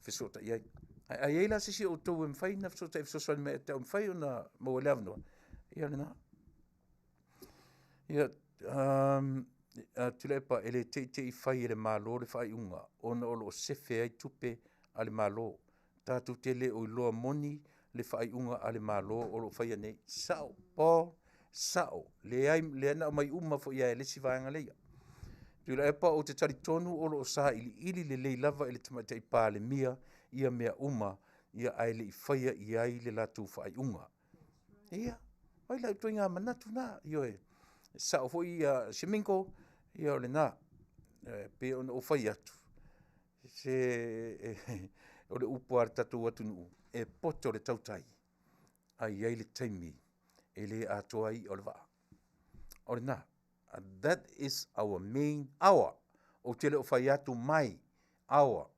fsota ia. Ai la sisi o tau e mfai na fsota e fsota me te mfai ona mo le avno. Ia na. Ia Tuilaepa ele te I fai ele malo le fai unga ona o lo sefe ai tupe ale malo tatu tele o loa moni le fai unga ale malo o lo fai nei sao po sao le ai le na mai uma fo ia ele si vaanga le Tuilaepa o te tari tonu o lo sa ili le lava ele tamata I pa le mia ia mea uma ia ai le I fai ia ai le latu fai unga ia ai la tuinga manatu na ioe sa o foi seminko ia o le na pe o fai atu se o le upo ar tatu Taunu'u e poto le tautai ai ai le taimi e le atoa I o le vaa o le na that is our main hour o tele o fai atu mai hour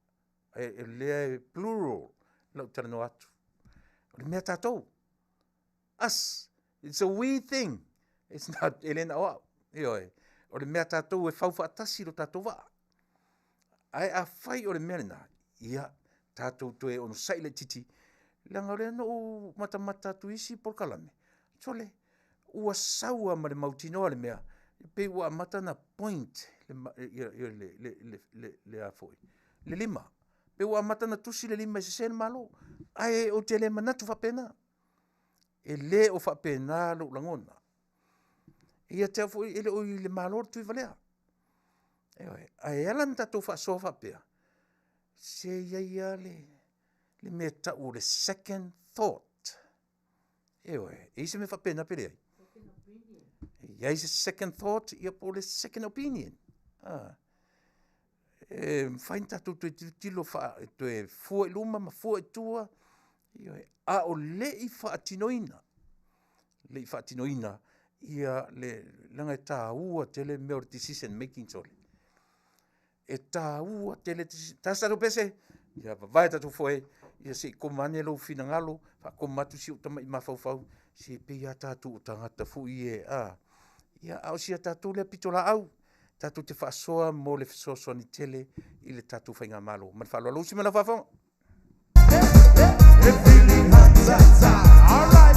e le plural lau tarano atu o le mea tatou us it's a we thing. It's not Elena o ioe. O le mea tātou e whau whaatasi lo tātou wa. Ai a whai o le mea na. Ia tātou toe ono saile titi. Langa rea no o matamata tu isi por kalame. Tole, ua saua ma le mautinoa le mea. Pe ua mata na point le a foi. Le lima. Pe ua mata na tusi le lima I se sen malo. Ai o te le manatu whapena. E le o whapena lo langona. Ia te fo ele o le malor tu valea. Ai alan tatu fa sofa pea. Se ia le meta o le second thought. Ise me fa pena pele. Ia ise second thought ia po le second opinion. Fain tatu tu tilo fa tu e fu luma ma fu tua. A o le I fa atinoina. Le fa atinoina. Ia le langa ta ua tele mere decision making tole. E ta ua tele ta sa pese ia vai ta tu foi ia se komane lo fina ngalo fa komatu si utama I mafau se pe ia ta tu tangata fu ie ia au si ta tu le pitola au ta tu te fa soa mo le so ni tele I le ta tu fa nga malo man fa lo si me la fa fa all right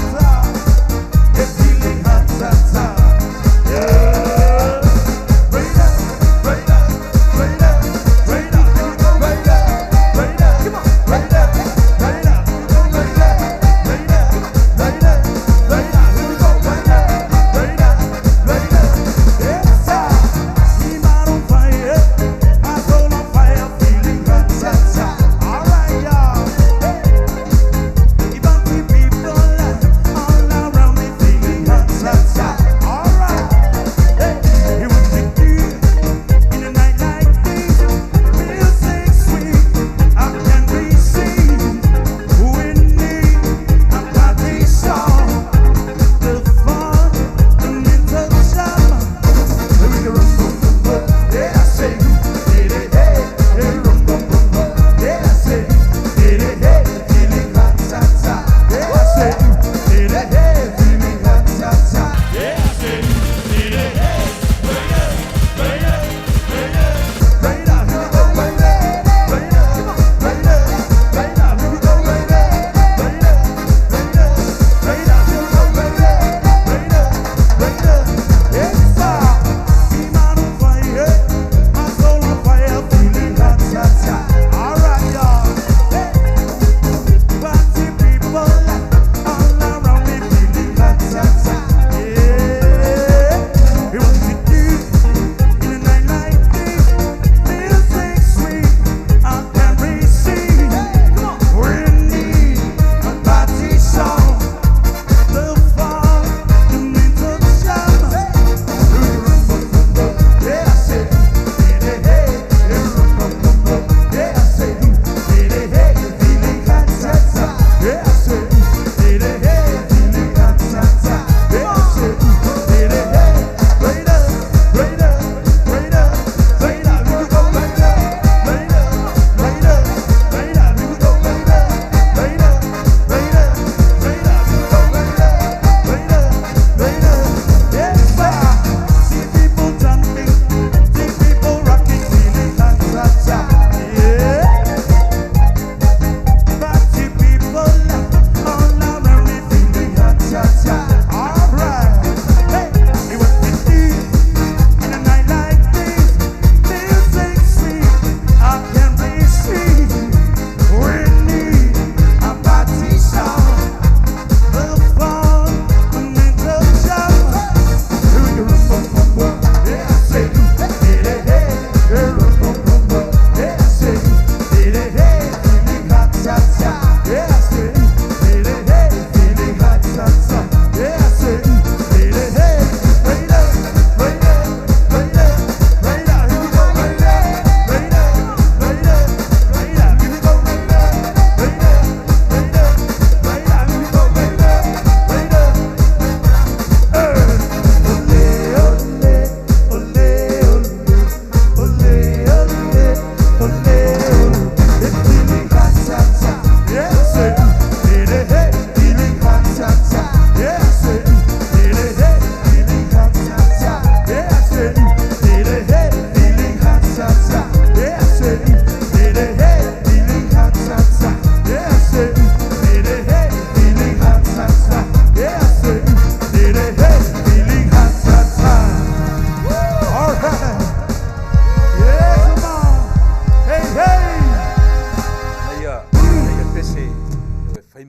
all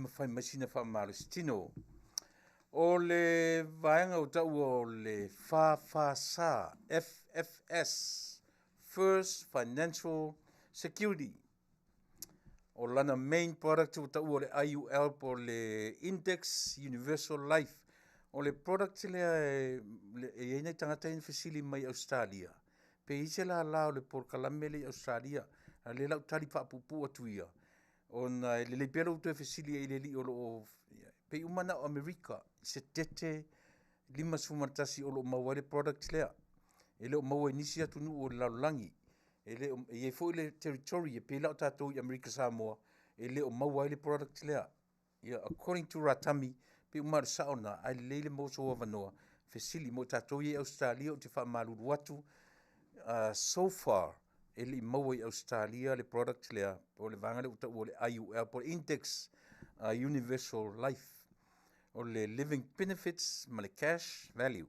mawhai masina whamalo stino. O le vaenga o tau o le Fasa, FFS, First Financial Security. O lana main product o tau o le IUL po le Index Universal Life. O le product le e nei tangata in fasili mai Australia. Pe ise la o le porkalame le Australia. Le lau tali whaapupu atu ia. O na le pera utu e fasili e le li o lo pe umana o Amerika. Se tete lima sumatasi o lo mawale product lea. E le o maua inisi atu nu o laulangi. E le e fo le territory e pe lau tatou i Amerika Samoa. E le o maua le product lea. Yeah, according to Ratami, pe umar saona ai leile mo so wanoa. Fasili mo tatou i Australia o te whamaluru atu. So far, e le maua i Australia le product lea. O le vangale uta o le IUL, po Index Universal Life. O le living benefits ma le cash value.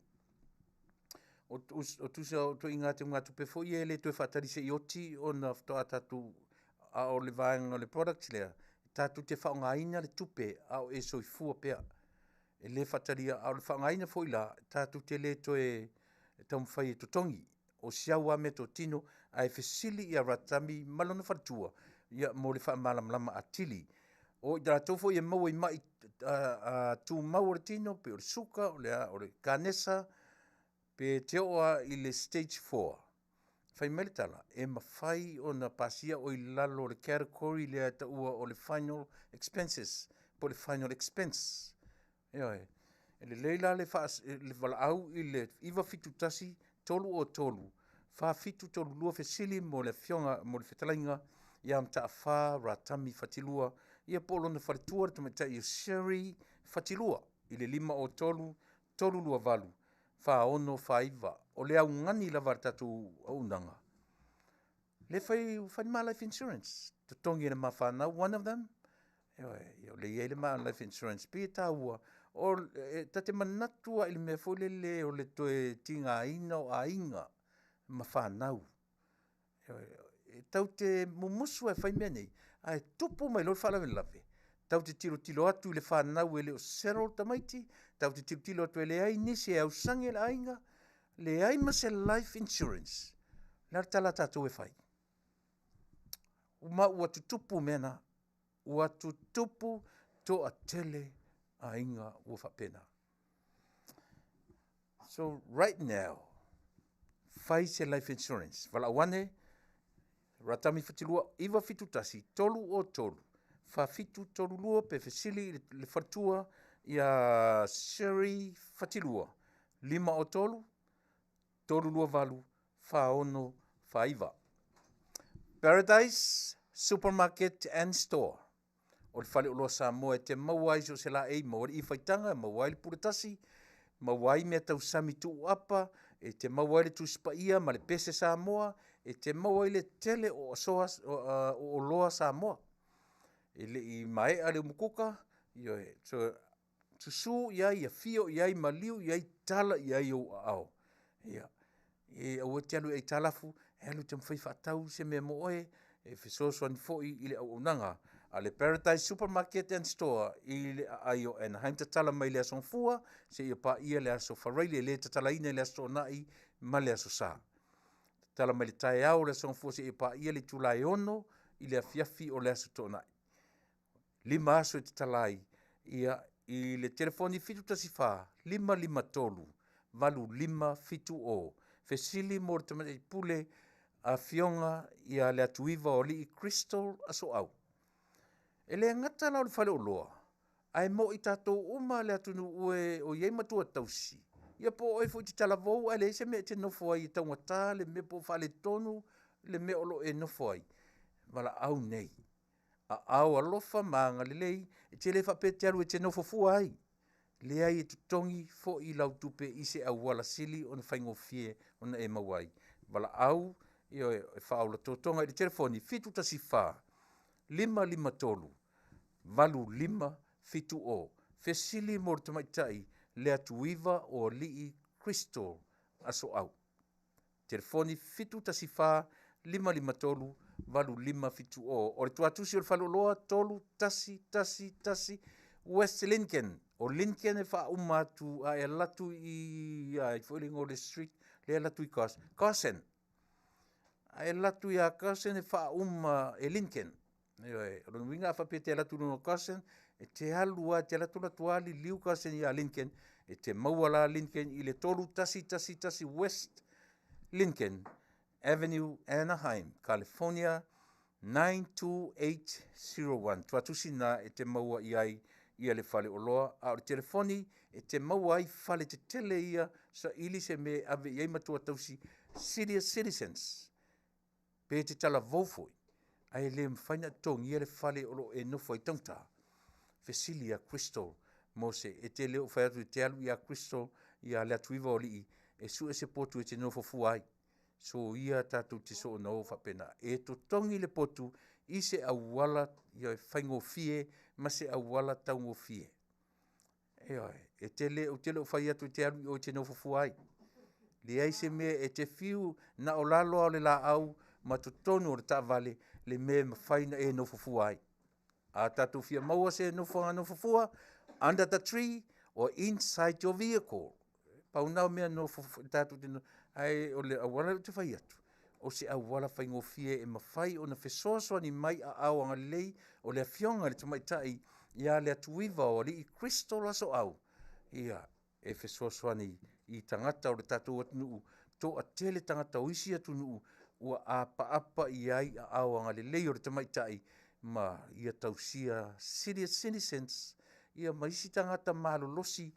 O tusa o to inga te ngatu pe fo ye le to fatari se yoti o na to atatu a o le vanga le product lea. Tatu te whaongaina le tupe a o e soifua pea. E le fatari a o le whaongaina fo ila tatu te le to e taumwhai e totongi. O siawa me to tino a e fesili i a Ratami malona fatua. Ia mo le whaamalamlama atili. O da tofo ye mau i mai tu mau tino pe o suka o le kanesa pe te oa i le stage 4. Fai meletala e mawhai o na pasia o i lalo le category le ta ua o le final expenses po le final expense. E le leila le wala au i le iwa fitu tasi tolu o tolu. Fa fitu tolu lua fesili mo le fionga mo le fetalainga ia mta fa Ratami fatilua ia polo na faritua te mata i seri fatilua i le 5 o tolu lua valu fa ono fa iva o le au ngani la vartatu au nanga le fai ma life insurance to tongi na mafana one of them yo le yele ma life insurance pita ua o tate manatua il me fole le o le toe tinga ina o ainga mafanau tau te mumusu e fai mea nei, ai tupu mai lor whala lave. Tau te tilo atu le whanau e leo sero tamaiti, tau te tilo atu e le ai nisi e au sange le ainga, le ai mase life insurance. Lar tala tatu e fai. Uma ua tutupu mena, ua tutupu to a tele ainga ua whapena. So right now, fai se life insurance. Wala wane, Ratami fatilua iwa fitu tasi, tolu o tolu. Fa fitu tolu lua pe fesili le fatua ia seri fatilua. 5 o tolu, tolu lua valu, fa ono, fa iwa. Paradise Supermarket and Store. O le fale uloa Samoa e te mawai so se la ei mawari i faitanga, mawai le puretasi, mawai mea tau sami tu apa, e te mawai le tuspa ia ma le pese Samoa, e te maua i le tele o soas o loa Samoa. E le i mae ale mukuka, so tusu iai, fio iai, maliu iai, tala iai o ao. E au te alu e talafu, e alu te mwhai whatau se mea moe, e whisoswani foi i le au unanga. A le Paradise Supermarket and Store, i le aio en haimta tala mai le aso fua, se ia pa ia le aso wharaile, le tatala ina le aso nai, ma le aso saa. Tala mai le tae au le son fuose e pa ia le Tuilaepa i le Afiafi o le aso tōnai. 5 aso e te talai ia i le telefoni fitu tasifa 553 valu 5 fitu o fesili mo te mai pule a fionga ia le atuiva o li Crystal aso au. E le ngata lau le fale o loa. Ai mo i tatou uma le atunu ue o iei matua tausi. Ia po oi fu te tala vou ai le se me te nofo ai tau ngata le me po fale tonu le me olo e nofo ai. Wala au nei. A au alofa maanga le lei e te le whapete alu e te nofo fua ai. Le ai e tutongi fo i lau tupe i se au wala sili o na whaingo fie o na e mawai. Wala au i o e whaula totonga i le telefoni fitu tasi wha. 553 valu 5 fitu o. Fesili mor tamaitai le atuiva o lii Crystal aso au. Telefoni fitu tasi wha 553 valu lima fitu o le tuatusi o le faloloa tolu tasi West Lincoln o Lincoln e whauma atu a e latu i whalingo le street le latu i Carson a e latu i a Carson e whauma e Lincoln ron winga whapea te latu no Carson e te halua te latu ali liu Carson i a Lincoln e te mauala Lincoln i le tolu tasi West Lincoln Avenue, Anaheim, California, 92801. Tuatusi na e te maua i le fale o loa. A o telefoni e te maua ai fale te tele ia sa ili se me ave iei matua tausi serious citizens. Pe te tala vofoi. Ai le mwhaina tongi ia le fale o lo e nofo i tangta. Fesilia Crystal Mose e te leo whaiatu i te alu i a Crystal i a lea tuiva o li e su e se potu e te nofo fuai. So ia tātou te so nao whapena. E to tongi le potu i se awala i o whaingo fie, ma se awala taungo fie. E te le o whai atu te aru o te no fufuai. Le ai se mea e te fiu na o lalo au le la au, ma to tonu o le ta vale, le mea ma whaina e no fufuai. A tātou fia maua se no fufua, under the tree or inside your vehicle. Pau nao mea no tātou te no, ai o le awala te whai atu. O se awala whaingo fie e mawhai o na whesoasoa ni mai a awanga lei o le awhionga le tamaitai ia le atuiva o li i Kristo laso au. Ia e whesoasoa ni i tangata o le tātou atunu'u to a tele tangata o isi atunu'u ua apa i ai a awanga le lei o le tamaitai ma ia tausia serious citizens ia maisi tangata malolosi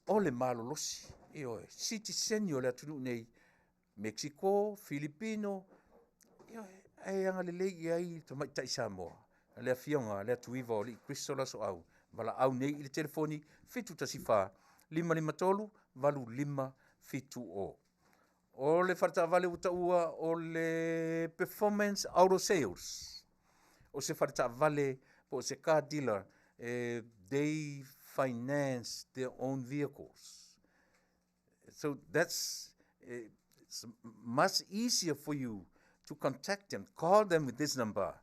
o le malolosi. Ioe, citizen o le atunu nei, Mexico, Filipino, ai anga le lei i ai tamaitai Samoa. Le afionga, le atuiva o li Kristo laso au. Wala au nei i le telefoni, fitu tasifa, 553 550. O le wharta vale utaua o le performance auto sales. O se wharta vale po se car dealer, they finance their own vehicles. So it's much easier for you to contact them. Call them with this number.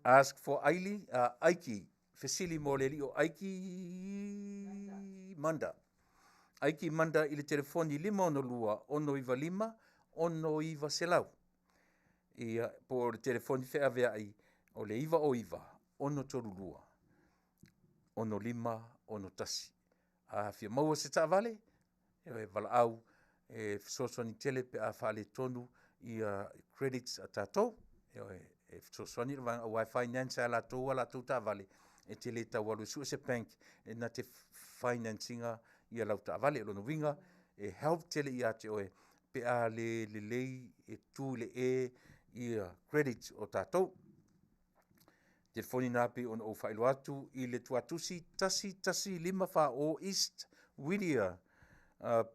Ask for Aiki, Fesili Morelli o Aiki Manda. Aiki Manda i le telefoni 512 195 selau. Ia po le telefoni fe avea ai o le iva o iva, 132 15 tasi. Fia maua se ta vale, e vala au, fisoswani tele pe a whale tonu i credits a tātou, e fisoswani rwanga a finance a la tau ta vale, e tele ta walu su se bank, e na te financinga i a lau ta vale, e lono winga, e help tele i ate oe, pe a le lei, e tu le i credits o tātou. Telefoni napi on o whaelo atu i le tuatusi tasi 5 o East Whittier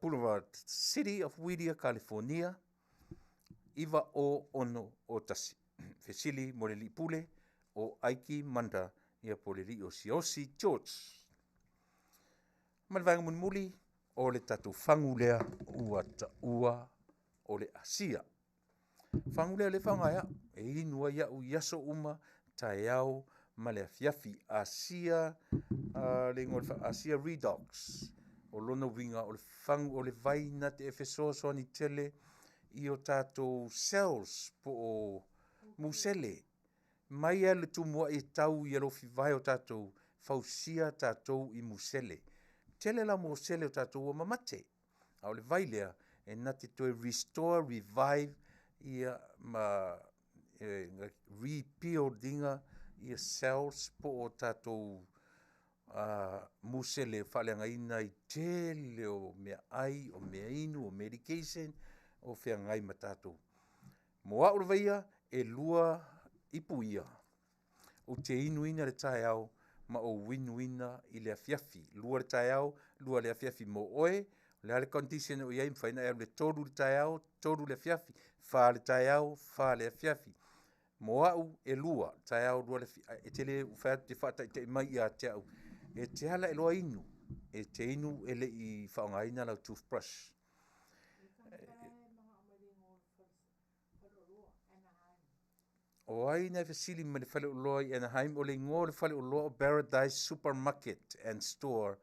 Boulevard, City of Whittier, California. Iva o ono o tasi. Fesili moreli pule o Aiki Manda ia poleli o Siosi George. Malvanga munmuli o le tatu fangulea ua o le Asia. Fangulea le fangaya e inua ia u yaso uma Taiao ma le Afiafi Asia le ngol Asia Redux o lona winga o le fangu o le vaina te efesoso ni tele i o tātou cells po o musele mai le tumua e tau i alo fiwai o tātou fausia tātou i musele tele la musele o tātou o mamate a o le vailea e nati toi restore, revive ia ma rebuildinga i cells po o tātou musele whalenga ina i tele o mea ai, o mea inu, o medication, o whea ngai ma tātou. Moa urweia e lua ipuia. O te inu ina le tae au, ma o win-wina i le Afiafi. Lua le tae au, lua le Afiafi mo oe, le ale condition o iai mwhaina e le toru le tae au, toru le Afiafi, wha le tae au, wha le Afiafi. Moau e lua, tae au lua le e tele whea te whata i te mai i a te au. E te hala e loa inu, e te inu e le i whaongaina lau toothbrush. o ai na fasili ma le fale uloa i Anaheim o le ngō le fale uloa o Paradise Supermarket and Store.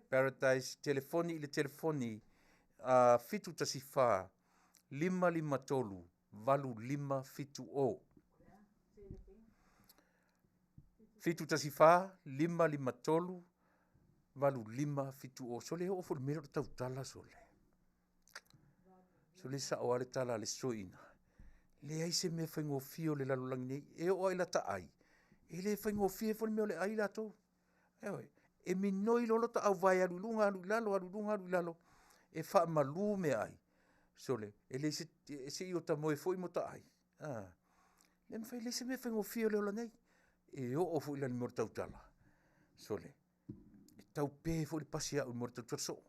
Paradise telefoni i le telefoni fitu tasifa 553 550 fitu tasifa 553 550 so le o fo le mero tautala so le sa o ale tala le soina le ai se me faingo fio le lalolangi nei e o ai la taai e le faingo fio fo le meo le ai lato e minoi lolo ta au vai alu lalo e fa malu me ai sole e le se io ta moe foi mo ta ai le me fai le se me faingo fio le ola nei e o fo ila ni mo tautala sole e tau pe fo le pasi au mo tautala so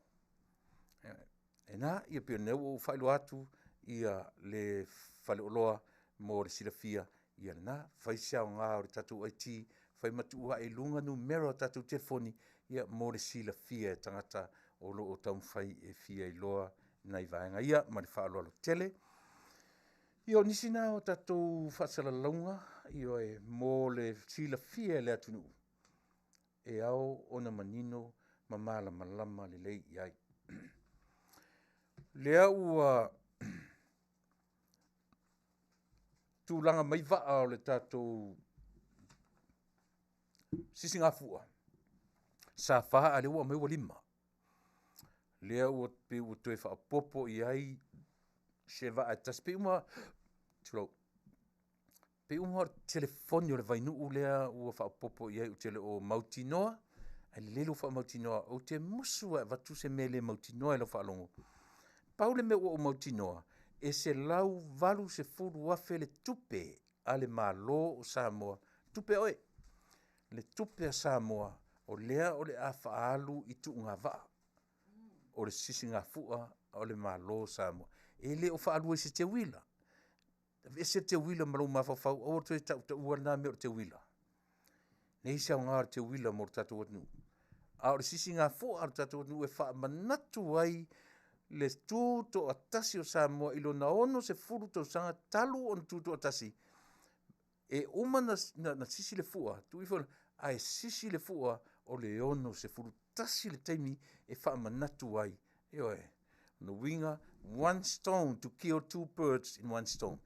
e na ia pe ne o fai lo atu ia le fale oloa mo le silafia ia na fai sia nga o tatu IT fai matua e lunga numero tatu telefoni ia mo le silafia tangata o lo o tau fai e fia i loa nai vaenga ia ma le whaaloalo tele io nisina o tatu whaasalalonga io e mo le silafia le atunu e au ona manino mamala malama le lei iai lea ua tūlanga mai vaa o le tātou sisingafua. Sa faha ale ua mai ua 5. Lea ua pe ua toe whaapopo i ai se vaa tas pe uma telefoni o le vainuu lea ua whaapopo i ai o tele o mautinoa ai lelo wha mautinoa o te musua vatu se mele mautinoa e lo whaalongo. Paule me ua o mautinoa e se lau valu se furu wafe le tupe ale malo o Samoa. Tupe oe. Le tupe a Samoa o lea o le awhaalu i tu ngā vaa. O le sisi ngā fua o le malo o Samoa. E le o whaalu e se te wila. E se te wila malau mawhawhau o te ta ua nā me o te wila. Nei sa o ngā te wila mo tatu watnu. A o le sisi ngā fua o tatu watnu e wha manatu ai le tūto atasi o Samoa ilo na ono se furu tau sanga talu on tūto atasi. E uma na sisi le fua, tu ifo a e sisi le fua o le ono se furu tasi le taimi e wha manatu ai. Eo e, no winga, 1 stone to kill 2 birds in 1 stone.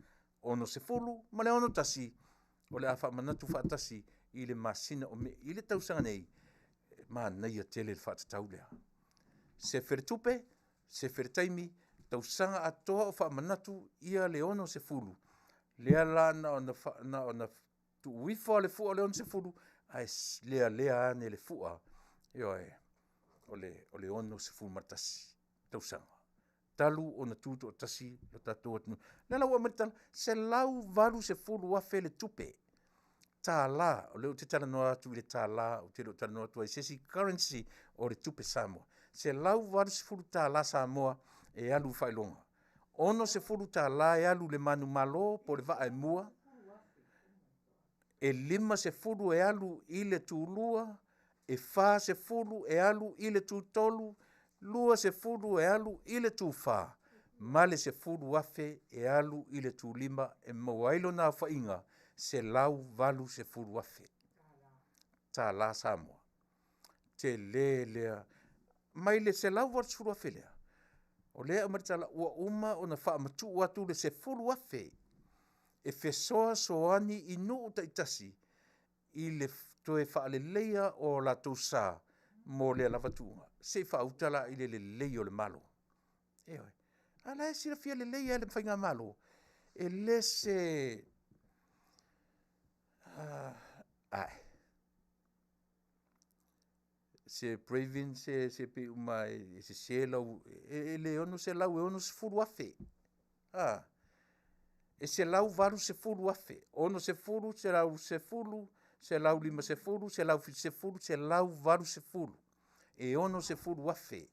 Ono se furu, ma le ono tasi, o le a wha manatu wha tasi i le masina o me, i le tau sanga nei, ma nei a tele le wha tatau lea. Se wheretupe, se wheretaimi, tau sanga atoa o wha manatu ia le ono se furu. Lea la na ona tu wifo le fua le ono se furu, ai lea ane le fua. Io e, o le ono se furu martasi, tau sanga. Talu ona tuto tasi, lo tatu atunu. Lela ua maritala, se lau valu se furu wafe le tupe. Tā la, o leo te tala noa atu i le tā la, o te leo tala noa atu ai sesi currency o le tupe Samoa. Se lau valu se furu tā la Samoa e alu whailonga. Ono se furu tā la e alu le manu malo po le vaa e mua. E 5 se furu e alu i le tūlua. E 4 se furu e alu i le tūtolu. 2 se furu e alu i le tūwha. Male se furu wafe e alu i le tūlima e mawailo nā whainga. Se lau valu se furu wafe. Tā la Samoa. Te lea. Mai le se lau valu se furu wafe lea. O lea maritala ua uma o na wha matu watu le se furu wafe. E fesoa soani i nuu taitasi. I le toe wha le leia o la tausa mo lea la vatunga. Se wha utala i le leia o le malo. Eoi. Ala e sira fia le leia le mwhainga malo. E le se... ai. Se Bravin se pe uma se lau le ono se lau e ono se furu afe. E se lau varu se furu afe. Ono se furu, se lau se furu, se lau 5 se furu, se lau se furu, se lau varu se furu. E ono se furu afe.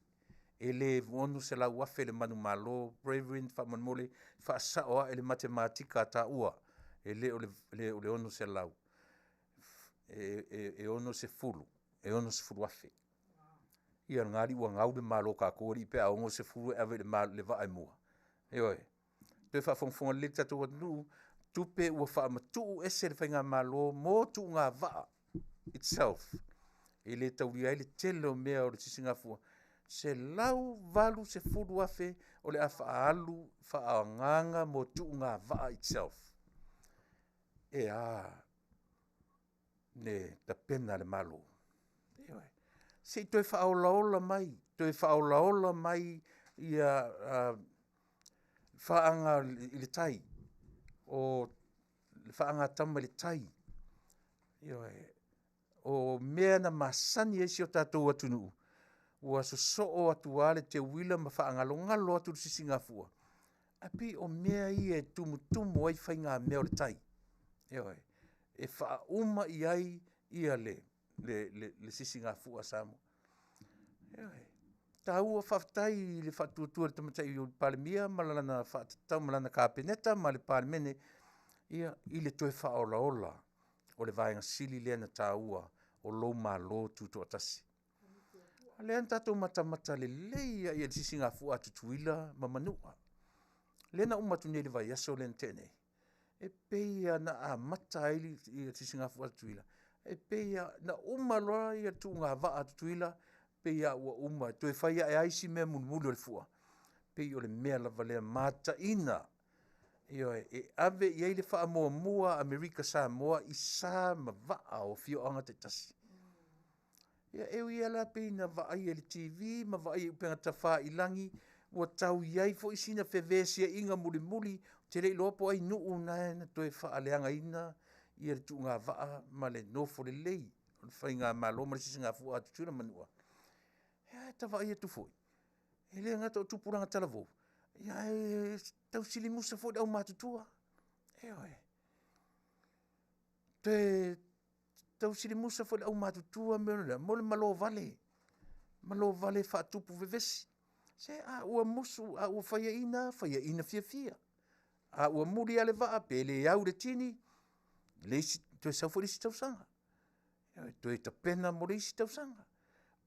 E le ono se lau afe le manu malo, Bravin, fa manmole, fa saoa e le matematika ta ua. E le ono se lau. E ono se furu. E ono se furu afe. Ia ngari ua ngau le malo ka kori pe a ongo se furu ave le vaa e mua. E oi. Te wha fonfonga le tatu watu tupe ua whaamatuu ese le whainga malo mō tu ngā vaa itself. E le tauria ele tele o mea o le sisingafua. Se lau valu se furu afe o le a whaalu whaanganga mō tu ngā vaa itself. E ne ta pena le malo. Se toi whaolaola mai, ia whaanga i le tai, o whaanga tama le tai. O mea na masani esi o tātou atunu'u. Ua so atu ale te wila ma whaangalo atu si Singapore. Api o mea i e tumu ai whainga mea o le tai. E whauma i ai ia le si Singapore Samoa. Ta ua Faafetai le whatuatua le tamatai o le palemia, malana whaatau malana kāpeneta, ma le palemene, ia i le toe whaolaola o le vaenga sili lea na tā ua o lou malo tuto atasi. Le an tātou matamata le leia i le si Singapore atu Tuilaepa ma Manuia. Le na umatu nei le vai aso le ntene. E peia na a mata ili i le si Singapore atu Tuilaepa. E peia na umaloa i atu ngā vaa atu Tuilaepa. Peia ua uma, toe whaia e aisi mea munumulu le fua. Peia o le mea lava lea mata ina. E ave i eile wha mua Amerika Samoa i sa ma vaa o fio anga te tasi. Ia eo i ala peina vaa i le TV, ma vaa i upenga tawha i langi, ua tau iai fo i sina fevesia inga muli, te rei lopo ai nuu na toe wha leanga ina, i le tu ngā vaa ma le nofo le lei. O le whainga malo ma le sisi ngā fua atu tūna manua. Ta vai e tu foi. Ele ngata o tupuranga talavo. Ia tau sili musa foi au matutua. Tau sili musa foi au matutua me mo le malo vale. Malo vale fa tupu vevesi. Se ua musu ua faia ina fia. Ua muri ale va pele au le tini. Le to sa foi si tau sanga. To ta pena mo le si tau sanga.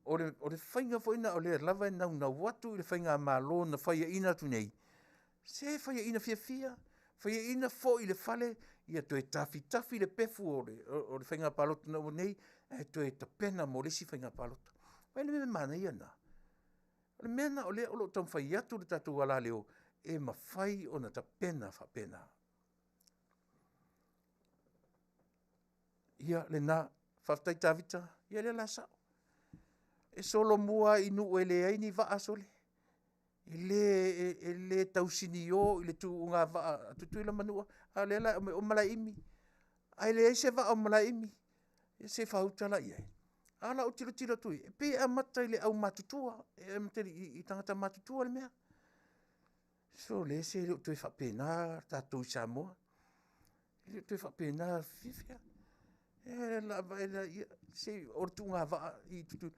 O le whainga whaina o le lava na watu i le whainga malo na whaia ina tu nei. Se whaia ina fia. Whaia ina fo i le whale, ia toe tafi le pefu o le whainga paloto na o nei, e toe ta pena mo le si whainga paloto. Wai le me mana ia na. O le mena o le olo tam whaia atu le tatu wala leo, e ma whai o na ta pena wha pena. Ia le na, Faafetai tawita, ia le la sao. E solo mua i nu ele ai ni vaa sole. E le tausini o, i le tu ngā vaa, tutuila manua, a le la o malaimi. A le se vaa o malaimi. E se whautala i ai. A la o tiro tui. E pe a mata i le au matutua, e materi i tangata matutua le mea. So le se le tui whapena, tātou i Samoa. Le tui whapena fifia. E la se o tu ngā vaa i tutuila.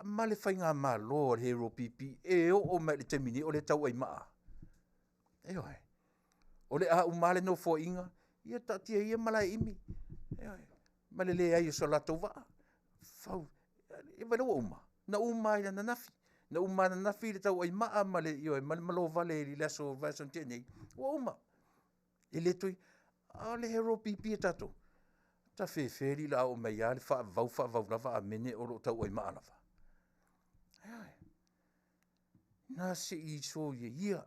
Ma le whainga malo le hero pipi e o mai le temini o le tau ai maa. O le a umale no fo inga ia tatia ia malai imi. Ma le le ai o solato vaa. Fau, e vale o uma. Na uma i na nafi. Na uma na nafi le tau ai maa ma le malo vale li laso vason tenei. O uma. E le tui, a le hero pipi e tato. Ta feferi la o mai a le wha vau lava a mene o lo tau ai maa lava. Na se I so ia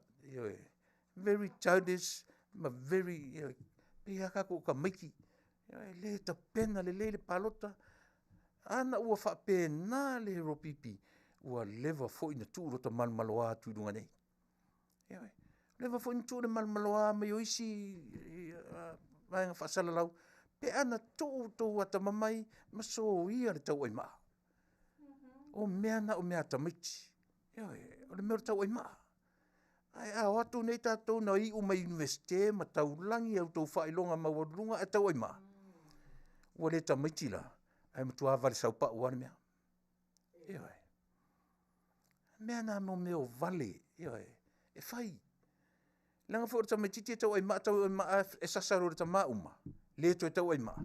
very childish ma very pe aka ko ka miki le ta pena le palota ana ua fa pena le ropipi ua leva fo ina tu rota malmaloa tu dunga nei leva fo ina tu le malmaloa me yoisi vai fa sala lau pe ana tu ata mamai ma so ia le tau ai ma o mea tamiti o le mea tau ai maa. Ai a watu nei tātou na I uma universite ma tau langi au tau whailonga ma wadunga e tau ai maa. Ua le tamaiti la, ai matua vale sau pa uane mea. Mea na mo meo vale, e whai. Langa fo tamaiti te tau ai maa e sasaro le tama uma. Le to e tau ai maa.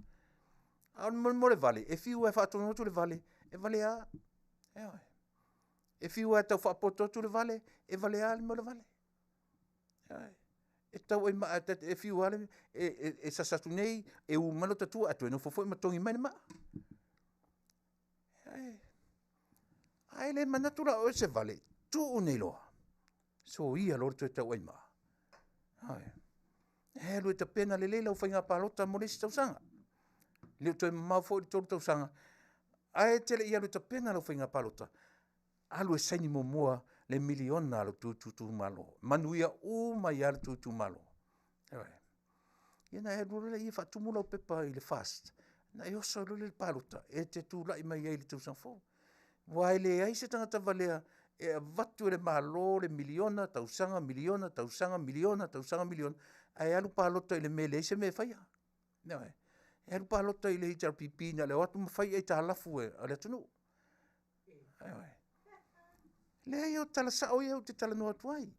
Au mo le vale, e fiu e whaatono tu le vale, e vale a. E fiu e tau whaapoto tu le vale, e vale a mo le vale. e tau e maa e fiu ale e sasatu nei e umalo tatua atu e no fofo e matongi mai maa. Ai le manatura o se vale tu nei loa. So ia lor te tau e maa. E lu e ta pena le leila u whainga palota mo le si tausanga. Leo toi mau fo i toru tausanga. Ai tele ia lu ta pena le whainga palota. Alu e saini mo mua le miliona alo tu malo. Manuia mai alo tu malo. Ia e rura ia whatumula o pepa i le fast. Na e osa rura le palota. E te tu lai mai e le tausanga fo. Wai le ai se tangata valea e vatu le malo le miliona, tausanga miliona, tausanga miliona, tausanga miliona. Ai alu palota i le mele se me whaia. E alu palota i le HRPP na le watu mawhai e ta halafu e ale tunu. Le ai o tala sao ia o te tala noa tuai.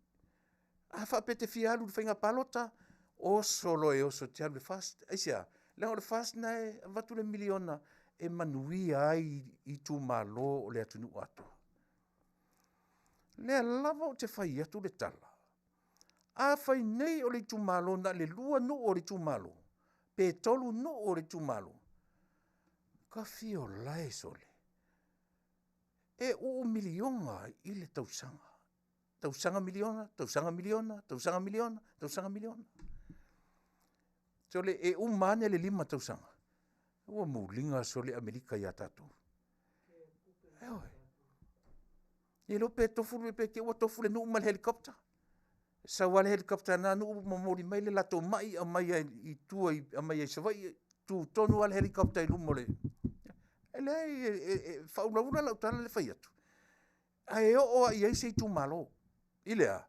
A whapete fialu le whainga palota o solo e oso te alu le fast. Aisia, le o le fast na e vatu le miliona e manuia ai i tu malo o le atunu ato. Le lava o te whai atu le tala. A whai nei o le tu malo na le lua nu o le tu malo. Pe tolu nu o le tu malo. Ka fio lai sole. E o milionga i le tausanga. Tausanga miliona, tausanga miliona, tausanga miliona, tausanga miliona. Sole e umane le 5 tausanga. Ua mulinga sole Amerika ia tatu. Ewe. E lo pe tofu le pe ke ua tofu le nuu mal helikopter. Sa wale helikopter na nuu mamori mai le lato mai a mai i tua a mai i savai tu tonu al helikopter i lumole. Ele e faulaura lau tala le faiatu. Ai o a iai se tu malo. Ilea.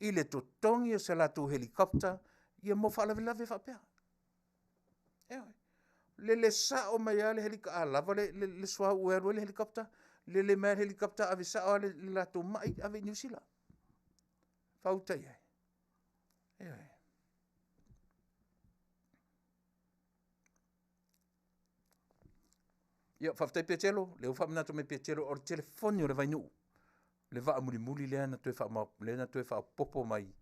Ile to tongi o se lato helikopter ia mo falavelave whapea. Ewe. Le sa o mai ale helikopter lava le swa uero le helikopter le mai helikopter ave sa o le lato mai ave New Zealand. Fautai ai. Ewe. Ia faafetai petelo, le ufa manato me petelo o telefoni o le vainu. Le va muli le na toe fa le na toe fa popo mai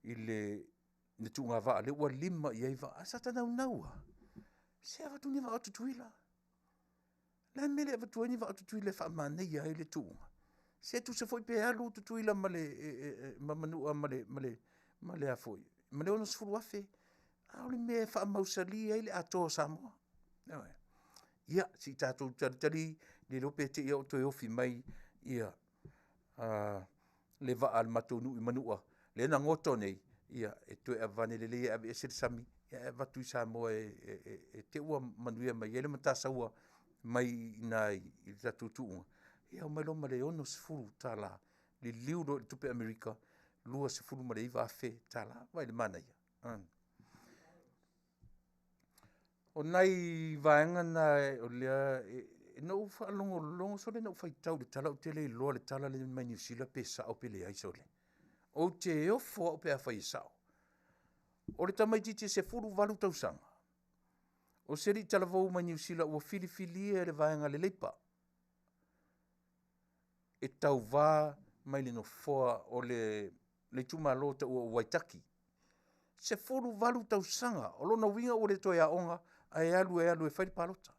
i le tunga va le ua 5 i ai va asata naua. Se ava tu ni va atu tuila. La mele ava tu ni va atu tuila fa mane ia i le tunga. Se tu se foi pe alu tu tuila male mamanu male a foi. Male ono sfuru afe. Au le me fa mausali ai le ato Samoa. Ia, si tātou tari, le lope te ia o toi ofi mai, ia, le va al matonu i manua, le na ngoto nei, ia, e toi avane le lea ave esir sami, ia, e vatu i Samoa e te ua manuia mai, ele matasaua mai nai i tātou tuunga. Ia, o mai loma le ono sifuru tāla, le liuro i tupe Amerika, lua sifuru ma le iwa afe tāla, vai le mana ia. O nai vaenga na o lea e no fa longo so le no fai tau le tala o te le loa le tala le mai New Zealand pe sa o pe le ai so le. O te o fo o pe a fai sao. O le tamai titi se furu valu tau sanga. O se ri tala vau mai New Zealand o fili e le vaenga le leipa. E tau va mai le no foa o le tumalo ta o Waitaki. Se furu valu tau sanga. O lona winga o le toia onga ai alu e fai palota.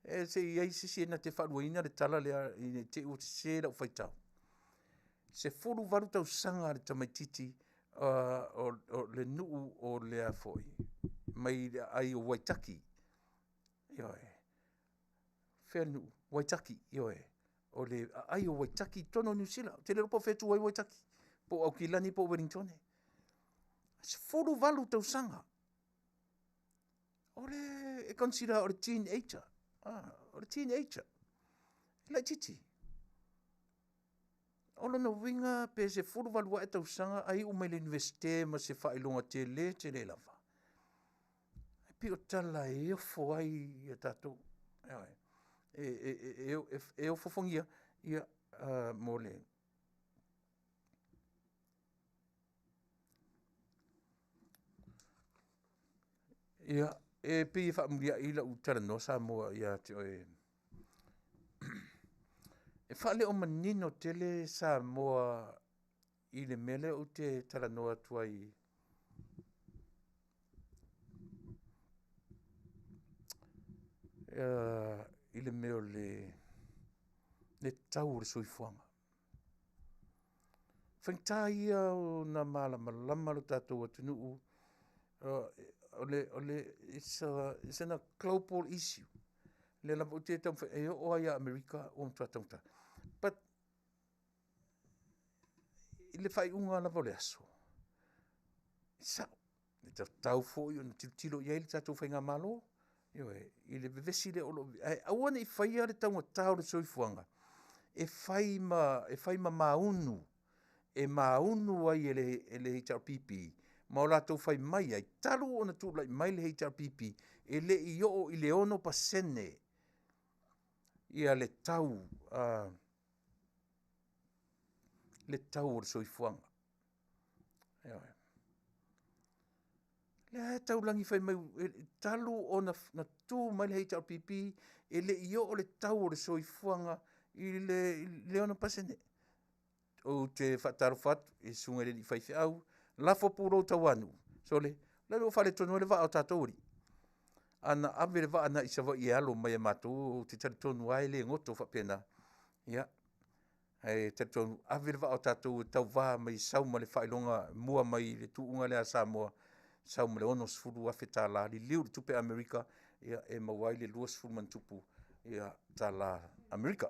E se iai sisi na te wharuina le tala lea i te o te se rau fai tau. Se furu varu tau sanga le tamaititi o le nuu o lea foi. Mai ai o Waitaki. Ioe. Whea nuu. Waitaki. Ioe. O le ai o Waitaki tono New Zealand. Te le ropo whetu ai Waitaki. Po au kilani po Wellington. Se furu valu tau sanga. O le e consider o le teenager. O le teenager. Lai titi. O lona winga pe se furu valu wa e tau sanga ai umai le universite ma se whailonga te le lava. E pi o tala e ofo ai e tatou. E o fofongia ia mo le. Ia e pi fa mulia ila utara no Samoa ia te oe. E whale o manino tele Samoa i le mele o te tala noa tuai I le meo le tau o le soifuanga. Whaingtā ia o na malama lo tātou atunu'u, it's a global issue. Le lama o te tau e o ai a Amerika o mtuatauta. But i le whai unga lava o le aso. Sao, le tau fo i o na tilo iai le tātou whainga malo, i le vevesi le olo. Awana i whaia le taunga tau le soifuanga. E whai ma maunu. E maunu ai ele HRPP. Ma o lātou whai mai ai. Taru o na tūlai mai le HRPP. E le i o i le ono pasene. Ia le tau. Le tau o le soifuanga. Le tau langi whai mai. Talu o na tū mai le HRPP. E le i o le tau o le soifuanga. I le ono pasene. O te whataro whatu, e sunga le ni whaiwhi au, la whapuro tau anu. So le o whale tonu le wha o tātori. Ana ave le wha ana isa wa i alo mai e mātou, te tari tonu ai le ngoto whapena. Ia. Hei tari tonu, ave le wha o tātou tau wha mai sauma le whailonga mua mai le tuunga le a Samoa. Sauma le ono sfuru a whetā la, li liu le tupe Amerika, ia e mawai le lua sfuru man tupu, ia tā la Amerika.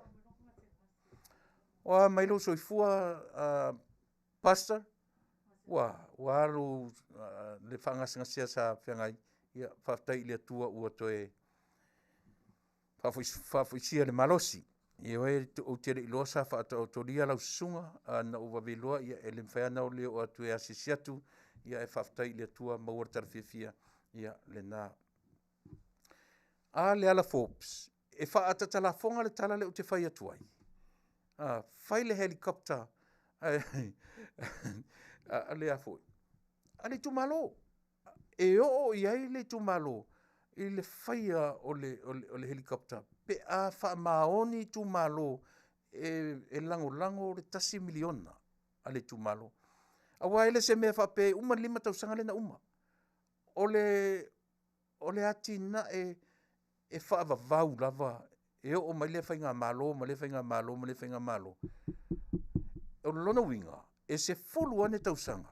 Wa mai lo soifua pastor wa alo le whangasingasia sa whiangai ia Faafetai le atua ua toe Faafetai le malosi ia e o tere iloa sa whaatoria lau sunga na uwa veloa ia e le mwhaiana o le o atu e asisiatu ia e Faafetai le atua maua tarafifia ia le na a le ala Forbes e whaatata fonga le tala le o te whai atuai. Whai le helicopter le a foi. Ale tu malo. E o iai le tu malo. I le whaia o le helicopter. Pe a wha maoni tu malo e lango le tasi miliona ale tu malo. A waile se mea whape uma lima tau sanga le na uma. O le ati na e wha vau lava. E o mai le whainga malo, ma le whainga malo. O lona winga, e se fulu ane tausanga.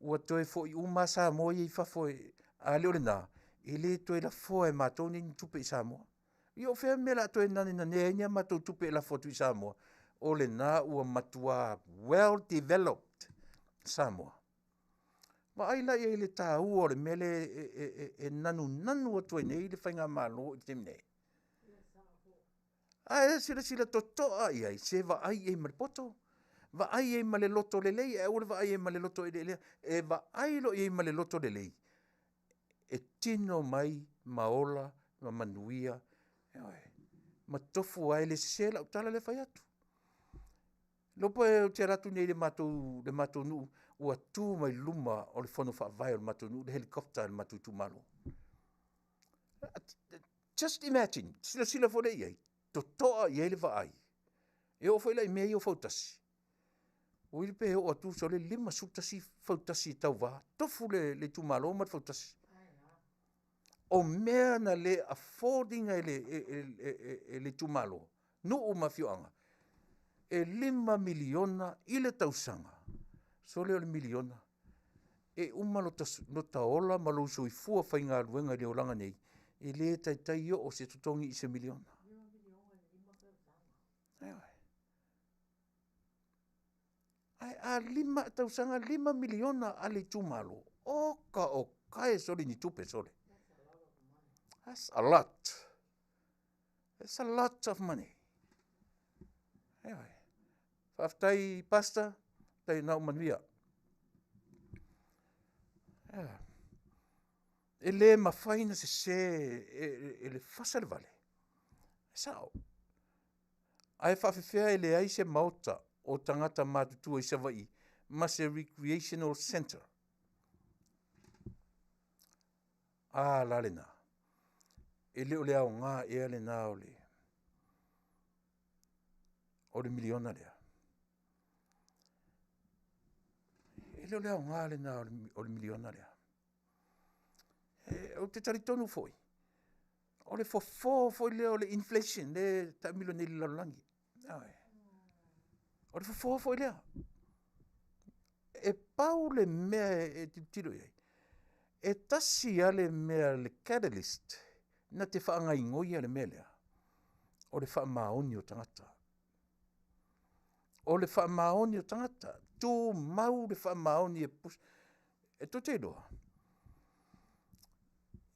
Ua toe fo i uma Samoa i whafo a leo le nā. I le toe la fo e mātou ni tupe i Samoa. I o whea mela toe nane na nea mātou tupe la fo tu i Samoa. O le nā ua matua well developed Samoa. Ma ai la i le tā ua le mele e nanu atua nei le whainga malo i te mnei. Ai sila totoa ia se va ai e malpoto. Va ai e male loto lelei e ora va ai e male loto lelei e va ai lo e male loto lelei. E tino mai maola ma manuia. Ma tofu ai le sela o tala le fai atu. Lopo e te ratu nei le matou nu ua tu mai luma o le fono fa vai o le matou nu le helicopter le matou tu malo. Just imagine, sila fo le iai. Totoa i ele va ai. E o foi la i mea i o fautasi. O ili pe o atu so le lima sutasi fautasi tau va. Tofu le tu malo mat fautasi. O mea na le affording e le tu malo. No o mafioanga. E 5 miliona i le tausanga. So le o le miliona. E uma lo taola ma lo so i fua whainga luenga le olanga nei. E le tai o se tutongi i se miliona. A 5 miliona ale tu malo. Oka o kae soli ni tupe soli. That's a lot. That's a lot of money. Anyway. Faafetai pasta, tai nau Manuia. E le mawhaina e le Fasa le Vale. Sao. Ai whawhewhea e le ai se mauta o tangata mātutua i Sawai, ma se recreational center. La le nā. E leo le au ngā ea le nā o le miliona lea. E leo le au ngā le nā o le miliona lea. O te taritonu foi. O le fofo foi le o le inflation le tamilo ni lalangi. Ai. O le fofo foi le. E pau le mea e tiro iai. E tasi ale mea le catalyst na te whaangaingoia le mea lea. O le whaamaoni o tangata. O le whaamaoni o tangata. Tō mau le whaamaoni e pus. E tō te doa.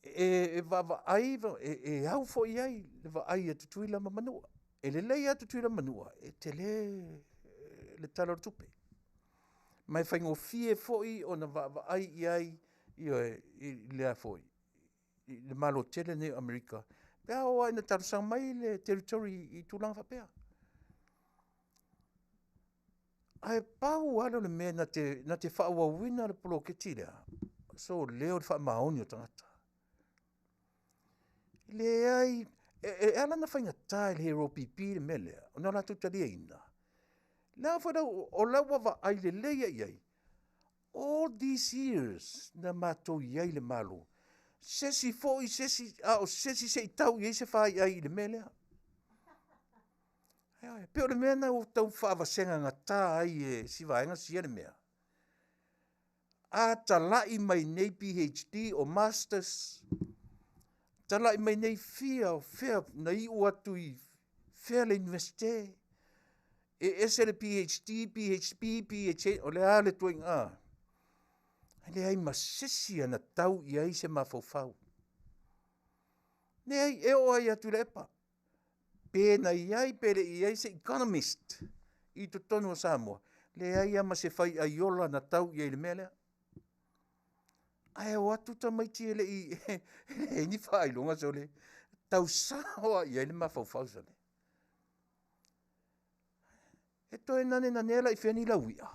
E vava ai, e au fo iai, le va ai atu Tuilaepa Manua. E le lei atu Tuilaepa Manua, e te le talo tupe. Mai whaingo fie foi o na vava ai iai, i lea foi. I le malo tele ne Amerika. Pea o ai na tarusang mai le territory i tūlanga whapea. Ai pau alo le mea na te whaawawina le polo ke tirea. So leo le whaamaoni o tangata. Le ai, e ala na whainga tae le hero pipi le melea, o na ratu talia ina. Lea whara o lawa wa ai le leia iai. All these years na mātou iai le malo. Sesi foi, sesi se i tau iai se whai ai le melea. Peo le mea na o tau whaavasenga ngā tā ai e siwaenga sia le mea. A talai mai nei PhD o Masters. Talai mai nei fia na i atu i fia le universite. E ese le PhD, PhD, o le ale tuing a. Le ai masesi ana tau i ai se mafofau. Ne ai e o ai atu lepa. Pena i ai, pere i ai se economist. I to tonu o Samoa. Le ai ama se fai aiola na tau i ai le mea. Ai o atu ta maiti ele i ni whai longa so le. Tau sawa i ai le mafofau so le. E toi nane na nela i whiani la wia.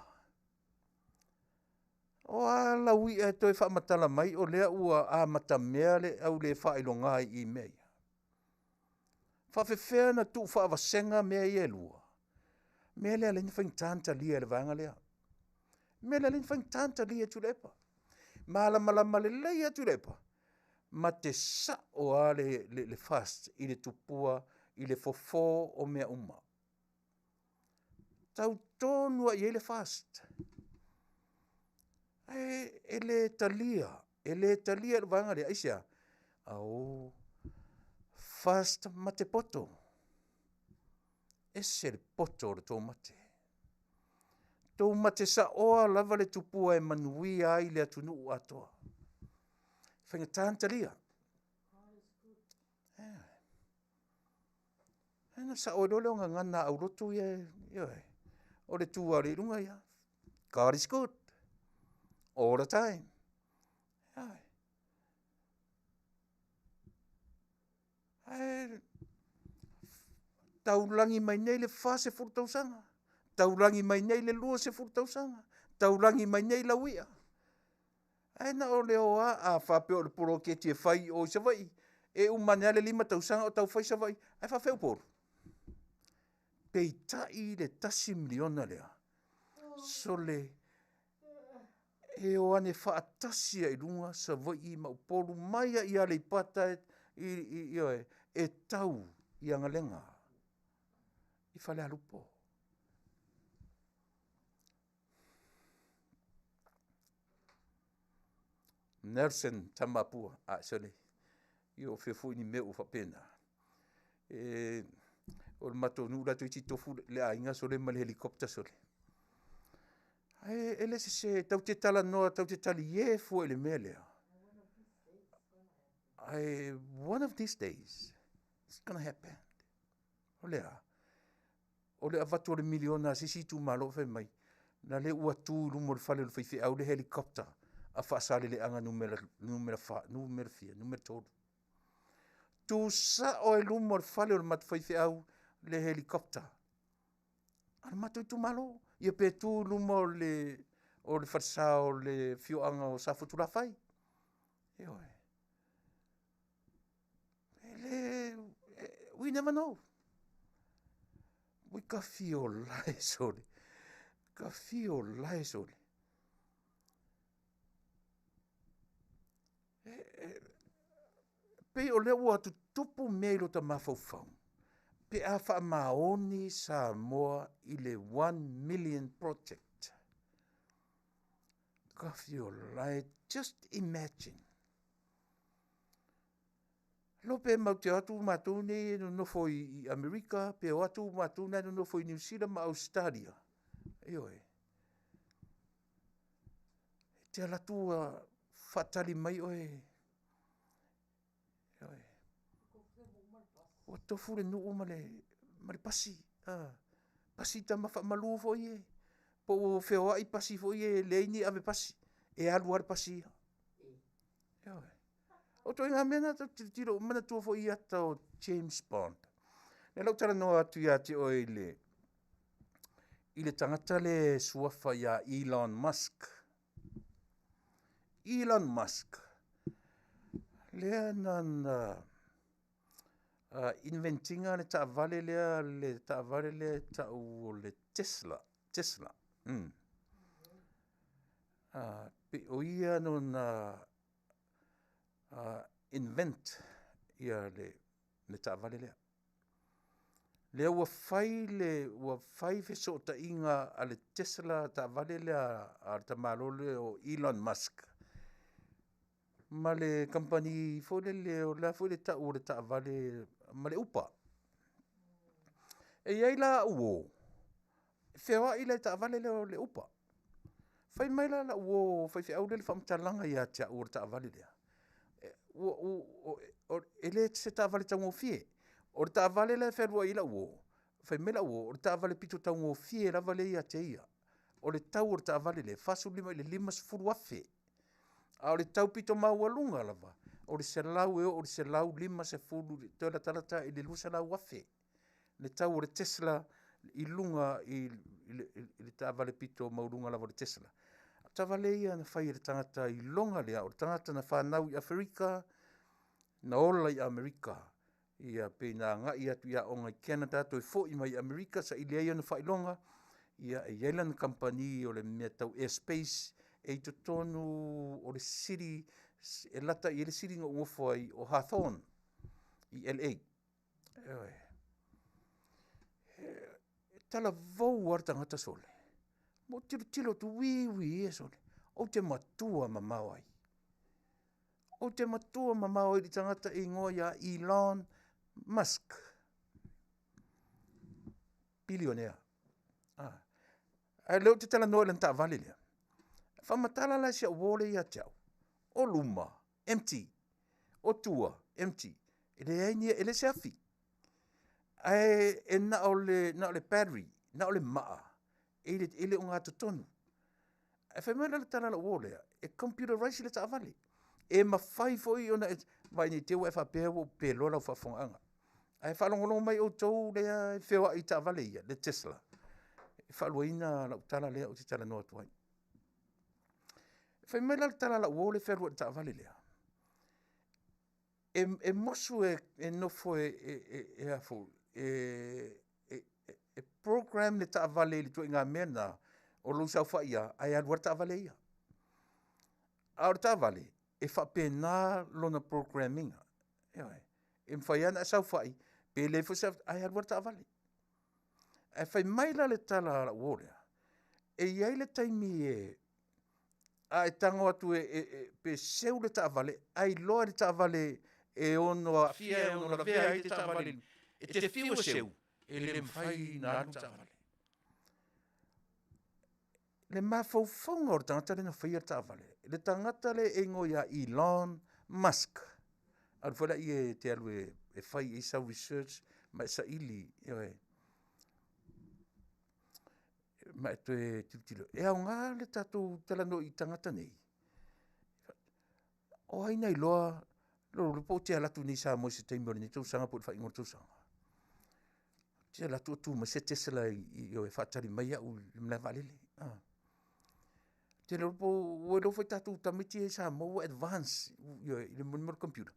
O a la wia e toi whaamatala mai o lea ua a mata mea le au le whailonga i mea. Faafefea na tu whaawasenga mea i e lua. Mea lea leni whaintanta lia le vanga lea. Mea lea leni whaintanta lia Tuilaepa. Malama le leia Tuilaepa. Ma te sa o a le fast i le tupua i le fofo o mea uma. Tau tonua i le fast. E le talia le vanga le aisia. Au fast mate poto. Ese le poto o le tō mate. Tō mate sa oa lava le tupua e Manuia ai le Taunu'u atoa. Whainga tāntalia. Ena sa oe lole o ngana au roto ia. O le tua le runga ia. God is good. All the time. Taulangi mai nei le wha se furtausanga. Taulangi mai nei le lua se furtausanga. Taulangi mai nei la wia. Na o leo a whapeo le poro ke tia whai o isa vai. E umane ale 5 tausanga o tau whai sa vai. Ai whawheo poro. Pei tai le tasi miliona lea. So le e o ane whaatasia i runga sa vai i maupolu maia i ale i pata e tau i angalenga. I whale alupo. Nelson Tamapua, sorry. I o whewhu ni meu whapena. O le matonu la tui tofu le ainga so le mali helikopter so le. Ele se tau te tala noa, tau te tali e fu ele mea lea. One of these days, it's gonna happen. O lea. O le avatu o le miliona sisi tu malo fe mai. Na le ua tu lumo le fale le feife au le helikopter. A whaasale le anga numera fia, numera tolu. Tu sa o e lumo le fale o le matu feife au le helikopter. Ana matu tu malo. Ia pe tu lumo o le whaasa o le fioanga o safutura fai. We never know. We ka fio lai sole. Ka fio lai sole. Pe o lea ua tutupu mea ilo ta mafaufau. Pe a wha maoni Samoa i le 1 million project. Kawhi o lai, just imagine. Lo pe mau te atu mātou nei no nofo i Amerika, pe o atu mātou nei no nofo i New Zealand ma Australia. Eoi. Te alatua whatari mai oe. Eoi. O tofu le nuu male pasi. Pasi ta mafa malu fo ye. Po feo ai pasi fo ye leini ave pasi. E aluar pasi. Eoi. O toi ngā mena tiro mana tua fo i ata o James Bond. Ne lau tala noa atu ia te o i le tangata le suafa ia Elon Musk. Elon Musk. Lea nan inventinga le taavale le tau le Tesla. Tesla. Pe o ia no na invent ia le taavale lea. Lea ua fai feso ta inga a le Tesla taavale lea a ta malole o Elon Musk. Ma le company fole o la fole tau le taavale ma le upa. E iai la uo. Fewa i le taavale le upa. Fai mai la uo, fai fe au le whamtalanga ia tia ua taavale lea. Ele se taavale tango fie. O taavale le ferua ila uo. Fai mela uo, o taavale pito tango fie la vale ia te ia. O le tau o taavale le fasu lima le lima sfuru afe. A o le tau pito maua lunga lava. O le selau o le selau lima se furu te la talata i le lusa lau afe. Le tau o le Tesla i lunga i le taavale pito maulunga lava o le Tesla. Tavale ia na whai le tangata i longa lea, o le tangata na whanau i Afrika, na ola i Amerika. Ia pe nā ngā ia tu ia o ngai Canada, toi fo i mai Amerika, sa i lea ia na whai longa, ia e Yailan Company o le mea tau airspace, e to tonu o le city, e lata i le city ngā ngofo ai o Hawthorne, i LA. Ewe. Tala vau ar tangata sole. Mo tilo tu wiwi e sole. O te matua mamau ai. O te matua mamau ai di tangata i ngoa ia Elon Musk. Billionaire. Leo te tala noa lanta vale lea. Whamatala la sia wole ia teau. O luma, empty. O tua, empty. Ele ai nia, ele se afi. E na o le battery, na o le maa. Ele o ngā tutonu. E whai mai le tala la wole, e computerize le ta avale. E mawhai foi ona, vai ni te ua e whapea o pelo lau whafongaanga. E whalongolo mai o tau lea e whewa i ta avale ia, le Tesla. E whaluaina la utala lea o te tala noa tuai. E whai mai le tala la wole wherua i ta avale lea. E mosu e nofo e afu, e program le ta avale li tu inga mena o lo sau faia ai aluar ta avale ia. Aur ta avale e fa pena lona programming. E mwhai ana sau fai pe le fo ai aluar ta avale. E whai mai la le tala la wore. E iai le taimi a tango atu pe seu le ta avale ai loa le ta avale e ono afia e ono la vea ai te ta avale. E te fiu seu. E le mwhai na anu ta avale. Le mawhauwhaunga o le tangata le na whaia ta avale. Le tangata le e ngoia Elon Musk. Aru whala i e te alu e whai e sau research ma e sa ili. Ma e toe tilo. E au ngā le tatou talano i tangata nei. O haina i loa, lo po te alatu ni sa mo se teimori ni tau sanga po le whai ngor tau sanga. Te alatu tu ma se Tesla i o e whatari mai au mna valele. Te lo po o lo foi tatu tamiti e sa mo advance i le mon computer.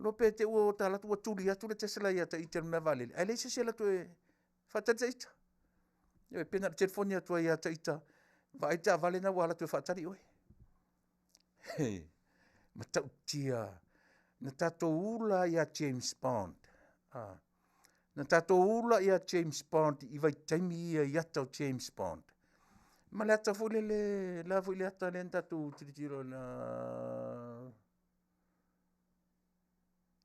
Lo pe te o talatu o tuli atu le Tesla ia ta i te mna valele. Ai le se la to e whatari ita. Yo pena telefoni atu ia ta ita. Vai ta valena wala to whatari oi. Ma tau tia Na tātou ula ia James Bond. Na tātou ula ia James Bond, I vai taimi ia iata o James Bond. Ma le ata fo le la fo le ata le tātou tiritiro na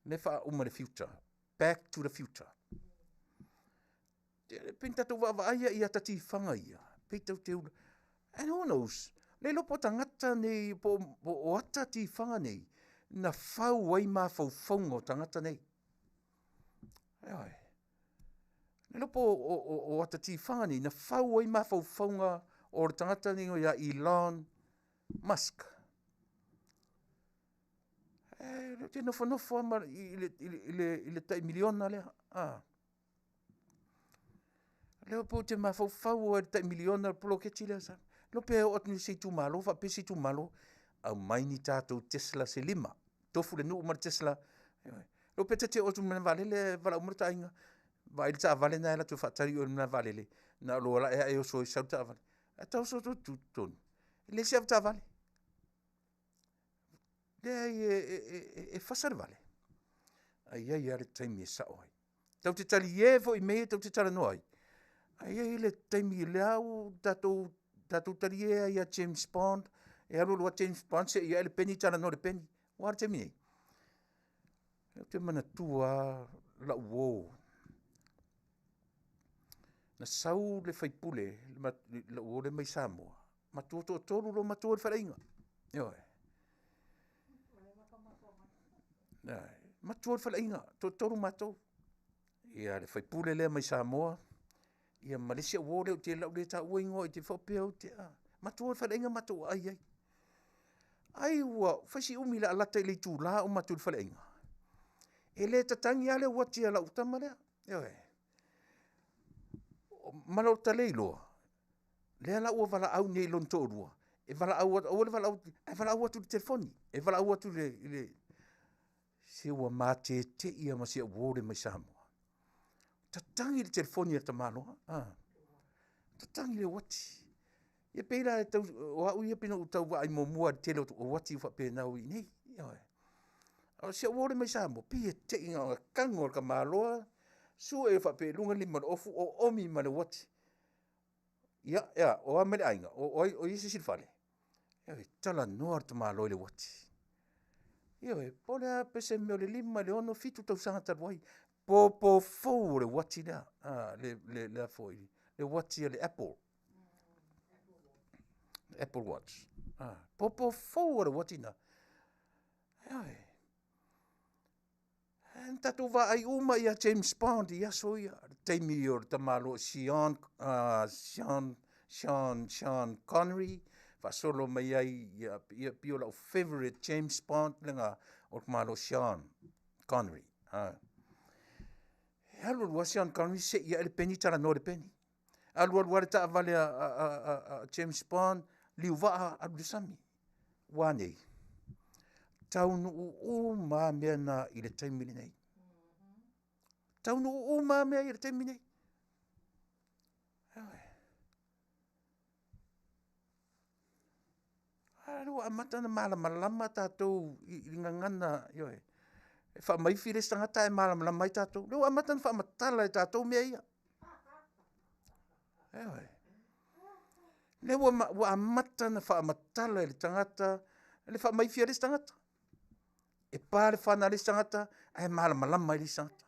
le fa uma le future. Back to the future. Pin tātou wa ia tati whanga ia. Pei tau te ula. And who knows? Le lopo tangata nei po o ata ti whanga nei. Na whau wai mā whauwhaunga o tangata nei. Ai. Le lopo o ata ti whanga nei. Na whau wai mā whauwhaunga o tangata nei o ia Elon Musk. Te nofo ama I le tai miliona lea. Leo po te mawhauwhau o tai miliona polo keti lea sa. Lope o atu se tu malo, fa pe se tu malo. Au mai ni tātou Tesla se 5. Tofu le nuu mar Tesla. Lope te otu mana vale le vala umar ta inga. Vai ta vale na la tu fatari o na vale le. Na lo la e o so sa ta vale. A tau so tu ton. Le se ta vale. Le Fasa vale. Ai le taimi sa oi. Tau te tali fo I me tau te tala noi. Ai le taimi le au tātou tali ia James Bond. E aru lua James Bond se ia le penny tala no le penny. Wara te mine. Te mana tua la uo. Na sau le whaipule la uo le mai Samoa. Matua toru lo matua le wharainga. Ioe. Matua le wharainga. Toru matou. Ia le whaipule le mai Samoa. Ia Malaysia uo le o te lau le ta uingo I te whapea o te a. Matua le wharainga matua ai. Ai ua, whasi umi la alata I le tū la o matua le wharainga. E le tatangi ale wati ala utama lea. Ioe. Malau talei loa. Le ala ua vala au nei lon tō rua. E vala au atu le telefoni. E vala au atu le se ua mā te ia ma se uore mai Samoa. Tatangi le telefoni ata maloa. Tatangi le wati. Ia peira e tau, o au ia pina utau wa ai momua tele o wati wha pe nau I nei. Ioe. O se uore mai Samoa. Pia te inga kango ka maloa. Su e wha pe lunga lima ofu o omi ma le wati. Ia, o amere ainga. O isi silfale. Ioe, tala noa ta malo le wati. Ioe, pole a pese meo le lima le ono fitu tau sanga taruai. Po fou le wati lea. Le foi. Le wati le Apple. Apple Watch. Po fou le wati na. Ioe. Tatu wa ai uma ia James Bond ia so ia. Teimi o ta malo Sean Connery. Fa solo mai ai ia pio la favorite James Bond lenga o malo Sean Connery. Alu lua Sean Connery se ia ele peni tala no le peni. Alu le ta vale a James Bond liu va a sami. Wane. Taunu'u ma mea na I le taimini nei. Taunu'u ma mea I le taimini nei. Aru amata na malama tātou I ngangana. Ioe. E wha mai whire stangata e malama I tātou. Reu amata na wha matala e tātou mea ia. Ioe. Le wa amata na wha matala e tangata. Le wha mai whire stangata. E pāre whana le tangata, ai malama I le tangata.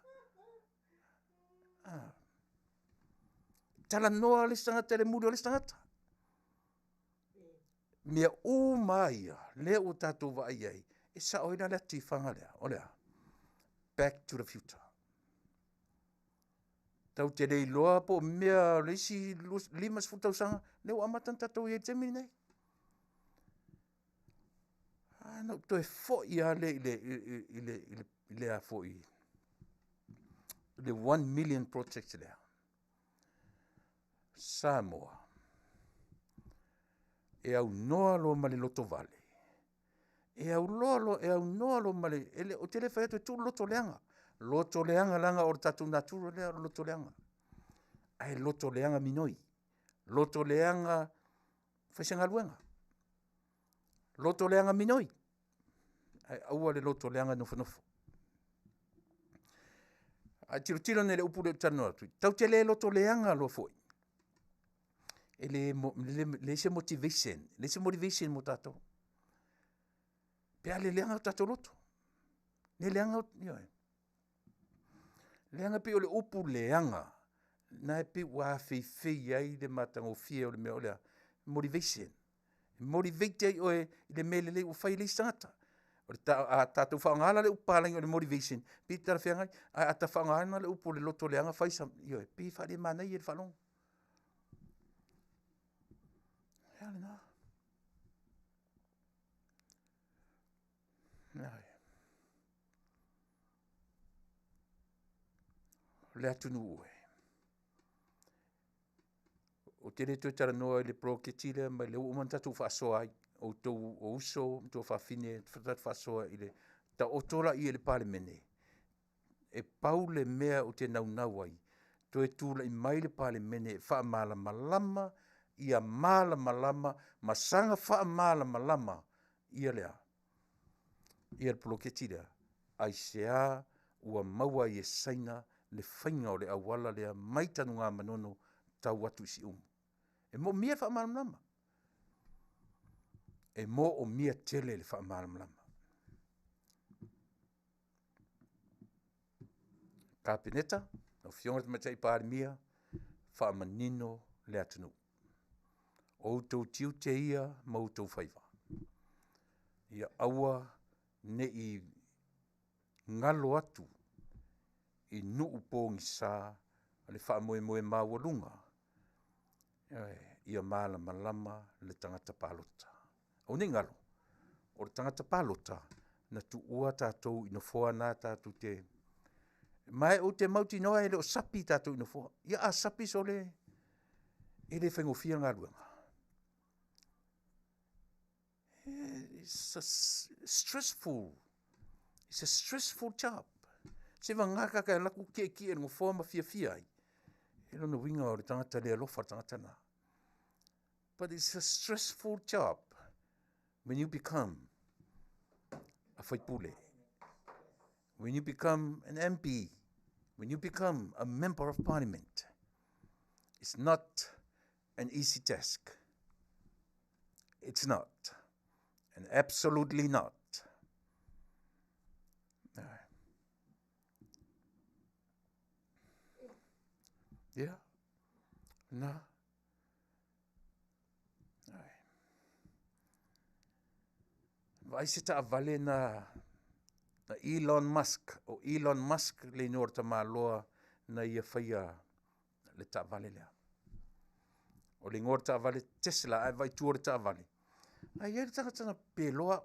Tala noa le tangata, le muri o le tangata. Mea maia, le o tātou wa ai ai. E sa oina le ati whanga lea, o lea. Back to the future. Tau te rei loa po mea leisi limas futau sanga, leo amatan tātou I e te mini nei. No to e foi a le a foi le 1 million project le Samoa e au noa lo male loto vale e au noa lo male ele o tele fa tu loto leanga langa o tatu naturo le loto leanga ai loto leanga minoi loto leanga fa senga luenga loto leanga minoi Ai aua le loto leanga nofo. A tiro ne le upu le tano atu. Tau te le loto leanga lo foi. E le se motivation. Le se motivation mo tato. Pea le leanga o tato loto. Le leanga o... Leanga pi o le upu leanga. Na e pi wa fei ai le matango fia o le mea o lea. Motivation. Motivate ai oe le mele le ufai le sangata. O le tātou whaangala le upalangi o le motivation. Pi tara whiangai, a ta whaangala le upo le loto leanga whai sam. Ioe, pi whare manai e le whalong. Hea na. Nai. Le Taunu'u e. O te re tui tara noa i le proketile, mai le uman tatu whaasoa ai. O tau o uso, tau whaafine, tatu whaasoa i le ta otola i le palemene. E pau le mea o te nau ai. To e tūla i mai le palemene, wha malama, ia malama, masanga wha malama, ia lea. Ia le proketile. Ai sea ua maua i e saina le whainga o le awala lea maitanu ngā manono tau watu si E mo mia wha malama. E mo o mia tele le wha malama. Kapineta, o fionga te matai pāri mia, wha manino le atunu. O tau tiu te ia, mau tau whaiva. Ia aua ne i ngalo atu i nuu pōngi sā, le wha moe mawalunga. Ia malama le tangata pālota. O ni ngalo, o le tangata pālota, na tu ua tātou ina whoa nā tātou te... Mai o te mauti noa e le o sapi tātou ina whoa. Ia a sapi so le... E le whengofia ngā ruanga. It's a stressful job. Se wa ngaka ka laku ke e ngofo ma fia ai. E lona winga o le tangata le alofa tangata na. But it's a stressful job when you become a whaipule. When you become an MP, when you become a member of parliament. It's not an easy task. It's not. And absolutely not. Yeah. No. Vai se ta vale na Elon Musk. O Elon Musk le norta maloa na ia whaia le ta vale lea. O le ngor ta vale Tesla, ai vai tuore ta vale. Ai e tangata peloa.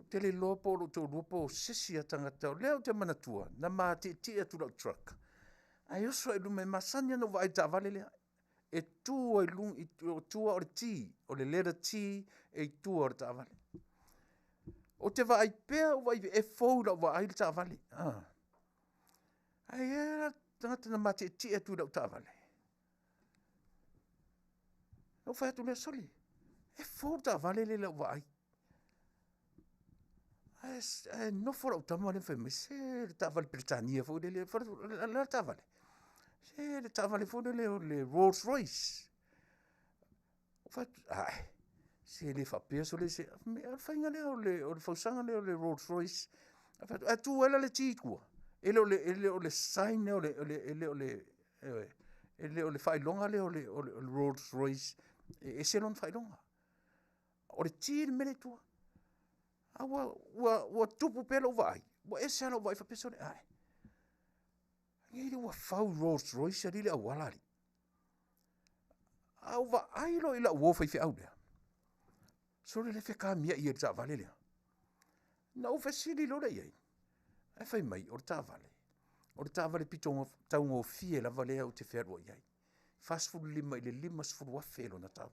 Te le loa po lo tō lupo sisi a tangata. Leo te manatua, na maa te atu lau truck. Ai oso e lume masanya no vai ta vale lea. E tua i lung, tua o le ti, o le lera ti, e tua o le ta vale. O te vai pea o vai e fōura o vai ta vale. Ai e tangata na maa te atu lau ta vale. O whai atu lea soli. E fōura ta vale le lau vai. No fora o tamo le fai, se le tavale Britania fo le le tavale. Se le tavale fo le Rolls Royce. O fa se le fa peso le se fa ngale o le fausanga le Rolls Royce. A tu ela le tiku. Ele o le sign o le fai longa le o le Rolls Royce. E se non fai longa. O le tir mele tua. Wa tupu pelo vai. Wa ese ano vai fa peso le ai. Ngiri wa fau Rolls Royce ali le awalari. Au va ai lo ila wo fa fi aude. So le fe ka mia i ta vale le. Na o fa sili lo le ai. Ai fa mai o ta vale. O ta vale pitonga taungo fie la vale o te ferro ai. Fast food lima ile lima sfuru wa felo na tau.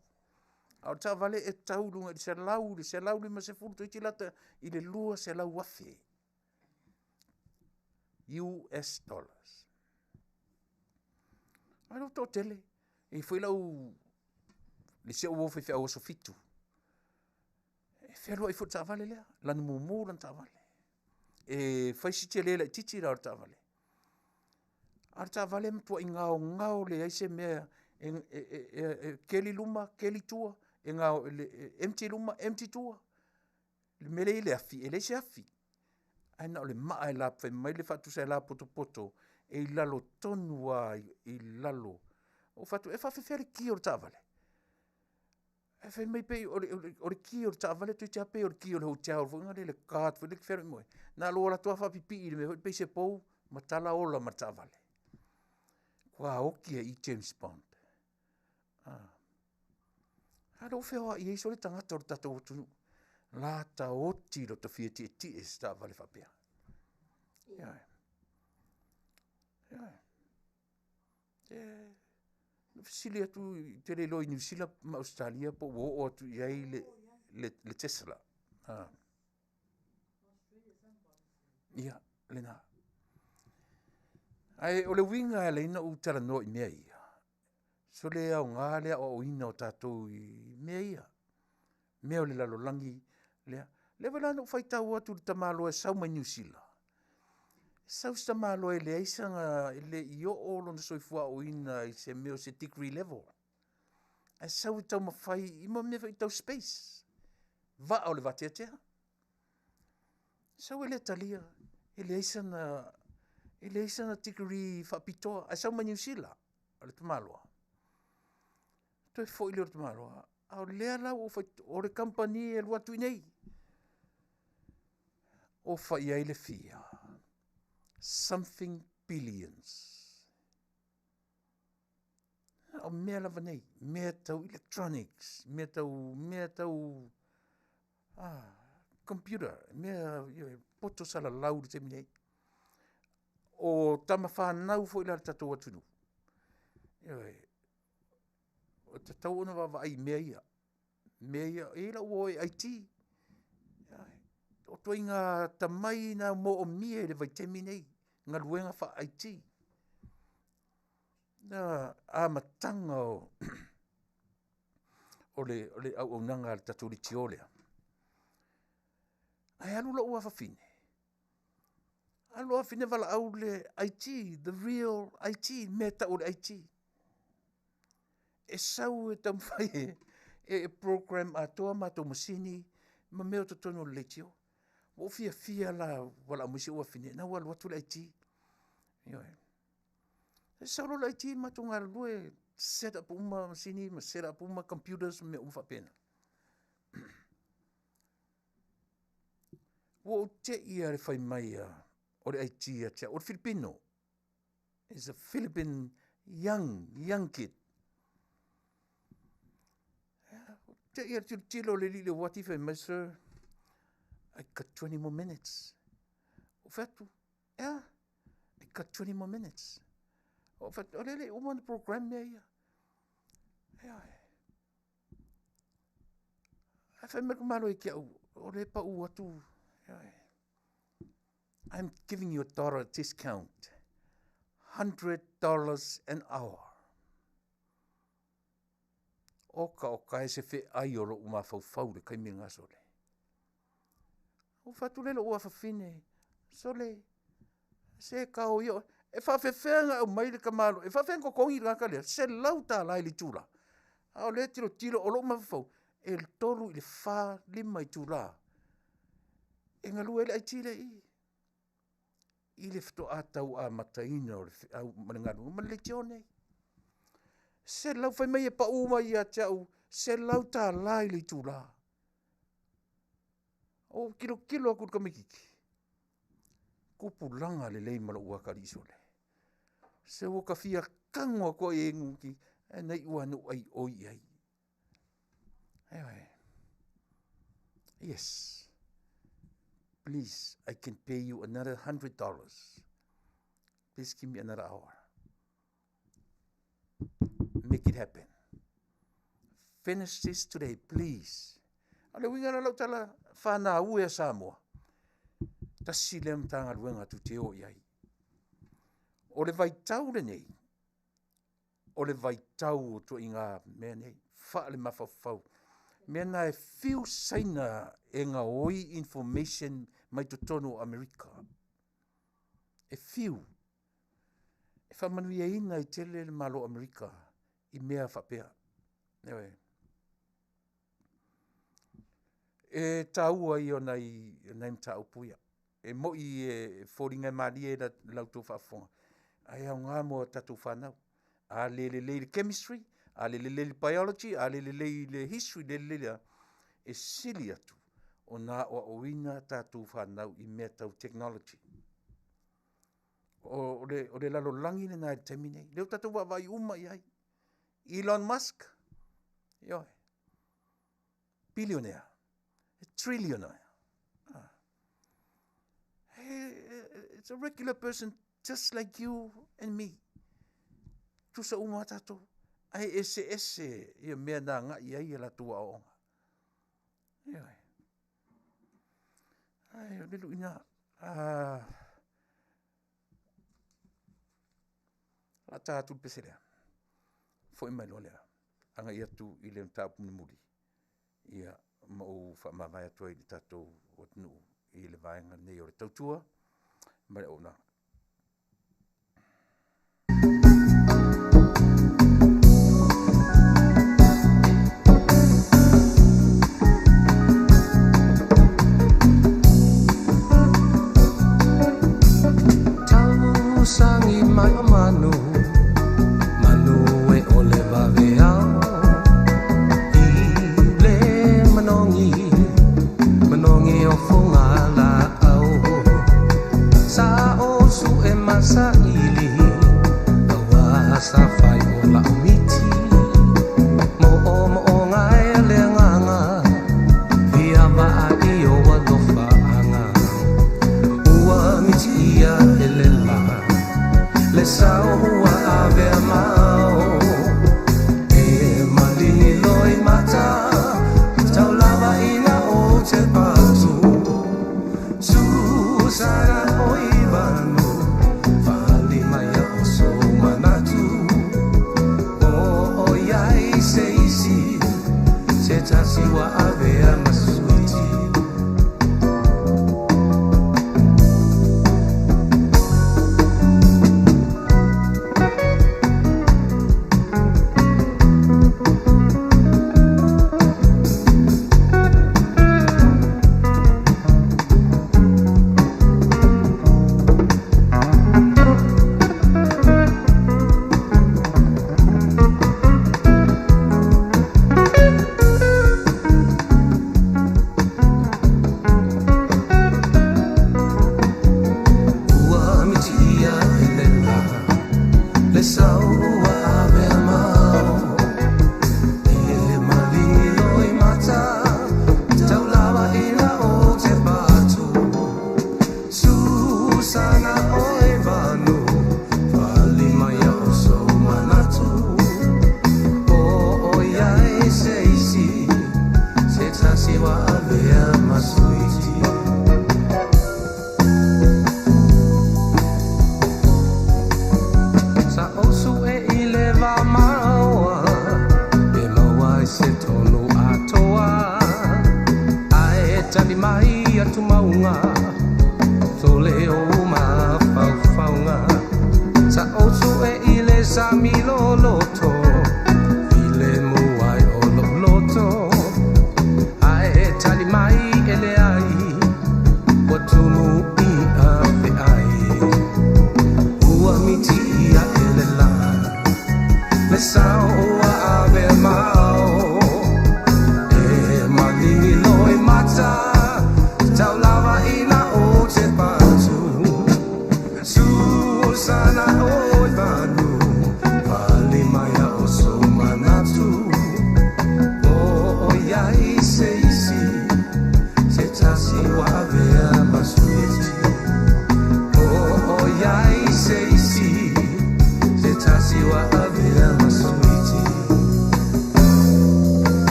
Au ta vale e taulunga i se lau lima se furu to itilata i le lua se lau wafe. US dollars. Ai no tō tele. E fui lau li se uo fefe au so fitu. whelua I fut ta'avale lea, lana mumu lana ta'avale. E whaisiti lea la titi ra o ta'avale. Ar ta'avale matua I ngao le aise mea keli luma, keli tua, e ngao empty luma, empty tua. Le mele le afi, e le se afi. Aina o le maa e la pwai, mai le fatu sa e la poto, e I lalo tonu a I lalo. O fatu, e whawhiwhare ki o ta'avale. E whai mai pei, o le ki o ta'avale, tui tea pei o le ki o le hotel, fo ngare le kāt, fo le kwhere moe. Nā loa la tua whapipi I le me, pei se pou, ma tala ola ma ta'avale. Kua oki e I James Bond. Halo whewha I eiso le tangata o le tatou tunu. La ta oti lo ta fia ti e sta vale whapea. Ia. Sili atu te le loi New Zealand ma Australia po wo atu iai le Tesla. Ia, le na. Ai o le winga le ina u tala no I mea ia. So le au ngā lea o ina o tātou I mea ia. Mea o le lalolangi lea. Le wala no whai tau atu le tamalo e sau mai New Zealand. Sau sta malo e le aisanga le I o lo na soifua o ina I se meo se degree level. E sau I tau mawhai, ima mea whai tau space. Va o le vatea tea. Sau e le talia, e le aisanga degree whapitoa, e sau mai New Zealand, o le tamaloa. Toi fo I le o le tamaloa. Au lea lau o le company e lua tui nei. O whai ai le fia. Something billions. O mea lava nei. Mea tau electronics. Mea tau computer. Mea poto sala lau le temi nei. O tama whanau fo ila tatou atunu. O tatou ona wa ai mea ia. Mea ia. E la ua e IT. O toi ngā tamai na mo o mie le vai temi nei. Ngā luenga wha IT. Na matanga o le au nanga le tatou li tiolea. Ai alu la ua whawhine. Alu a whine wala au le IT, the real IT, meta o le IT. E sau e tamwhai e program a toa mato masini, ma meo to tono le tio. O fia la wala musi ua whine, na wala watu le IT. E sau lo le IT mato ngā lue set up uma masini, ma set up uma computers me umwhapena. O te ia re whai mai o le IT a tia, o le Filipino. Is a Philippine young kid. Te ia tilo le li le what if I miss her. I got 20 more minutes. O fatu, I got 20 more minutes. O fatu, o lele, o mana program mea ia. A whai mera kumalo e kia o le pa u atu. I'm giving you $1 discount. $100 an hour. Oka e se whi ai o lo uma fau le kai mi ngā sole. O whatu lelo ua whawhine. Sole, se kao io. E whawhewhenga au mai le kamalo. E whawhenga kongi raka lea. Se lau tā lai li tūla. Ao le tiro o lo uma fau. E le toru I le wha lima I tūla. E ngalu ele ai tile I. I le fito atau a mataina o le au manangaru. Man le tio nei. Se lau whai mai e pa uma I a tau. Se lau tā lai li tūla. O kilo a kurka mikiki. Kupulanga le lei mala ua karisole. Se woka fia kangwa ko e nguki. E nei ua no ai oi ai. Anyway. Yes. Please, I can pay you another $100. Please give me another hour. Make it happen. Finish this today, please. Ale winga na lau tala whana ue a Samoa. Tasi lem tanga luenga tu te o iai. O le vai tau le nei. O le vai tau o tu inga mea nei. Wha le mawhawhau. Mea na e whiu saina e ngā oi information mai to tono Amerika. E whiu. E whamanuia ina i tele le malo Amerika i mea whapea. Ewe. E taua i o nei mta upuia. E moi e whoringa maari e lautou whaafonga. Ai au ngā mo tatu whanau. A le chemistry, a le biology, a le history, le e sili atu. O nā o ina tatu whanau i mea tau technology. O le lalo langi le nā temine. Leo tatu wawai uma i ai. Elon Musk. Yo. Billionaire. Trillionaire. It's a regular person just like you and me. Tusa uma tato. Ai ese ia mea nā ngā i ai la tua onga. Ai, o lilu ina. La tātu peserea. Fo mai lo lea. Anga ia tu i le mtapu muri. Ia mau whamawai atua i le tātou o Taunu'u i le vaenga nei o le tautua. Mare o nā. Sangi mai o manu e o le vaveao i le manongi o fungala au sa o su e masa ili awa sa fai o la miti mo ngai le nganga ia va i o wa lofa anga ua miti ia ele le sao hua ave amao e malini loi mata tau lava ina o te patu susana o ibanu fali maya o so manatu o iai se isi se tasi wa ave amasuiti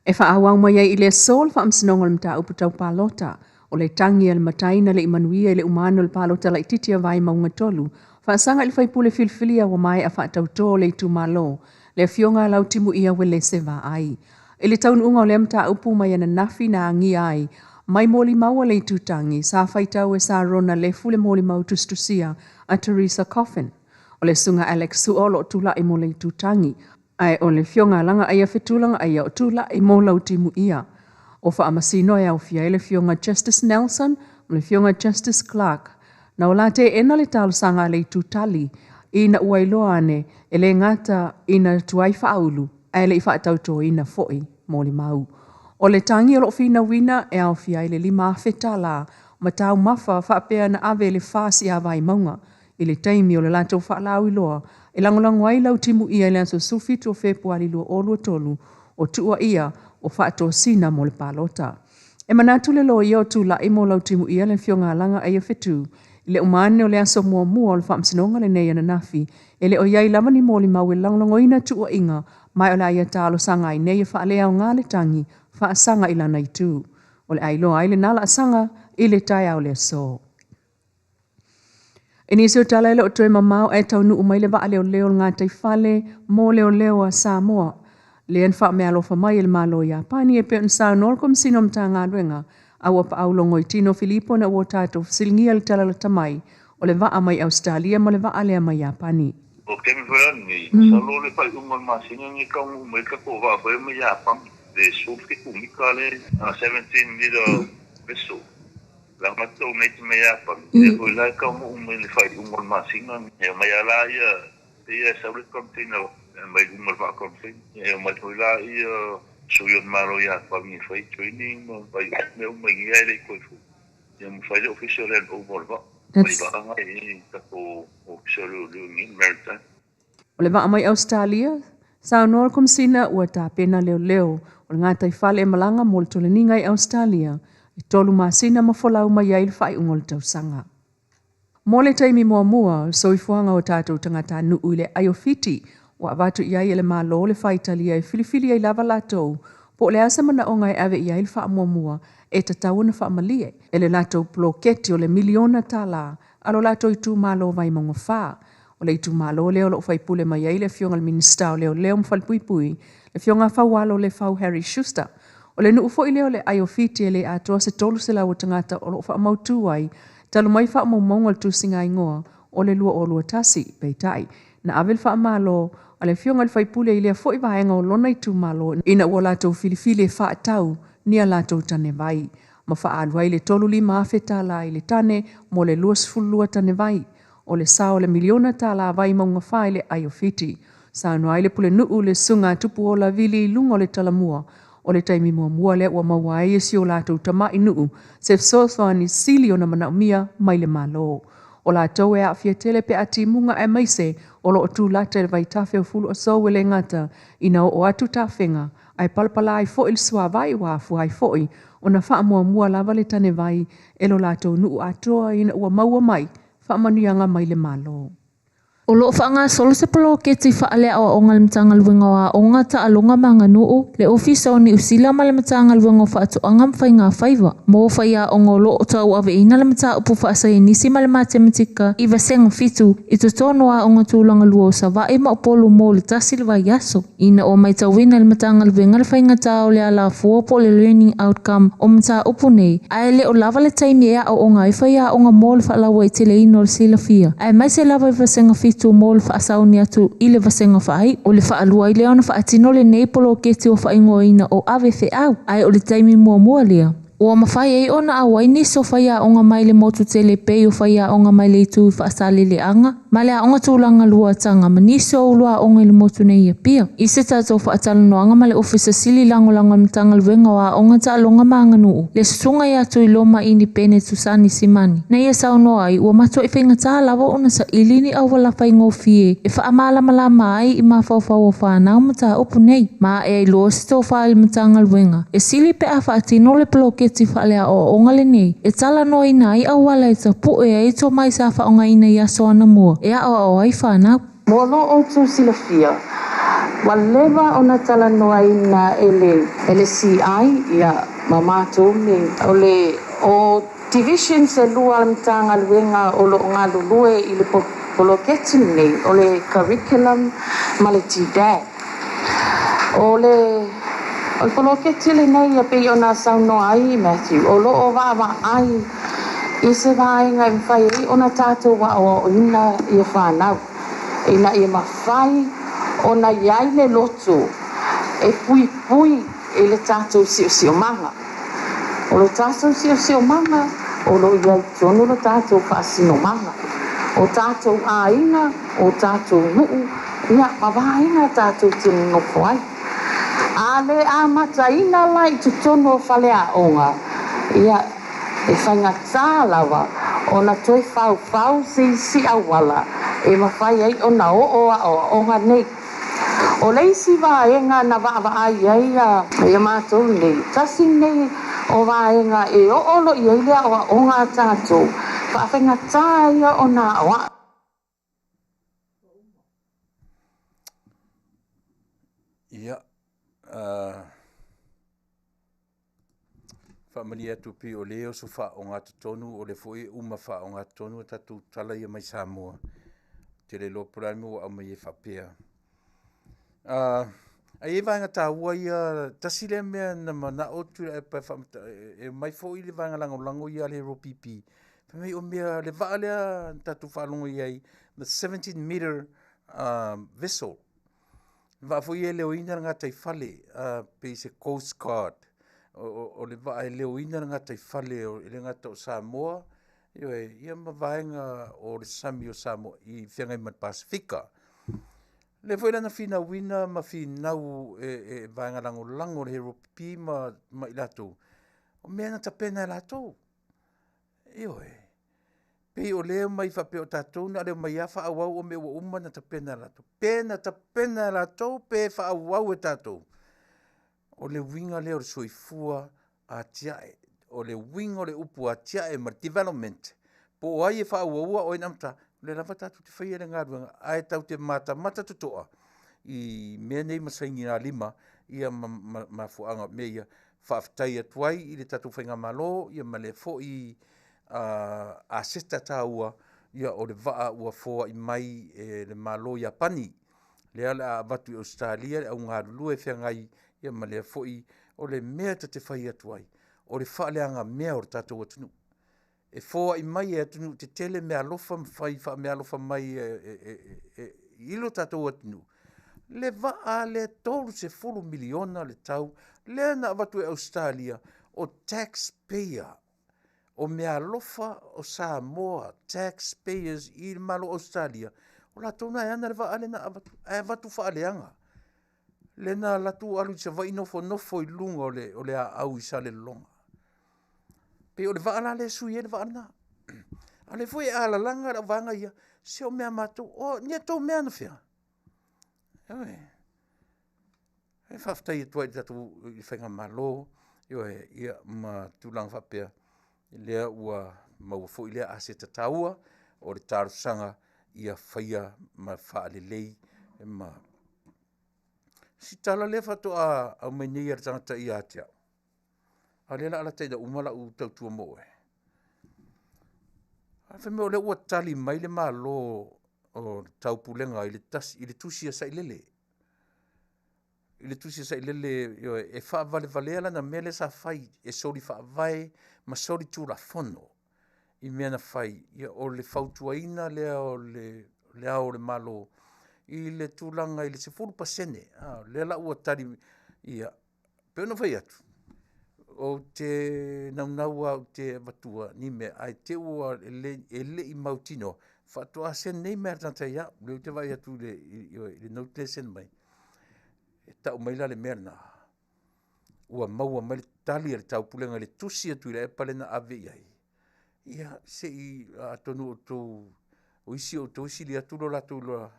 E whaawang mai ai i le sol wha amsinonga le mta upu tau palota, o le tangi al mataina le Manuia i le umano le palota la ititia vai maunga tolu, wha sanga il faipule filfilia wa mai a wha tauto le tu malo, le fionga lau timu ia wele se va ai. E le Taunu'u o le mta upu mai ana nafi na angi ai, mai moli maua le tu tangi, sa faitau e sa rona le fule moli mau tustusia a Teresa Coffin. O le sunga Alex Suolo tula i mo le tu tangi, ai o le fionga langa ai a whetulanga ai o tula i mo lau timu ia. O wha amasino e au fia e le fionga Justice Nelson, o le fionga Justice Clark. Na o la te ena le talo sanga le tu tali, ina uailoa ane e le ngata ina tuai whaulu, ai le i whaatauto ina foi moli mau. O le tangi o lo fina wina e au fia i le lima fetala, ma tau mafa whaapea na ave le fasi a vai maunga, i le taimi o le lato whaalau iloa, e langolango ai lau timu ia le anso sufitu o Februari lua o lua tolu, o tua ia o whaato sina mo le palota. E manatu le loa ia o tula i mo lau timu ia le fionga langa ai a whetu, i le umane o le aso mua mua o le whaamsinonga le neia na nafi, e le o iai lamani mo le mau e langolango ina tua inga, mai o le aia talo sanga i neia whaalea o ngā le tangi, whaasanga i lana i tū. O le ailoa ai le nala asanga i le tai au le so. E nisi o tala ele o toe mamau e Taunu'u mai le waa leo leo ngā taifale mo leo leo a Samoa. Le en wha mea lofa mai le malo ia pani e pe un sao nol kom sinom ta ngā ruenga au apa au longo i Tino Filipo na ua tātou silingia le tala la tamai o le waa mai Australia mo le waa lea mai ia pani. O kemi whai sa lo le whai ungon masinga ngi kaungu mai ka ko wa whai mai ia pani de sofke kumika le 17 meter vessel. La matou nei te mea pani. E hoi lai kaungu umai le whai ungon masinga. E mai ala ia te ia saure container mai ungon wa container. E mai hoi lai ia suyon maro ia pani whai training mai me umai ia le koifu. E mai whai le official and over wa. Mai wa anga e tako official le maritime. O le waa mai Australia, sao nol kom sina ua tā pena leo leo o le ngā taifale e malanga mo le toleninga i Australia, i tolu masina ma folau mai ai le whai ungo le tausanga. Mo le taimi mua mua, soifuanga o tātou tangata nuu le aiofiti, wa watu iai ele malo le whaitalia e filifili ai lava latou, po le asa mana o ngai ave iai le wha mua mua, e tatau na wha malie, e le latou ploketi o le miliona tala, alo latou i tū malo vai mongo wha, o le itu malo leo lo fai pule mai ai le fionga le minista o leo leo mfal pui pui, le fionga fawalo le fau Harry Schuster, o le nuu foi leo le aiofiti e le atoa se tolu se lau tangata o lo fa mautu ai, talu mai fa maunga le tusinga ingoa, o le lua o lua tasi, peitai, na avel fa malo, a le fionga le fai pule i lea foi vaenga o lona itu malo, ina ua latou filifili e fa tau, ni a latou tane vai, ma fa aluai le tolu li maafeta la i le tane, mo le luas fulua tane vai, o le sao le miliona tala vai maunga whae le aiofiti. Sa noai le pule nuu le sunga tupu o la vili lungo le talamua. O le taimi mua mua le ua mawai e si o latou tamai nuu. Sef sothani sili o na manaumia mai le malo. O latou e Afiafi pe ati munga e maise o lo tu lata le vai tafe o fulu o sowe le ngata. Ina o atu tafenga. Ai palpala ai fo il sua vai wafu ai foi. O na wha mua mua lava le tane vai. Elo latou nuu atoa ina ua maua mai. Manuia mai le malo. O lo whaanga solo se polo ke ti whaalea o ongal mtanga luenga wa o ngata alonga manga nuu le ofisa o ni usila ma le mtanga luenga whaatu angam whai ngā whaiwa. Mo whaia o ngō lo o tau ave ina le mta upu whaasa e nisi ma le matematika i vasenga fitu i to tonoa o ngā tūlanga luo sa vae ma o polo mo le tasi le vai aso. Ina o mai tau wina le mtanga luenga le whai ngata o le ala fua po le learning outcome o mta upu nei. Ai le o lava le taimi ea o ngā i whaia o ngā mo le whaalawa i tele ino le sila fia. Ai mai se lava i vasenga fitu tu mo le whaasauni atu i le vasenga whaai o le whaalua i leona whaatino le neipolo ke te o whaingoina o ave au ai o le taimi mua mua lea. Ua mawhai ei ona a waini so whaia o ngā mai le motu tele pei o whaia o ngā mai le tu whaasale le anga ma lea o ngā tūlanga lua tanga ma niso o lua o ngā le motu nei a pia. I se tātou whaatalo no anga ma le ofisa sili langolanga mtanga luenga wa o ngā tālonga maanga nuu. Le susunga ia tu i loma independent Susani Simani. Na ia sao no ai ua mato i whainga tā lawa ona sa ilini au wala whai ngō fie e wha amala malama ai i ma whau o whanau mata upu nei. Ma e ai loa sito whaile mtanga luenga. E sili pe a whaatino le ploke ti whalea o ongale nei. E tala no ina i au wala i ta pu e ai to mai sa whaonga ina i aso ana mua. E a o ai whanau. Mo lo o tu sila fia. Waleva ona talanoa ina ele CI ia mamato me o division se lua mtanga luenga o lo ngalulue i le poloketi nei o le curriculum maletida o le poloketi le nei pe ona sauno ai Matthew o lo o va ai i se vaenga i whai ona tātou wa o ina i whanau ina i mawhai ona iai le loto e pui e le tātou sio manga o lo tātou sio manga o lo iai tono lo tātou whaasino manga o tātou aina o tātou nuu ia mawainga tātou tino nofo ai a le amata ina lai tutono whale a onga ia e whaingatā lawa ona toi whau si awala e mawhai ai ona o onga nei o leisi vaenga na ai ai ia mātou nei tasi nei o vaenga e olo i ai lea o ngā tātou whawhengatā ia o nā oa Ia whamani atu pi o leo so wha o ngā tonu o le fwoi uma wha o ngā tonu tatu tala ia mai Samoa te le lo praimu o mai e whapea ai e vanga tā ua ia tasile mea na mana o Tuilaepa e mai fwoi le vanga lango ia le ropipi mai o mea le vaa lea tatu whalongo iai the 17-meter vessel va foi e leo ina nga tai fale pe se Coast Guard o le va e leo ina nga tai fale o le nga to Samoa ia ma vaenga o le sami o Samoa i whianga i Pasifika le foi lana fina wina ma finau e vaenga lango le ropi ma ilato o mea na tapena ilato pe o leo mai whape o tātou na leo mai a whaawau o me ua uma na tapena lato. Pena tapena lato pe whaawau e tātou. O le winga leo soifua a tiae. O le winga o le upu a tiae ma development. Po o ai e whaawaua o inamta. Le lava tātou te whaia le ngāruanga. Ai tau te mata tutoa. I mea nei masaingi ngā lima. Ia ma fuanga me ia Faafetai atuai i le tātou whainga malo. Ia ma le fo i a seta taua ia o le vaa ua foa i mai le malo ia pani le ala vatu i Australia au ngā lue whiangai ia ma lea foi o le mea te whai atuai o le whaaleanga mea o le tātou atunu e foa i mai e atunu te tele mea lofa mwhai wha mea lofa mai ilo tātou atunu le vaa le tolu se fulu miliona le tau le na vatu i Australia o taxpayer o mea lofa o Samoa, taxpayers i malo Australia, o la tona e ana le vaa le na avatu whaaleanga. Le na latu alu sa vai nofo i lunga o le au i sa le longa. Pe o le vaa la le sui e le vaa na. A le foi ala langa la vanga ia, se o mea matu, o nia tau mea na fia. E Faafetai tua i tatu i whainga malo, ia ma tulang whapea. Lea ua mau foi lea ase tataua o le tarusanga ia whaia ma whaalelei ma si tala le fatoa au mai nei ar tangata i atia. A lela ala teida umala u tautua moe. A whame o le ua tali mai le malo o taupulenga i le tusia sa ilele. I le tusia sa ilele e wha vale ala na mele sa whai e sori wha vai ma sori tūra fono i mea na whai ia o le whautuaina lea o le malo i le tūlanga i le sefuru pasene lea la ua tari ia peo na whai atu o te naunaua o te vatua ni mea ai te ua ele i mautino whatua sen nei mea tanta ia leo te vai atu le nautele sen mai e tau maila le mea na ua maua mai tali le tau pulenga le tusi atu le pale na ave iai. Ia se i atonu o tau o isi o tau isi li atulo la tau loa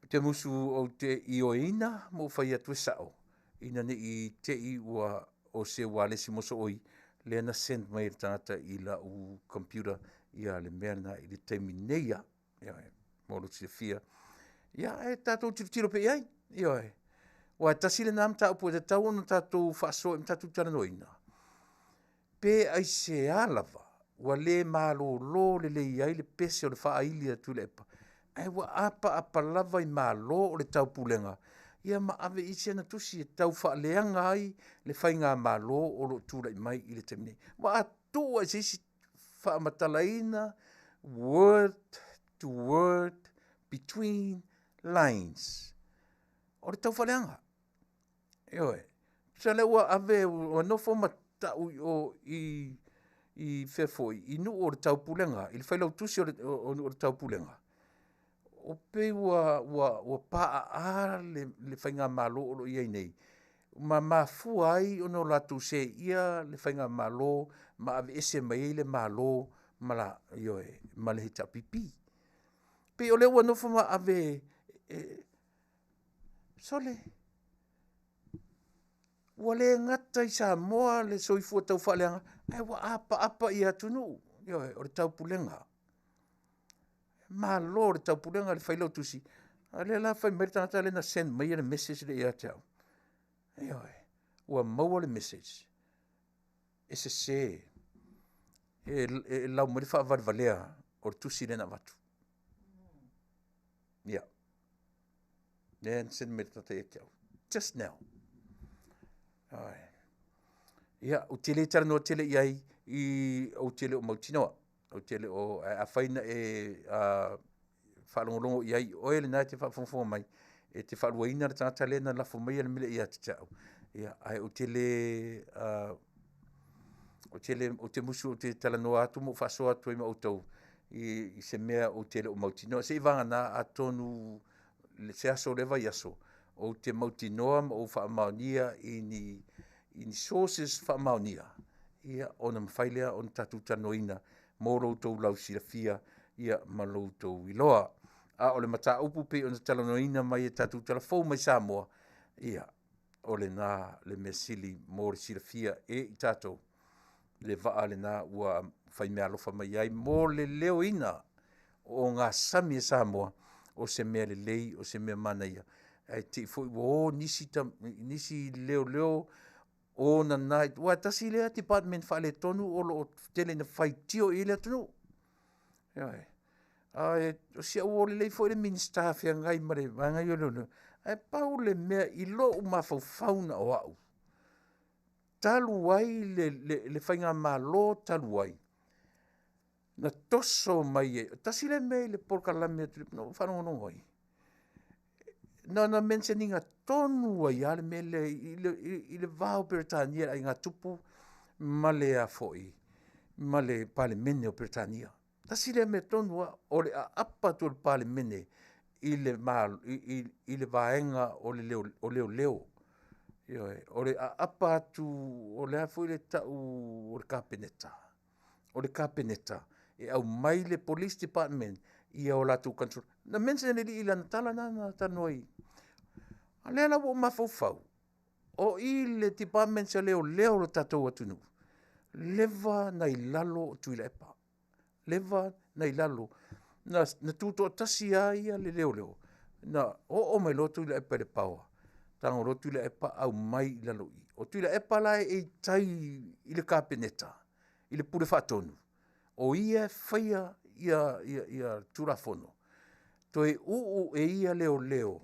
te musu o te ioina mo whai atu sao. Ina ne i te i ua o se wale si moso oi le na send mai le tangata i la u computer ia le merna i le teimi neia. Ia moro se fia. Ia, tātou tiro pe ai. Ia, wa tasile nam ta upo te tau no tātou whaaso im tātou taranoina. Pe ai se alava, wa le malo lo le iai le pese o le whaaili a Tuilaepa. Ai wa apa lava i malo o le tau pulenga. Ia ma ave isi ana tusi e tau whaaleanga ai le whainga malo o lo tūrai mai i le temine. Wa atua e se isi whaamatalaina word to word between lines. O le tau whaaleanga. Ioe. Sa le ua ave o nofo matau i whewhoi, i nu o le tau pulenga, i le whailau tusi o le tau pulenga. O pe ua paa a le whainga malo o lo iai nei. Ma mafua ai o no latu se ia le whainga malo, ma ave ese mai le malo, ma la, ioe, ma le hita pipi. Pe o le ua nofo ma ave, sole, ua le ngata i Samoa le soifua tau whaaleanga, ai wa apa i Taunu'u, ioe, o le tau pulenga. Malo le tau pulenga le whailau tusi. A le la whai mai tangata le na send mai le message le ia tau. Ioe, ua maua le message. E se, e lau mai wha valea o le tusi le na watu. Ia. Then send mai tangata e tau. Just now. Ia, o tele tara no tele iai i o tele o mautinoa. O tele o a whaina e whaalongolongo iai o ele nai te whaafonga mai. E te whaaluaina le tangata lena lafo mai ala mile ia te tau. Ia, ai o tele o te musu o te talanoa atu mo whaasoa atu i mautau i se mea o tele o mautinoa. Se i vanga na a tonu se aso lewa i aso. O te mautinoa ma o whaamaonia i ni sources whaamaonia. Ia, ona mwhailea on tatu tanoina, mō loutou lau sirafia, ia ma loutou iloa. A ole mata upu pe ona talanoina mai e tatu talafou mai Samoa. Ia, ole nā le mesili mō le sirafia e i tatou. Le vaa le nā ua whai mea alofa mai ai, mō le leo ina o ngā sami e Samoa, o se mea le lei, o se mea manaia. Ai te fo o nisi leo o na night wa tasi le department fa le tonu o lo tele na faitio i le tonu. Ai o sia o le fo le minister fa ngai mare vanga yo lo. Ai paule me i lo ma fa fauna o au. Talu wai le fainga malo talu wai. Na toso mai tasi le me le porca la me no fa no wai. Na mentioning a tonu ai ale mele i le vau Britania ai ngā tupu male a foi male palemene o Britania. Tasi le me tonu o le apa tu le palemene i le vaenga o le leo. O le apa tu o le foi le tau o le kapeneta. O le kapeneta e au mai le police department ia o latu control. Na mention le i lana tala na tanoi. Ale la wo mafofau. O i le department se leo lo tatou atunu. Leva na ilalo o Tuilaepa. Leva na ilalo. Na tuto tasi ai le leo. Na o mai lo Tuilaepa le paua. Tango lo Tuilaepa au mai ilalo i. O Tuilaepa la e tai i le kapeneta. I le pule fatonu. O ia whaia ia turafono. Toi e ia leo.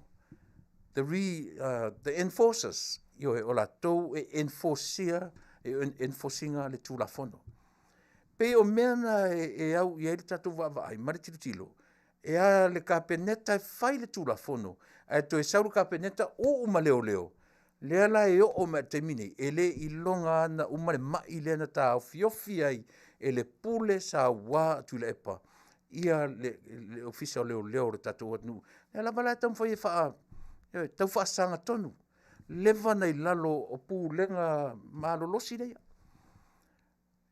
The enforcers, o la tau e enforcinga le tulafono. Pe o mena e au i ele tatu vavai, mare tilo. E a le kapeneta e fai le tulafono. E to e sauru kapeneta o uma leo. Lea la e o me temine, e le ilonga ana uma le mai le na ta Afiafi ai, e le pule sa wā Tuilaepa. Ia le official leo le tatu atnu. E la vala tam fai e faa. Tau whaasanga tonu. Lewa nei lalo o pūlenga malolosi reia.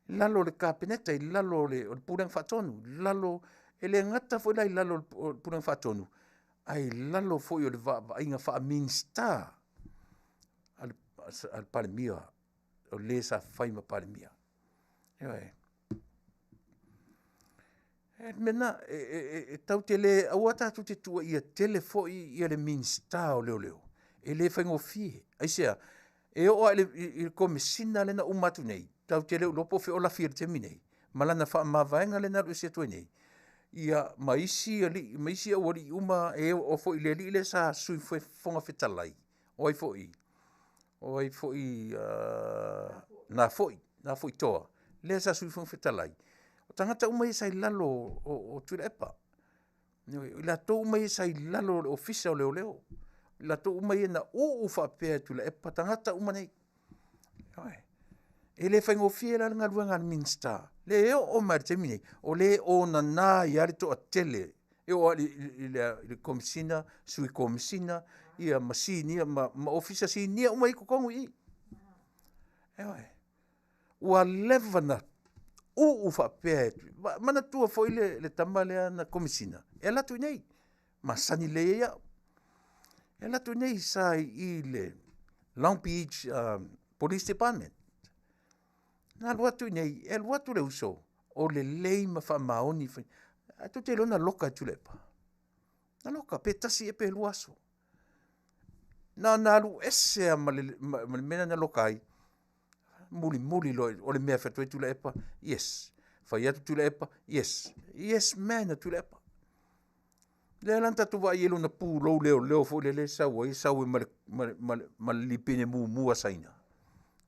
Lalo le kapeneta i lalo le pūlenga whaatonu. Lalo, ele ngata fo lai lalo o pūlenga whaatonu. Ai lalo fo i o le inga wha minsta. Al palemia. O le sa whaima palemia. Mena, tau te le, aua tātou te tua ia tele fo ia le minsta o leo. E le whaingo fie. Aisea, e oa i komisina lena umatu nei. Tau te leo lopo fe o la fia te minei. Malana wha mawaenga lena lu se toi nei. Ia maisi a wari uma e o fo i le li le sa sui fonga fetalai. Oi fo i. Na fo i toa. Le sa sui fonga fetalai. O tangata uma i sai lalo o Tuilaepa. I la tō uma i sai lalo o fisa o leo. I la tō uma i na o whapea Tuilaepa. Tangata uma nei. E le whaingo fie la ngā ruanga minsta. Le o mai te mine. O le o na nā i are to a tele. E o le komisina, sui komisina, ia masini, ma ofisa sini, uma i kukongu i. Ua levana. O whapea. Mana tua foi le tamalea na komisina. E la tu nei. Ma sani le ia. E la tu nei sa i le Long Beach Police Department. Nā lua tu nei. E lua tu le uso. O le lei ma wha maoni. A tu te lona loka Tuilaepa. Na loka. Pe tasi e pe luaso. Nā lu ese ma le mena na loka ai. Muli lo o le mea whetue Tuilaepa, yes. Whai atu Tuilaepa, yes. Yes man a Tuilaepa. Le lanta tu wa ielo na pū leo fo le sau ai sau e ma lipene mua saina.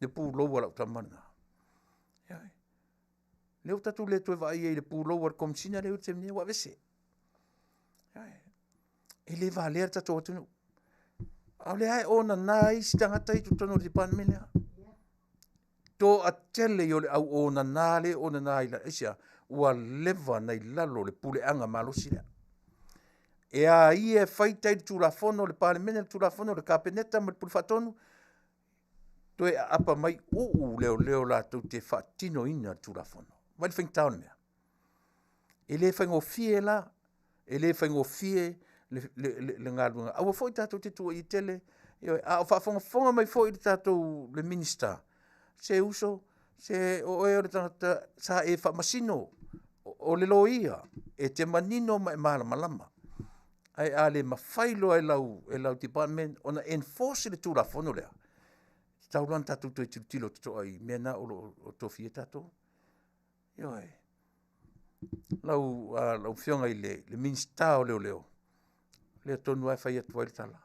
Le pū lou ala utamana. Leo tatu le tue wa ie le pū lou ala komisina leo te mne wa vese. E le Vale tatu o tunu. Au le ai ona nā isi tangata i tutono di panmenia. To a tele yo le au o na nale o na naila isia ua leva nei lalo le pule anga malosi lea. E a ie whaitai le tulafono le palemene le tulafono le kapeneta ma le pulfatonu to e apa mai leo la tau te whaatino ina le tulafono. Mai le whaingtaone mea. E le whaingo fie la, e le whaingo fie le ngā lunga. Awa fwoi tātou te tua i tele, a o whaafonga mai fwoi tātou le minister. Se uso, se o e tangata sa e whamasino o le loia, e te manino ma e malama. Ai ale mawhailo e lau department, ona enforce le tūrafono lea. Tauran tātou toi tilo tato ai, mena o tofi e tātou. Ioi. Lau whionga i le minsta o leo. Lea tonu ai whai atu ai tala.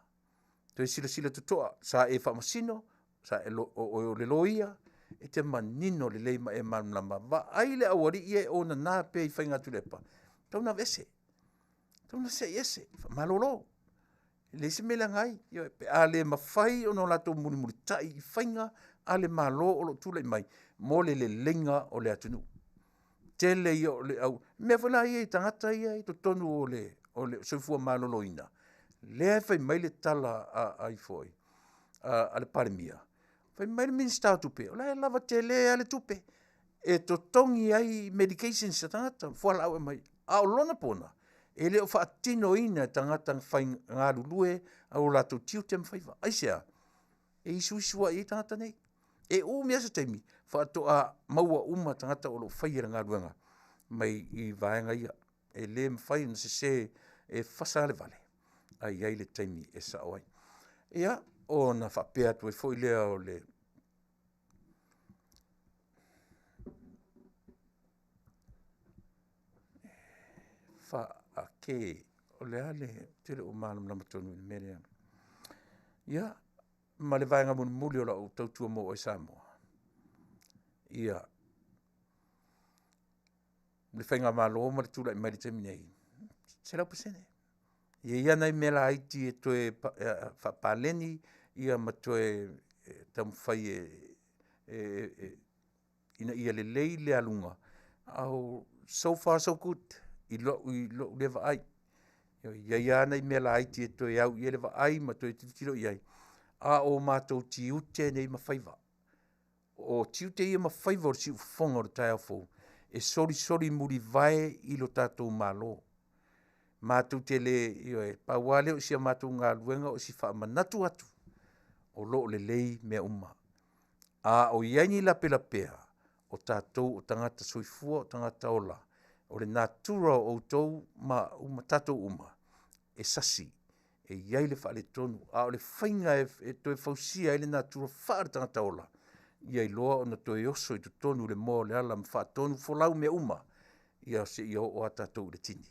Toi sila tutoa, sa e whamasino, sa o le loia, e te manino le leima e manlama. Va aile awari ie o na nā pe i whainga Tuilaepa. Tauna vese. Tauna se ese. Malolo. Le se mele ngai. Pe ale mawhai o no lato muri tai i whainga. Ale malo o lo tula i mai. Mo le lenga o le atunu. Tele i o le au. Mea whala ia i tangata ia i to tonu o le soifua malolo ina. Lea whai mai le tala ai foi. Ale parimia. Fai mai minsta tupe. Ola e lava tele ale tupe. E to tongi ai medication sa tangata. Fuala au e mai. A o lona pona. E leo whaatino ina tangata whai ngā lulue. A o lato tiu te mwhaiva. Aisea. E isu i tangata nei. E o mea sa teimi. Whaato a maua uma tangata o lo whaira ngā ruanga. Mai i vaenga ia. E le mwhai na se e Fasa le Vale. Ai le teimi e sa oai. Ia. O na whapea tu e fwoi lea o le whaake o le ale tere o mālam lama tonu i merea. Ia, ma le vaenga muli o la o tautua mo o Samoa. Ia, le whainga mālo o ma le tula i mai te minei. Se lau pasene. Ia nei mela aiti e toe whapaleni, ia ma toe tamwhai ina ia le lei le alunga. Au, so far so good, i lo lewa ai. Ia nei mela aiti e toe au i lewa ai, ma toe titiro i ai. A o mātou tiute nei ma whaiva. O tiute ia ma whaiva o si ufonga o tai au e sori muri vai i lo tātou mālo. Mātou te le, pawale o sia mātou ngā luenga o si whaamanatu atu. O lo le lei mea uma. A o iaini la pela pea, o tātou o tangata soifua, o tangata ola. o le natura o outou ma tatou uma e sasi e iai le whaale tonu a o le whainga e toe fausia e le natura whaare tangata ola iai loa o na toe oso i tu tonu le mo le ala ma wha tonu folau me uma ia se ia o a tatou le tini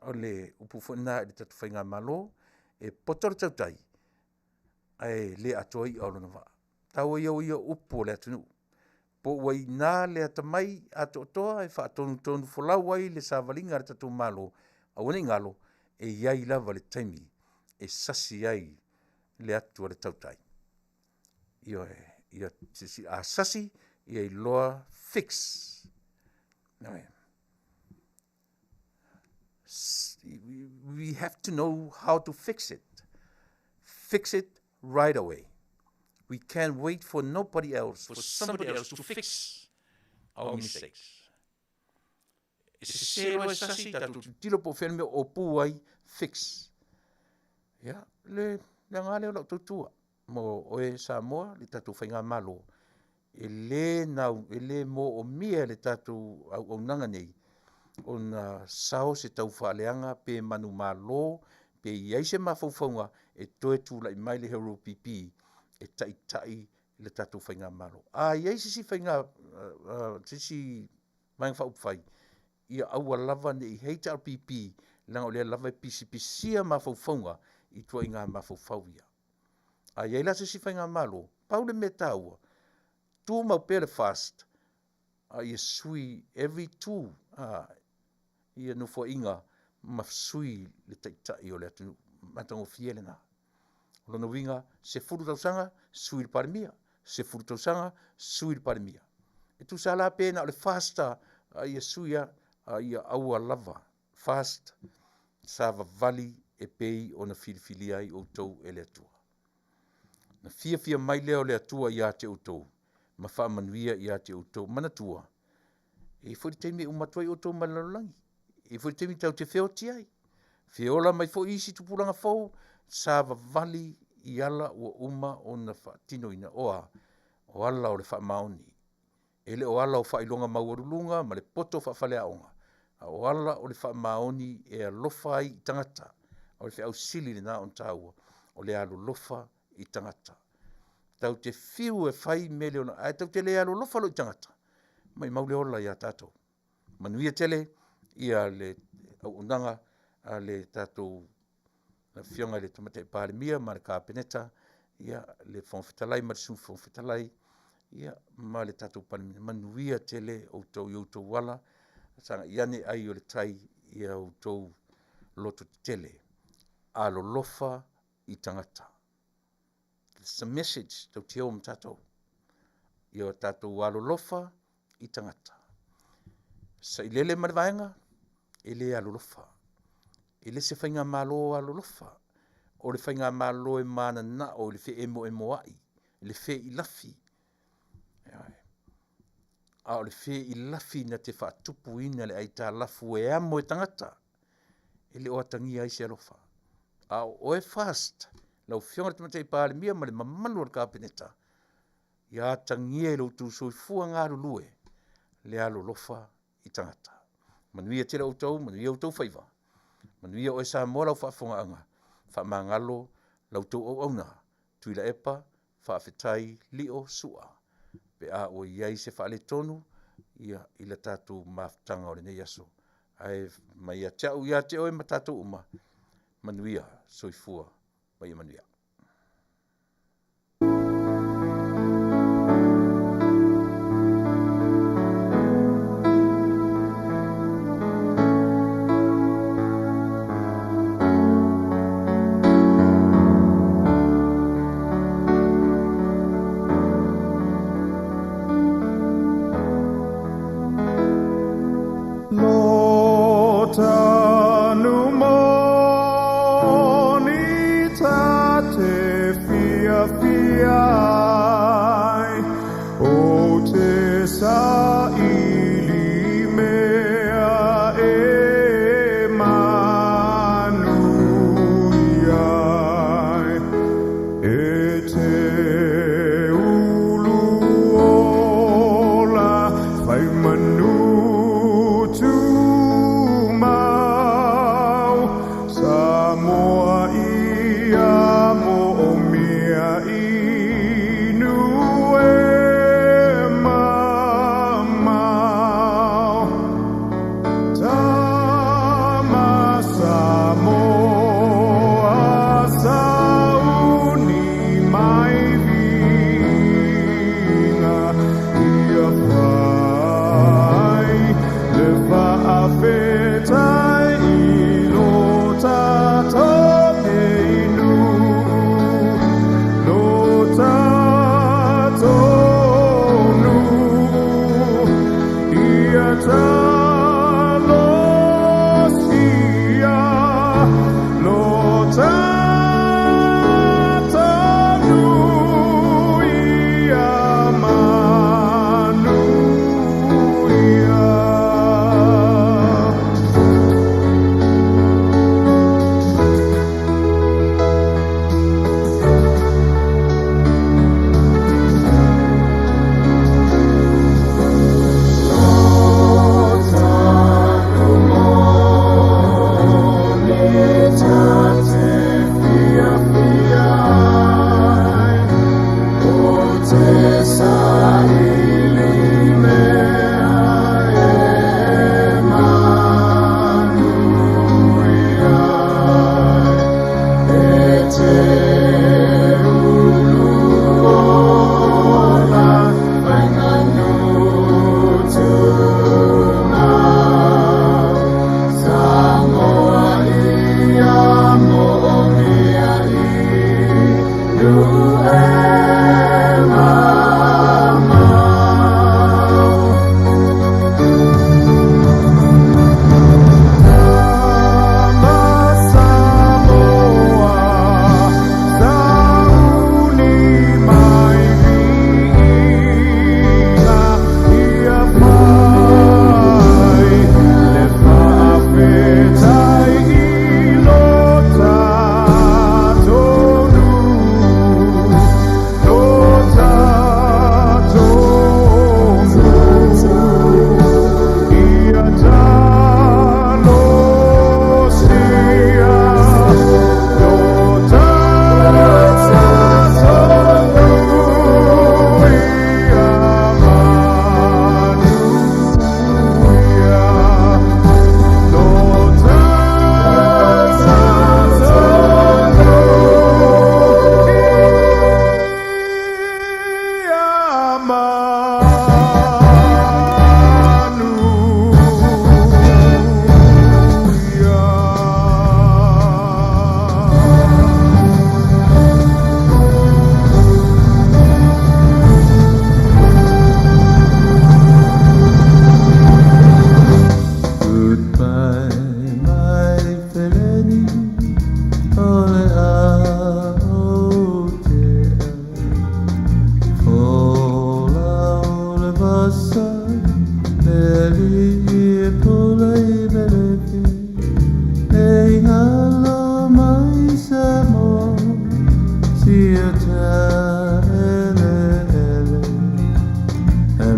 o le upu whana le tatu whainga malo e potoro tautai ai le atoi o lona wha tau ia upu le atunu po wai nā le atamai ato toa e wha tonu folau ai le savalinga le tatou malo a wane ngalo e iai lava le taimi e sasi ai le atu le tautai. Ia sisi a sasi ia i loa fix. We have to know how to fix it. Fix it right away. We can't wait for nobody else, for somebody else to fix our mistakes. E se sero e sasi tatu tilo po whenme o puai fix. Ya, le ngale o lau tutua. Mo oe Samoa, le tatu whainga malo. E le mo o mia le tatu au nanga nei. O na sao se tau whaaleanga pe manu malo, pe iai se mawhauwhaunga e toe tūlai mai le hero pipi. E tai le tatu whainga malo. Iai sisi whainga, sisi mai whaupwhai. Ia aua lava ne i heita al pipi, langa o lea lava pisia mawhauwhaunga i tua inga mawhauwhauia. Iai la sisi whainga malo, paule me taua, tu mau pele fast, ia sui every two, ia nufo inga mafsui le taitai o le atu matango fiele na. Lona winga, se furu tausanga, sui le parimia. Se furu tausanga, sui le parimia. E tu sa la pena o le fasta, ia suia, ia aua lava. Fast, sava vali e pei o na filifili ai o tau e le atua. Na fia mai leo le atua ia te o tau. Ma wha manuia ia te o tau. Mana tua. E fwori teimi umatuai o tau malalolangi. E fwori teimi tau te feo ti ai. Feola mai fo isi tupulanga fau, sava vali i ala ua uma o na whaatino ina oa, o ala o le wha maoni. Ele o ala o wha ilonga mauarulunga, ma le poto wha whalea onga. O ala o le wha maoni e alofa ai i tangata, o le wha sili le na on taua, o le alo lofa i tangata. Tau te fiu e whai mele ona, ai tau te le alo lofa lo i tangata. Mai maule ola ia tatou. Manuia tele, ia le au unanga, a le tatou na fionga le tomate pale mia ma le kapeneta ia le Faafetai ma le su Faafetai ia ma le tatou pale manuia tele o tau yo tau wala sanga iane ai o le tai ia o tau loto tele a lo lofa i tangata. It's a message tau te o mtatou ia tatou a lo lofa i tangata. Sa ilele marvaenga ele a lo lofa. Ele se whainga malo a lolofa. O le whainga malo e mana na o le whi emo ai. Le whi i lafi. A o le whi i lafi na te whaatupu ina le aita lafu e amo e tangata. Ele o atangi ai se alofa. A o e fast. Lau whionga le tamatei pāle mia ma le mamanu al kapeneta. Ia atangi e lau tu soifua ngā lulue. Le alo lofa i tangata. Manuia tira o tau, manuia o tau whaiva. Manuia o e Samoa lau Faafofoga'aga, Faamagalo lau tau au auna, Tuilaepa, Faafetai, Lio, Sua. Pe a o iai se whaale tonu, ia ila tātou maftanga o le nei aso. Ai mai a teau ia te oe ma tātou uma, manuia soifua, mai manuia. Taunu'u Samoa ia mo mea inu e mamau. Tama Samoa sauni mai vinga ia pai le Faafetai ilo tato keinu lo tato nu ia talo sia lo tato nu ia Manuia.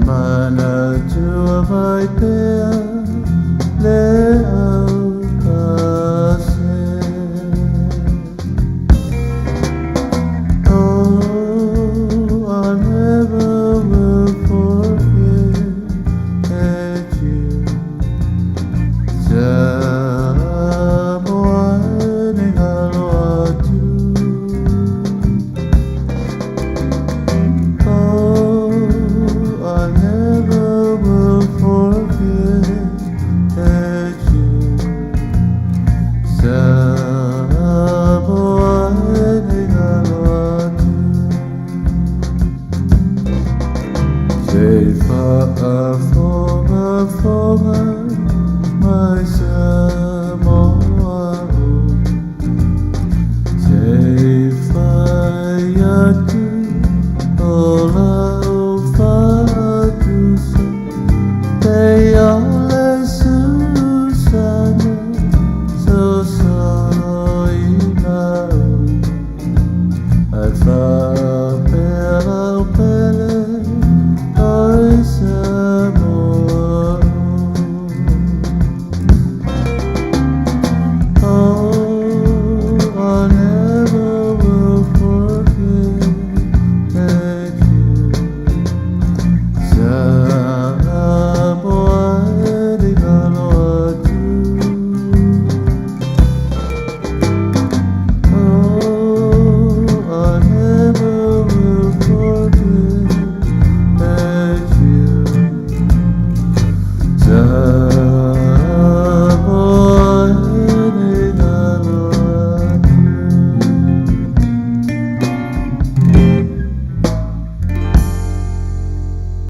Mana tua vai